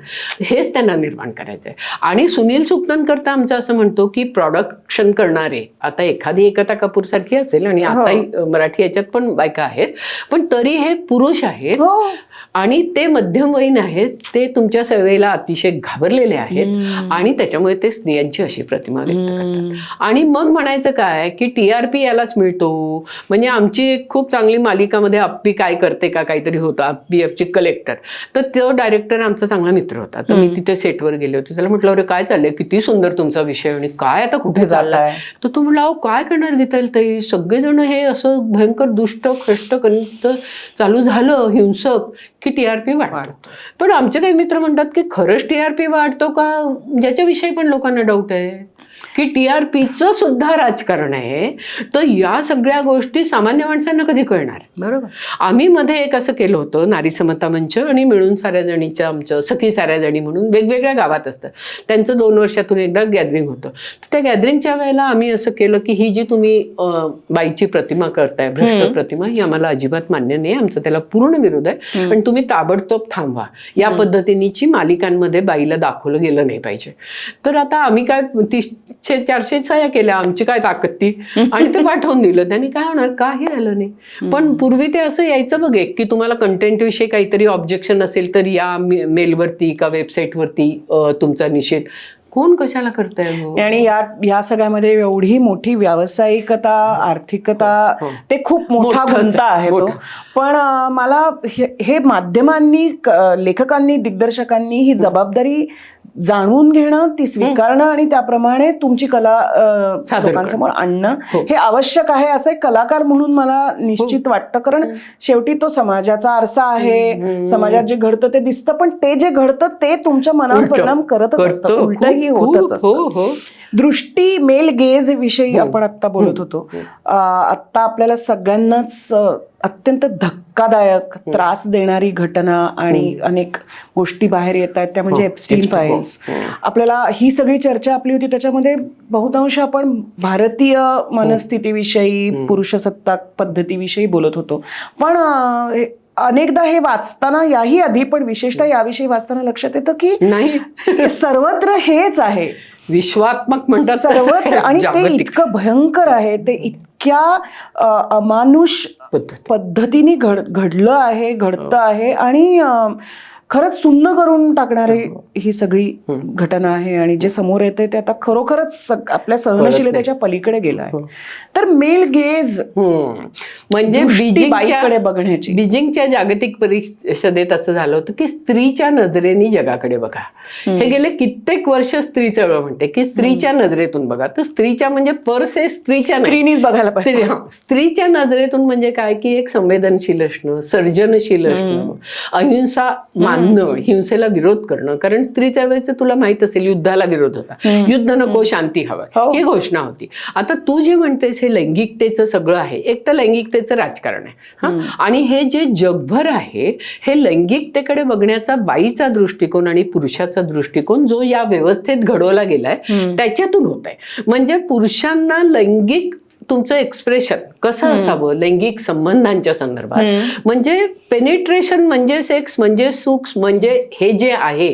हेच त्यांना निर्माण करायचंय. आणि सुनील सुक्तन करता आमचं असं म्हणतो की प्रोडक्शन करणारे आता एखादी एकता कपूर सारखी असेल आणि आता मराठी याच्यात पण बायका आहेत पण तरी हे पुरुष आहेत आणि ते मध्यमवयीन आहेत. ते तुमच्या सेवेला अतिशय घाबरलेले आहेत आणि त्याच्यामुळे ते स्त्रियांची अशी प्रतिमा व्यक्त करतात. आणि मग म्हणायचं काय की TRP यालाच मिळतो. म्हणजे आमची एक खूप चांगली मालिकामध्ये अप्पी काय करते का काहीतरी होतं, PFची कलेक्टर. तर तो डायरेक्टर आमचा चांगला मित्र होता. तर मी तिथे सेटवर गेले होते. त्याला म्हटलं अरे काय चाललंय, किती सुंदर तुमचा विषय आणि काय आता कुठे चाललाय. तर तो म्हटला अहो काय करणार गीताली, सगळेजण हे असं भयंकर दुष्ट खष्ट कनिष्ठ चालू झालं हिंसक की TRP वाढतो. पण आमचे काही मित्र म्हणतात की खरंच TRP वाढतो का, ज्याच्याविषयी पण लोकांना डाऊट आहे की TRPचं सुद्धा राजकारण आहे. तर या सगळ्या गोष्टी सामान्य माणसांना कधी कळणार. बरोबर. आम्ही मध्ये एक असं केलं होतं नारी समता मंच आणि मिळून साऱ्या जणीचं आमचं सखी साऱ्या जणी म्हणून वेगवेगळ्या गावात असतं. त्यांचं 2 वर्षातून एकदा गॅदरिंग होतं. तर त्या गॅदरिंगच्या वेळेला आम्ही असं केलं की ही जी तुम्ही बाईची प्रतिमा करताय भ्रष्ट प्रतिमा ही आम्हाला अजिबात मान्य नाही. आमचं त्याला पूर्ण विरोध आहे आणि तुम्ही ताबडतोब थांबवा. या पद्धतीची मालिकांमध्ये बाईला दाखवलं गेलं नाही पाहिजे. तर आता आम्ही काय 300-400 सह्या केल्या. आमची काय ताकद ती आणि ते पाठवून दिलं. त्यांनी काय होणार, काही झालं नाही. पण पूर्वी ते असं यायचं बघ की तुम्हाला कंटेंट विषयी काहीतरी ऑब्जेक्शन असेल तर या मेलवरती का वेबसाईटवरती तुमचा निषेध. कोण कशाला करताय. आणि या सगळ्यामध्ये एवढी मोठी व्यावसायिकता आर्थिकता ते खूप मोठा गुंता आहे तो. पण मला हे माध्यमांनी लेखकांनी दिग्दर्शकांनी ही जबाबदारी जाणून घेणं ती स्वीकारणं आणि त्याप्रमाणे तुमची कला लोकांसमोर आणणं हे आवश्यक आहे असं एक कलाकार म्हणून मला निश्चित वाटतं. कारण शेवटी तो समाजाचा आरसा आहे. समाजात जे घडतं ते दिसतं पण ते जे घडतं ते तुमच्या मनावर परिणाम करतच असतं. उलटही होतच असतं. दृष्टी मेल गेज विषयी आपण आता बोलत होतो. आता आपल्याला सगळ्यांनाच अत्यंत धक्कादायक त्रास देणारी घटना आणि अनेक गोष्टी बाहेर येत आहेत त्या म्हणजे एप्स्टीन फाईल्स. आपल्याला ही सगळी चर्चा आपली होती त्याच्यामध्ये बहुतांश आपण भारतीय मनस्थितीविषयी पुरुषसत्ताक पद्धतीविषयी बोलत होतो. पण अनेकदा हे वाचताना याही आधी पण विशेषतः याविषयी वाचताना लक्षात येतं की नाही सर्वत्र हेच आहे. विश्वात्मक म्हणतात सर्वत्र. आणि ते इतकं भयंकर आहे. ते इतक्या अमानुष पद्धतीने घडलं आहे घडतं आहे. आणि खरंच सुन्न करून टाकणारी ही सगळी घटना आहे आणि जे समोर येते ते आता खरोखरच आपल्या सहनशीलतेच्या पलीकडे गेलं आहे. तर मेल गेज म्हणजे बाईकडे बघण्याची बीजिंगच्या जागतिक परिषदेत असं झालं होतं की स्त्रीच्या नजरेने जगाकडे बघा. हे गेले कित्येक वर्ष स्त्री चळवळ म्हणते की स्त्रीच्या नजरेतून बघा. तर स्त्रीच्या म्हणजे पर्स आहे स्त्रीच्या स्त्रीनीच बघायला पाहिजे. स्त्रीच्या नजरेतून म्हणजे काय की एक संवेदनशील असणं, सर्जनशील असणं, अहिंसा मानणं, हिंसेला विरोध करणं. कारण स्त्री चळवळीचं तुला माहित असेल युद्धाला विरोध होता. युद्ध नको, शांती हवं ही घोषणा होती. आता तू जे म्हणतेस हे लैंगिकतेचं सगळं आहे, एक तर लैंगिकतेचं राजकारण आहे आणि हे जे जगभर आहे हे लैंगिकतेकडे बघण्याचा बाईचा दृष्टिकोन आणि पुरुषाचा दृष्टिकोन जो या व्यवस्थेत घडवला गेलाय त्याच्यातून होत आहे. म्हणजे पुरुषांना लैंगिक तुमचं एक्सप्रेशन कसं असावं लैंगिक संबंधांच्या संदर्भात, म्हणजे पेनिट्रेशन म्हणजे सेक्स म्हणजे सुख म्हणजे हे जे आहे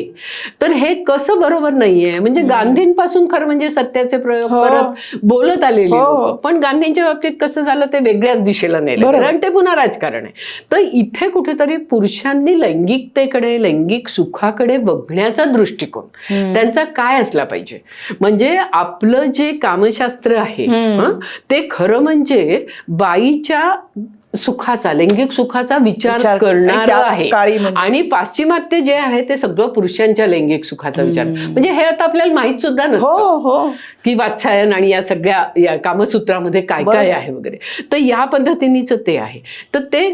तर हे कसं बरोबर नाहीये. म्हणजे गांधींपासून खरं म्हणजे सत्याचे प्रयोग परत बोलत आलेले लोक, पण गांधींच्या बाबतीत कसं झालं ते वेगळ्याच दिशेला नेलं कारण ते पुन्हा राजकारण आहे. तर इथे कुठेतरी पुरुषांनी लैंगिकतेकडे लैंगिक सुखाकडे बघण्याचा दृष्टिकोन त्यांचा काय असला पाहिजे. म्हणजे आपलं जे कामशास्त्र आहे ते खरं म्हणजे बाईच्या सुखाचा लैंगिक सुखाचा विचार करणारं आहे आणि पाश्चिमात्य जे आहे ते सगळं पुरुषांच्या लैंगिक सुखाचा विचार. म्हणजे हे आता आपल्याला माहित सुद्धा नसतं की वात्सायन आणि या सगळ्या या कामसूत्रामध्ये काय काय आहे वगैरे. तर या पद्धतीनेच ते आहे. तर ते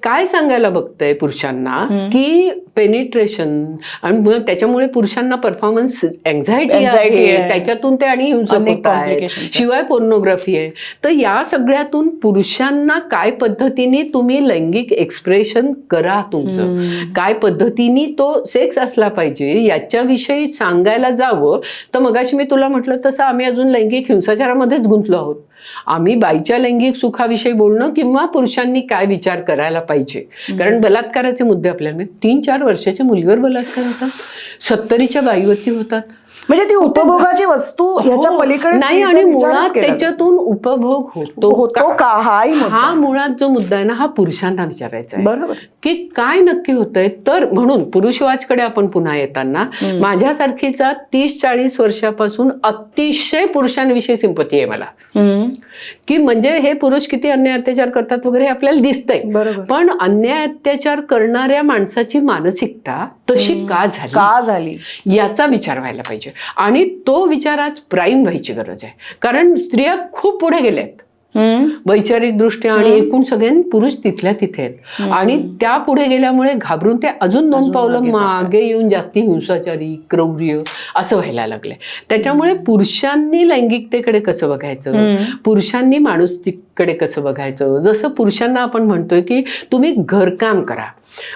काय सांगायला बघतंय पुरुषांना की पेनिट्रेशन आणि त्याच्यामुळे पुरुषांना परफॉर्मन्स एन्झायटी आहे, त्याच्यातून ते आणि हिंसक होत आहेत, शिवाय पोर्नोग्राफी आहे. तर या सगळ्यातून पुरुषांना काय पद्धतीने तुम्ही लैंगिक एक्सप्रेशन करा, तुमचं काय पद्धतीने तो सेक्स असला पाहिजे याच्याविषयी सांगायला जावं. तर मगाशी मी तुला म्हटलं तसं आम्ही अजून लैंगिक हिंसाचारामध्येच गुंतलो आहोत. आम्ही बाईच्या लैंगिक सुखाविषयी बोलणं किंवा पुरुषांनी काय विचार करायला पाहिजे. कारण बलात्काराचे मुद्दे आपल्याला 3-4 वर्षाच्या मुलीवर बलात्कार होतात, 70च्या बाईवरती होतात. म्हणजे ती उपभोगाची वस्तू ह्याच्या पलीकडे नाही आणि मुळात त्याच्यातून उपभोग होतो का हा मुळात जो मुद्दा आहे ना हा पुरुषांना विचारायचा आहे. बरोबर की काय नक्की होतंय. तर म्हणून पुरुषवाचकडे आपण पुन्हा येताना माझ्यासारखीचा 30-40 वर्षापासून अतिशय पुरुषांविषयी सिंपती आहे मला. की म्हणजे हे पुरुष किती अन्याय अत्याचार करतात वगैरे हे आपल्याला दिसतंय, पण अन्याय अत्याचार करणाऱ्या माणसाची मानसिकता तशी का झाली याचा विचार व्हायला पाहिजे. आणि तो विचार आज प्राईम व्हायची गरज आहे. कारण स्त्रिया खूप पुढे गेल्यात वैचारिक दृष्ट्या आणि एकूण सगळ्यांनी पुरुष तिथल्या तिथे आहेत आणि त्या पुढे गेल्यामुळे घाबरून ते अजून 2 पावलं मागे येऊन जास्ती हिंसाचारी क्रौर्य असं व्हायला लागलंय. त्याच्यामुळे पुरुषांनी लैंगिकतेकडे कसं बघायचं, पुरुषांनी माणुसकीकडे कसं बघायचं. जसं पुरुषांना आपण म्हणतोय की तुम्ही घरकाम करा,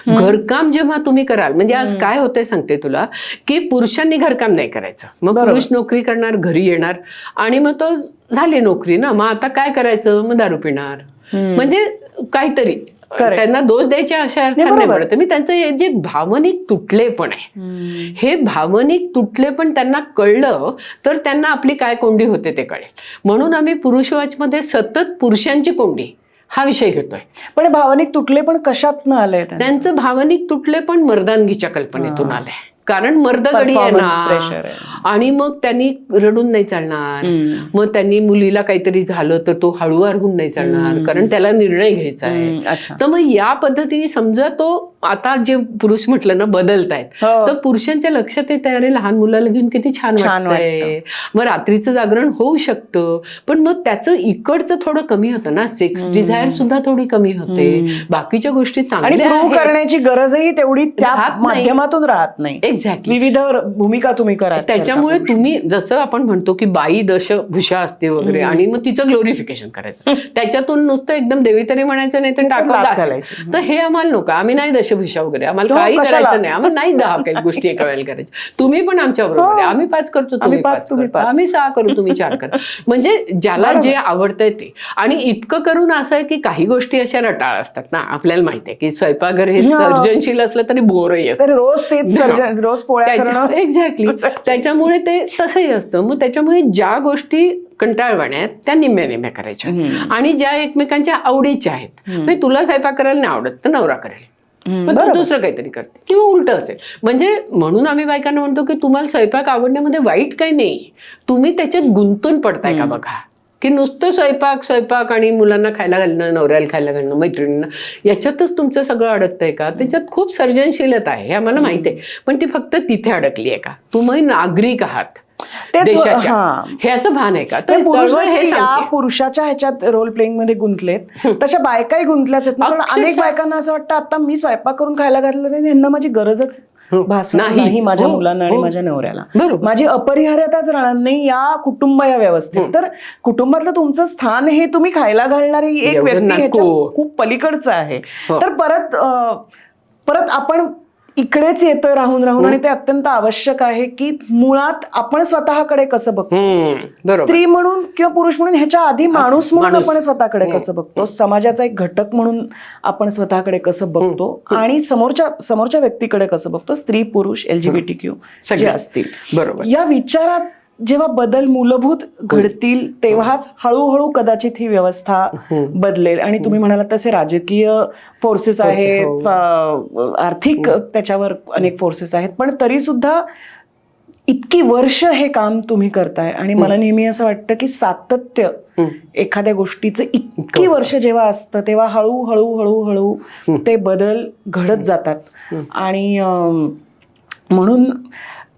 घरकाम जेव्हा तुम्ही कराल म्हणजे आज काय होतंय सांगते तुला की पुरुषांनी घरकाम नाही करायचं, मग पुरुष नोकरी करणार, घरी येणार आणि मग तो झाली नोकरी ना, मग आता काय करायचं, मग दारू पिणार. म्हणजे काहीतरी त्यांना दोष द्यायच्या अशा अर्थाने नाही म्हणत मी. त्यांचं जे भावनिक तुटलेपण आहे हे भावनिक तुटलेपण त्यांना कळलं तर त्यांना आपली काय कोंडी होते ते कळेल. म्हणून आम्ही पुरुषवाचमध्ये सतत पुरुषांची कोंडी हा विषय घेतोय. पण भावनिक तुटले पण कशातनं आलंय त्यांचं भावनिक तुटले पण मर्दानगीच्या कल्पनेतून आलंय. कारण मर्दगडी आहे ना आणि मग त्यांनी रडून नाही चालणार, मग त्यांनी मुलीला काहीतरी झालं तर तो हळूवार होऊन नाही चालणार कारण त्याला निर्णय घ्यायचा आहे. तर मग या पद्धतीने समजा तो आता जे पुरुष म्हटलं ना बदलतायत तर पुरुषांच्या लक्षात येत आहे अरे लहान मुलाला घेऊन किती छान वाटतंय, मग रात्रीचं जागरण होऊ शकतं. पण मग त्याचं इकडचं थोडं कमी होतं ना, सेक्स डिझायर सुद्धा थोडी कमी होते, बाकीच्या गोष्टी चांगल्या करण्याची गरजही तेवढी त्या माध्यमातून राहत नाही. एक्झॅक्टली विविध भूमिका तुम्ही करा. त्याच्यामुळे तुम्ही जसं आपण म्हणतो की बाई दशभूषा असते वगैरे आणि मग तिचं ग्लोरिफिकेशन करायचं, त्याच्यातून नुसतं एकदम देवीतरी म्हणायचं नाही तर टाकायचं. तर हे आम्हाला नको, आम्ही नाही दशभूषा वगैरे, आम्हाला काही करायचं नाही, आम्हाला नाही 10 काही गोष्टी एका वेळेला करायच्या. तुम्ही पण आमच्या बरोबर आहे, आम्ही 5 करतो, तुम्ही 5 करतो, आम्ही 6 करू, तुम्ही 4 करा. म्हणजे ज्याला जे आवडतंय ते. आणि इतकं करून असं आहे की काही गोष्टी अशा रटाळ असतात ना, आपल्याला माहिती आहे की स्वयंपाकघर हे सर्जनशील असलं तरी बोरही असतं, रोज पोळ्या करणं. एक्झॅक्टली. त्याच्यामुळे ते तसंही असतं. मग त्याच्यामुळे ज्या गोष्टी कंटाळवाण्या आहेत त्या निम्म्या करायच्या आणि ज्या एकमेकांच्या आवडीच्या आहेत. म्हणजे तुला स्वयंपाक करायला नाही आवडत तर नवरा करेल, मग तू दुसरं काहीतरी करते किंवा उलट असेल. म्हणजे म्हणून आम्ही बायकांना म्हणतो की तुम्हाला स्वयंपाक आवडण्यामध्ये वाईट काही नाही, तुम्ही त्याच्यात गुंतून पडताय का बघा. की नुसतं स्वयंपाक आणि मुलांना खायला घालणं, नवऱ्याला खायला घालणं, मैत्रिणींना, याच्यातच तुमचं सगळं अडकतंय का? त्याच्यात खूप सर्जनशीलता आहे हे आम्हाला माहिती आहे, पण ती फक्त तिथे अडकली आहे का? तुम्ही नागरिक आहात देशाच्या, ह्याचं भान आहे का? तर पुरुषाच्या ह्याच्यात रोल प्लेइंग मध्ये गुंतलेत, तशा बायकाही गुंतल्याच आहेत. कारण अनेक बायकांना असं वाटतं आता मी स्वयंपाक करून खायला घातलं नाही, यांना माझी गरजच भासणार नाही माझ्या मुलांना आणि माझ्या नवऱ्याला, माझी अपरिहार्यताच राहणार नाही या कुटुंब या व्यवस्थेत. तर कुटुंबातलं तुमचं स्थान हे तुम्ही खायला घालणारी एक व्यक्ती ह्याच्यात खूप पलीकडचं आहे. तर परत आपण इकडेच येतोय राहून आणि ते अत्यंत आवश्यक आहे की मुळात आपण स्वतःकडे कसं बघतो, स्त्री म्हणून किंवा पुरुष म्हणून ह्याच्या आधी माणूस म्हणून आपण स्वतःकडे कसं बघतो, समाजाचा एक घटक म्हणून आपण स्वतःकडे कसं बघतो आणि समोरच्या व्यक्तीकडे कसं बघतो, स्त्री पुरुष LGBTQ जे असतील. बरोबर. या विचारात जेव्हा बदल मूलभूत घडतील तेव्हाच हळूहळू कदाचित ही व्यवस्था बदलेल. आणि तुम्ही म्हणालात तसे राजकीय फोर्सेस आहेत, आर्थिक त्याच्यावर अनेक फोर्सेस आहेत, पण तरी सुद्धा इतकी वर्ष हे काम तुम्ही करताय आणि मला नेहमी असं वाटतं की सातत्य एखाद्या गोष्टीचं इतकी वर्ष जेव्हा असतं तेव्हा हळू ते बदल घडत जातात. आणि म्हणून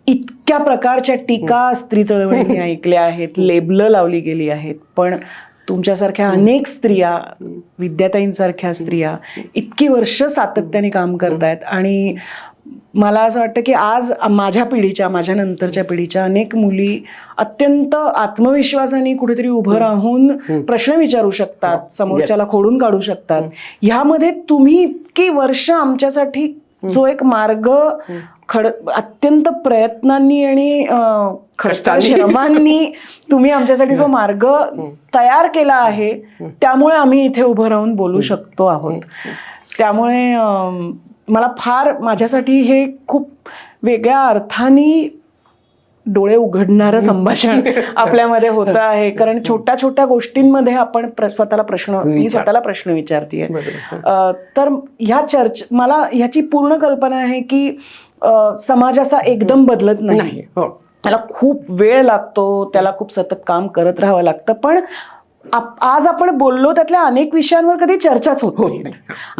इतक्या प्रकारच्या टीका स्त्री चळवळीने ऐकल्या आहेत, लेबलं लावली गेली आहेत, पण तुमच्यासारख्या अनेक स्त्रिया, विद्याताईंसारख्या स्त्रिया इतकी वर्ष सातत्याने काम करतायत. आणि मला असं वाटतं की आज माझ्या पिढीच्या, माझ्या नंतरच्या पिढीच्या अनेक मुली अत्यंत आत्मविश्वासाने कुठेतरी उभं राहून प्रश्न विचारू शकतात, समोरच्याला खोडून काढू शकतात. ह्यामध्ये तुम्ही इतकी वर्ष आमच्यासाठी जो एक मार्ग अत्यंत प्रयत्नांनी आणि श्रमांनी तुम्ही आमच्यासाठी जो मार्ग तयार केला आहे, त्यामुळे आम्ही इथे उभं राहून बोलू शकतो आहोत. त्यामुळे मला माझ्यासाठी हे खूप वेगळ्या अर्थाने डोळे उघडणारं संभाषण आपल्यामध्ये होतं आहे. कारण छोट्या गोष्टींमध्ये आपण स्वतःला प्रश्न विचारतीये. तर मला ह्याची पूर्ण कल्पना आहे की समाज असा एकदम बदलत नाही, त्याला खूप वेळ लागतो, त्याला खूप सतत काम करत राहावं लागतं. पण आज आपण बोललो त्यातल्या अनेक विषयांवर कधी चर्चाच होत नाही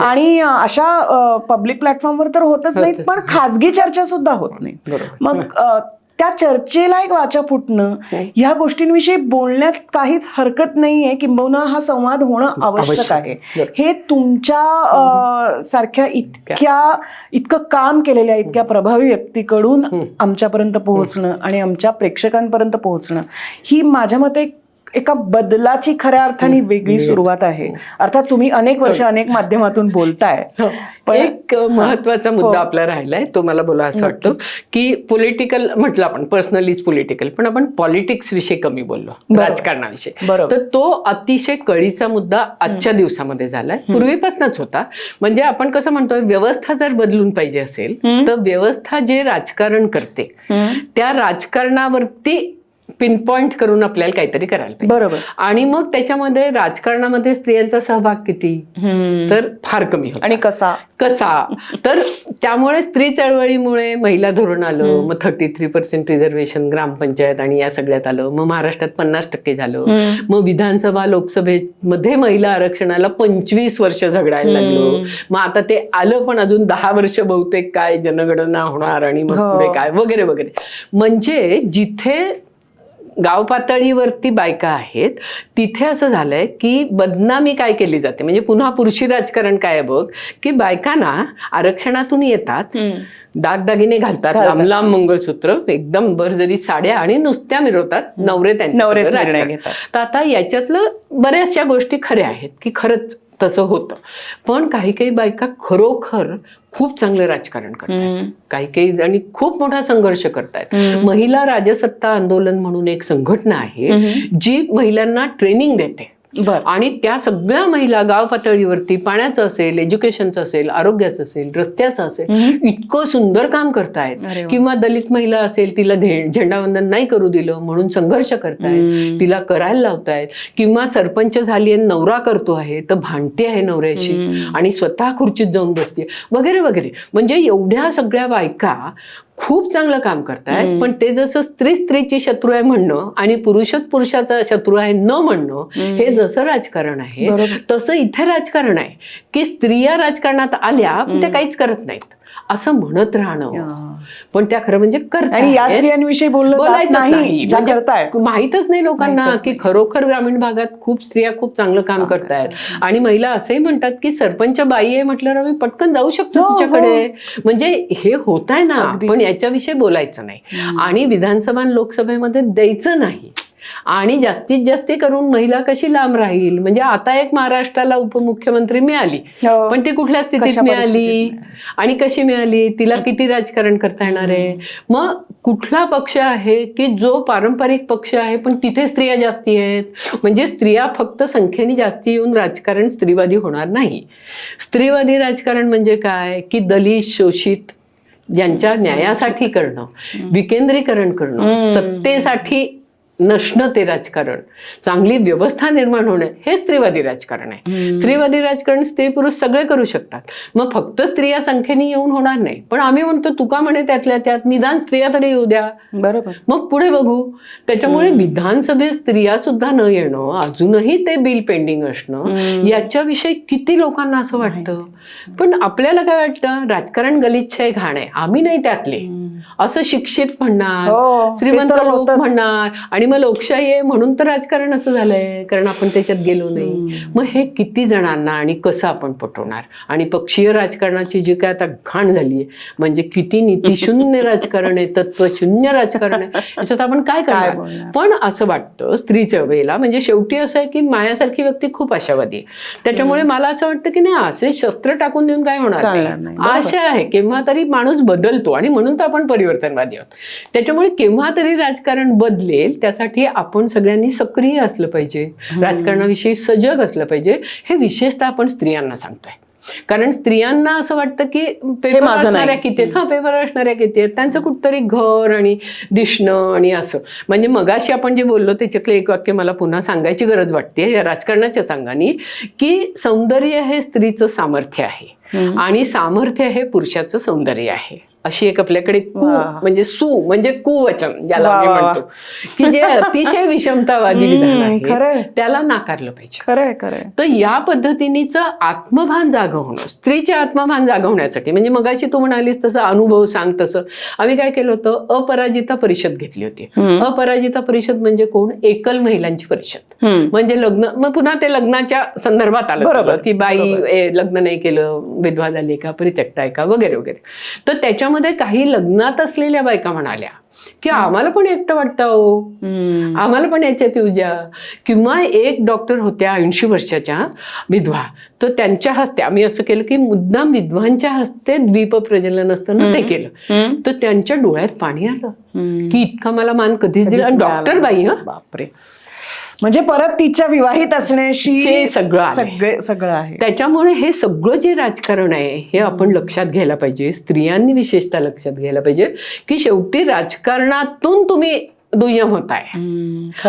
आणि अशा पब्लिक प्लॅटफॉर्मवर तर होतच नाहीत, पण खाजगी चर्चा सुद्धा होत नाही. मग त्या चर्चेला एक वाचा फुटणं, ह्या गोष्टींविषयी बोलण्यात काहीच हरकत नाहीये, किंबहुना हा संवाद होणं आवश्यक आहे. हे तुमच्या सारख्या इतकं काम केलेल्या इतक्या प्रभावी व्यक्तीकडून आमच्यापर्यंत पोहोचणं आणि आमच्या प्रेक्षकांपर्यंत पोहोचणं ही माझ्या मते एका बदलाची खऱ्या अर्थाने वेगळी सुरुवात आहे. अर्थात तुम्ही अनेक वर्ष अनेक माध्यमातून बोलताय, पण एक महत्वाचा मुद्दा आपला राहिलाय, तो मला बोला असं वाटतं की पॉलिटिकल म्हटलं आपण, पर्सनलीच पॉलिटिकल, पण आपण पॉलिटिक्स विषयी कमी बोललो, राजकारणाविषयी. तर तो अतिशय कळीचा मुद्दा आजच्या दिवसामध्ये झालाय, पूर्वीपासूनच होता. म्हणजे आपण कसं म्हणतोय, व्यवस्था जर बदलून पाहिजे असेल तर व्यवस्था जे राजकारण करते त्या राजकारणावरती पिनपॉइंट करून आपल्याला काहीतरी करायला पाहिजे. बरोबर. आणि मग त्याच्यामध्ये राजकारणामध्ये स्त्रियांचा सहभाग किती, तर फार कमी होता. आणि कसा तर त्यामुळे स्त्री चळवळीमुळे महिला धोरण आलं, मग 33% रिझर्वेशन ग्रामपंचायत आणि या सगळ्यात आलं, मग महाराष्ट्रात 50% झालं, मग विधानसभा लोकसभेमध्ये महिला आरक्षणाला 25 वर्ष झगडायला लागलो, मग आता ते आलं पण अजून 10 वर्ष बहुतेक काय जनगणना होणार आणि मग पुढे काय वगैरे वगैरे. म्हणजे जिथे गाव पातळीवरती बायका आहेत तिथे असं झालंय की बदनामी काय केली जाते, म्हणजे पुन्हा पुरुषी राजकारण काय बघ, की बायकांना आरक्षणातून येतात, दागदागिने घालतात, लांब लांब मंगळसूत्र, एकदम भरजरी साड्या आणि नुसत्या मिरवतात, नवरे त्यांचे. तर आता याच्यातलं बऱ्याचशा गोष्टी खऱ्या आहेत की खरंच तसं होतं, पण काही बायका खरोखर खूप चांगलं राजकारण करतात, काही आणि खूप मोठा संघर्ष करतायत. महिला राजसत्ता आंदोलन म्हणून एक संघटना आहे जी महिलांना ट्रेनिंग देते बरं. आणि त्या सगळ्या महिला गाव पातळीवरती पाण्याचं असेल, एज्युकेशनचं असेल, आरोग्याचं असेल, रस्त्याचं असेल, इतकं सुंदर काम करतायत. अरे वा. किंवा दलित महिला असेल, तिला झेंडावंदन नाही करू दिलं म्हणून संघर्ष करतायत, तिला करायला लावतायत. किंवा सरपंच झाली आणि नवरा करतो आहे तर भांडते आहे नवऱ्याशी आणि स्वतः खुर्चीत जाऊन बसते वगैरे वगैरे. म्हणजे एवढ्या सगळ्या बायका खूप चांगलं काम करतायत. पण ते जसं स्त्री स्त्रीची शत्रू आहे म्हणणं आणि पुरुषच पुरुषाचा शत्रू आहे न म्हणणं, हे जसं राजकारण आहे तसं इथे राजकारण आहे की स्त्रिया राजकारणात आल्या पण त्या काहीच करत नाहीत असं म्हणत राहणं. पण त्या खरं म्हणजे आणि या स्त्रियांविषयी बोलायचं नाही, म्हणजे माहीतच नाही लोकांना की खरोखर ग्रामीण भागात खूप स्त्रिया खूप चांगलं काम करतायत. आणि महिला असंही म्हणतात की सरपंच बाई आहे म्हटल्यावर आम्ही पटकन जाऊ शकतो तिच्याकडे. म्हणजे हे होत आहे ना, पण याच्याविषयी बोलायचं नाही आणि विधानसभा लोकसभेमध्ये द्यायचं नाही. आणि जास्तीत जास्त करून महिला कशी लांब राहील. म्हणजे आता एक महाराष्ट्राला उपमुख्यमंत्री मिळाली, पण ती कुठल्या स्थितीत मिळाली आणि कशी मिळाली, तिला किती राजकारण करता येणार आहे. मग कुठला पक्ष आहे की जो पारंपरिक पक्ष आहे पण तिथे स्त्रिया जास्ती आहेत. म्हणजे स्त्रिया फक्त संख्येने जास्ती येऊन राजकारण स्त्रीवादी होणार नाही. स्त्रीवादी राजकारण म्हणजे काय की दलित, शोषित ज्यांच्या न्यायासाठी करणं, विकेंद्रीकरण करणं, सत्तेसाठी नसणं ते राजकारण, चांगली व्यवस्था निर्माण होणं, हे स्त्रीवादी राजकारण आहे. स्त्रीवादी राजकारण स्त्री पुरुष सगळे करू शकतात. मग फक्त स्त्रिया संख्येने येऊन होणार नाही. पण आम्ही म्हणतो तुका म्हणे त्यातल्या त्यात निदान स्त्रिया तरी येऊ द्या, बरोबर, मग पुढे बघू. त्याच्यामुळे विधानसभेत स्त्रिया सुद्धा न येणं, अजूनही ते बिल पेंडिंग असणं, याच्याविषयी किती लोकांना असं वाटतं. पण आपल्याला काय वाटतं, राजकारण गलिच्छ आहे, घाण आहे, आम्ही नाही त्यातले असं शिक्षित म्हणणार, श्रीमंत लोक म्हणणार. आणि मग लोकशाही आहे म्हणून तर राजकारण असं झालंय कारण आपण त्याच्यात गेलो नाही. मग हे किती जणांना आणि कसं आपण पटवणार. आणि पक्षीय राजकारणाची जी काय आता घाण झाली आहे, म्हणजे किती नीतीशून्य राजकारण आहे, तत्वशून्य राजकारण आहे, याच्यात आपण काय करणार. पण असं वाटतं स्त्रीच्या वेळेला, म्हणजे शेवटी असं आहे की मायासारखी व्यक्ती खूप आशावादी आहे. त्याच्यामुळे मला असं वाटतं की नाही, असे शस्त्र टाकून देऊन काय होणार नाही. आशा आहे केव्हा तरी माणूस बदलतो आणि म्हणून तर आपण परिवर्तनवादी आहोत. त्याच्यामुळे केव्हा तरी राजकारण बदलेल, त्यासाठी आपण सगळ्यांनी सक्रिय असलं पाहिजे, राजकारणाविषयी सजग असलं पाहिजे. हे विशेषतः आपण स्त्रियांना सांगतोय. कारण स्त्रियांना असं वाटतं की पेपर असणाऱ्या किती आहेत, पेपर असणाऱ्या किती आहेत, त्यांचं कुठतरी घर आणि दिसणं आणि असं. म्हणजे मगाशी आपण जे बोललो त्याच्यातलं एक वाक्य मला पुन्हा सांगायची गरज वाटते या राजकारणाच्या सांगानी, की सौंदर्य हे स्त्रीचं सामर्थ्य आहे आणि सामर्थ्य हे पुरुषाचं सौंदर्य आहे. अशी एक आपल्याकडे म्हणजे म्हणजे कुवचन ज्याला आम्ही म्हणतो की जे अतिशय विषमतावादी विधान आहे त्याला नाकारलं पाहिजे. तर या पद्धतीनेचं आत्मभान जागं होणं, स्त्रीचे आत्मभान जागवण्यासाठी, म्हणजे मगाशी तू म्हणालीस तसं अनुभव सांग, तसं आम्ही काय केलं होतं, अपराजिता परिषद घेतली होती. अपराजिता परिषद म्हणजे कोण, एकल महिलांची परिषद. म्हणजे लग्न, मग पुन्हा ते लग्नाच्या संदर्भात आलं की बाई लग्न नाही केलं, विधवा झाली का, परित्यक्त आहे का, वगैरे वगैरे. तर त्याच्यामध्ये काही लग्नात असलेल्या बायका म्हणाल्या की आम्हाला पण एकटं वाटतं हो, आम्हाला पण याच्यात येऊ द्या. किंवा एक डॉक्टर होत्या 80 वर्षाच्या विधवा, तर त्यांच्या हस्ते आम्ही असं केलं की मुद्दाम विधवांच्या हस्ते द्वीप प्रज्वलन असताना ते केलं. तर त्यांच्या डोळ्यात पाणी आलं की इतका मला मान कधीच दिला. आणि डॉक्टर बाई, बापरे, म्हणजे परत तिच्या विवाहित असण्याशी सगळं आहे. त्याच्यामुळे हे सगळं जे राजकारण आहे हे आपण लक्षात घ्यायला पाहिजे, स्त्रियांनी विशेषतः लक्षात घ्यायला पाहिजे की शेवटी राजकारणातून तुम्ही दुय्यम होताय.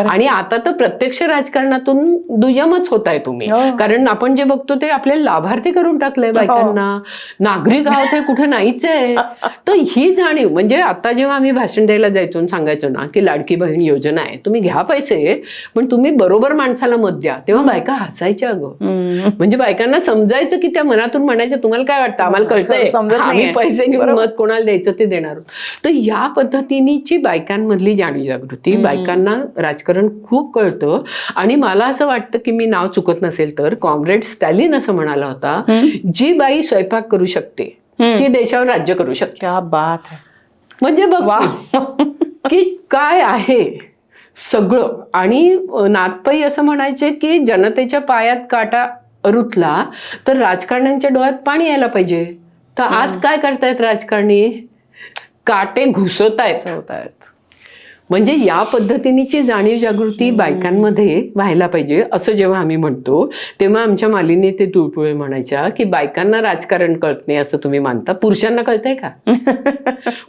आणि आता तर प्रत्यक्ष राजकारणातून दुय्यमच होताय तुम्ही. कारण आपण जे बघतो ते आपल्याला लाभार्थी करून टाकलंय बायकांना, नागरिक आहोत हे कुठे नाहीच आहे. तर ही जाणीव, म्हणजे आता जेव्हा आम्ही भाषण द्यायला जायचो सांगायचो ना की लाडकी बहीण योजना आहे, तुम्ही घ्या पैसे पण तुम्ही बरोबर माणसाला मत द्या, तेव्हा बायका हसायच्या. अगं म्हणजे बायकांना समजायचं की त्या मनातून म्हणायचं तुम्हाला काय वाटतं, आम्हाला कळतंय, आम्ही पैसे घेऊन मत कोणाला द्यायचं ते देणार. तर या पद्धतीची बायकांमधली जाणीव जागृती, बायकांना राजकारण खूप कळतं. आणि मला असं वाटतं की मी नाव चुकत नसेल तर कॉम्रेड स्टॅलिन असं म्हणाला होता, जी बाई स्वयंपाक करू शकते ती देशावर राज्य करू शकते. क्या बात है. म्हणजे बघ की काय आहे सगळं. आणि नाथपै असं म्हणायचे की जनतेच्या पायात काटा रुतला तर राजकारण्यांच्या डोळ्यात पाणी यायला पाहिजे. तर आज काय करतायत राजकारणी, काटे घुसवतायत. म्हणजे या पद्धतीची जाणीव जागृती बायकांमध्ये व्हायला पाहिजे असं जेव्हा आम्ही म्हणतो तेव्हा आमच्या मालिनी ते तुळपुळे म्हणायच्या की बायकांना राजकारण कळत नाही असं तुम्ही मानता, पुरुषांना कळतंय का?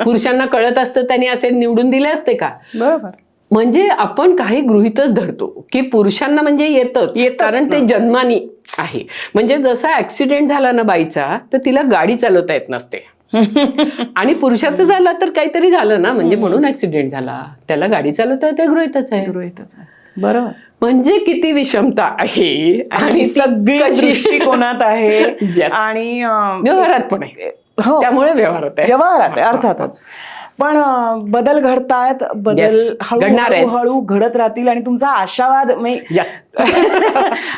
पुरुषांना कळत असतं त्यांनी असे निवडून दिले असते का? बरोबर. म्हणजे आपण काही गृहीतच धरतो की पुरुषांना म्हणजे येतच कारण ते जन्मानी आहे. म्हणजे जसा ऍक्सिडेंट झाला ना बाईचा तर तिला गाडी चालवता येत नसते आणि पुरुषाचं झालं तर काहीतरी झालं ना म्हणजे म्हणून ऍक्सिडेंट झाला, त्याला गाडी चालवता येते, गृहीतच आहे. बरोबर. म्हणजे किती विषमता आहे आणि सगळी दृष्टिकोनात आहे Yes. आणि व्यवहारात पण आहे. हो, त्यामुळे व्यवहारात आहे. व्यवहारात आहे अर्थातच. पण बदल घडतायत, बदल घडणार आहेत. हळूहळू घडत राहतील आणि तुमचा आशावाद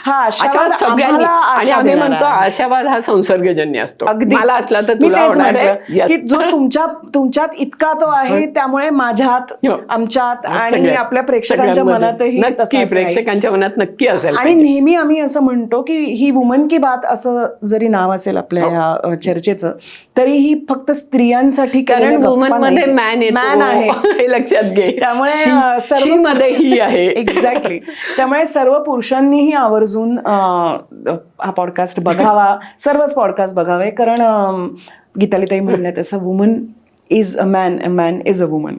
हा आशावाद सगळ्यांनी आम्हाला आणि आशा आम्ही देणारा म्हणतो आहे. आशावाद हा संसर्गजन्य असतो. अगदीच. मला असला तर मी तुला तेच होणार म्हटलं आहे. की जो तुमच्यात इतका तो आहे त्यामुळे माझ्यात, हो. आमच्यात आणि सगळ्यात. आपल्या प्रेक्षकांच्या सगळ्यांमध्ये. मनातही नक्की तसाच आहे. प्रेक्षकांच्या मनात नक्की असेल आणि नेहमी आम्ही असं म्हणतो की ही वुमन की बात असं जरी नाव असेल आपल्या या चर्चेचं तरी ही फक्त स्त्रियांसाठी कारण केलेल्या वुमन गप्पा मध्ये नाही. मॅन आहे हे लक्षात घे. त्यामुळे शी मध्ये ही आहे. एक्झॅक्टली. त्यामुळे सर्व पुरुषांनीही आवर्जून हा पॉडकास्ट बघावा, सर्वच पॉडकास्ट बघावे. कारण गीतालीताई म्हणण्यात तसं woman is a man is a woman.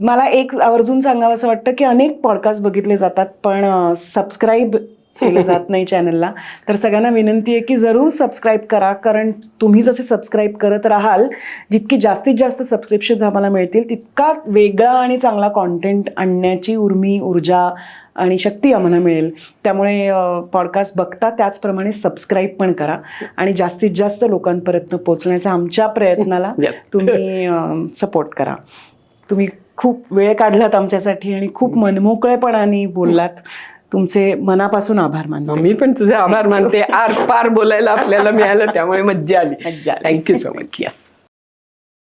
मला एक आवर्जून सांगावं असं वाटतं की अनेक पॉडकास्ट बघितले जातात पण सबस्क्राईब केलं जात नाही चॅनलला. तर सगळ्यांना विनंती आहे की जरूर सबस्क्राईब करा. कारण तुम्ही जसे सबस्क्राईब करत राहाल जितकी जास्तीत जास्त सबस्क्रिप्शन आम्हाला मिळतील तितका वेगळा आणि चांगला कॉन्टेंट आणण्याची ऊर्जा आणि शक्ती आम्हाला मिळेल. त्यामुळे पॉडकास्ट बघता त्याचप्रमाणे सबस्क्राईब पण करा आणि जास्तीत जास्त लोकांपर्यंत पोहोचण्याच्या आमच्या प्रयत्नाला तुम्ही सपोर्ट करा. तुम्ही खूप वेळ काढलात आमच्यासाठी आणि खूप मनमोकळेपणाने बोललात. तुमचे मनापासून आभार मानतो. मी पण तुझे आभार मानते. आर पार बोलायला आपल्याला मिळालं त्यामुळे मज्जा आली. Thank you so much. येस.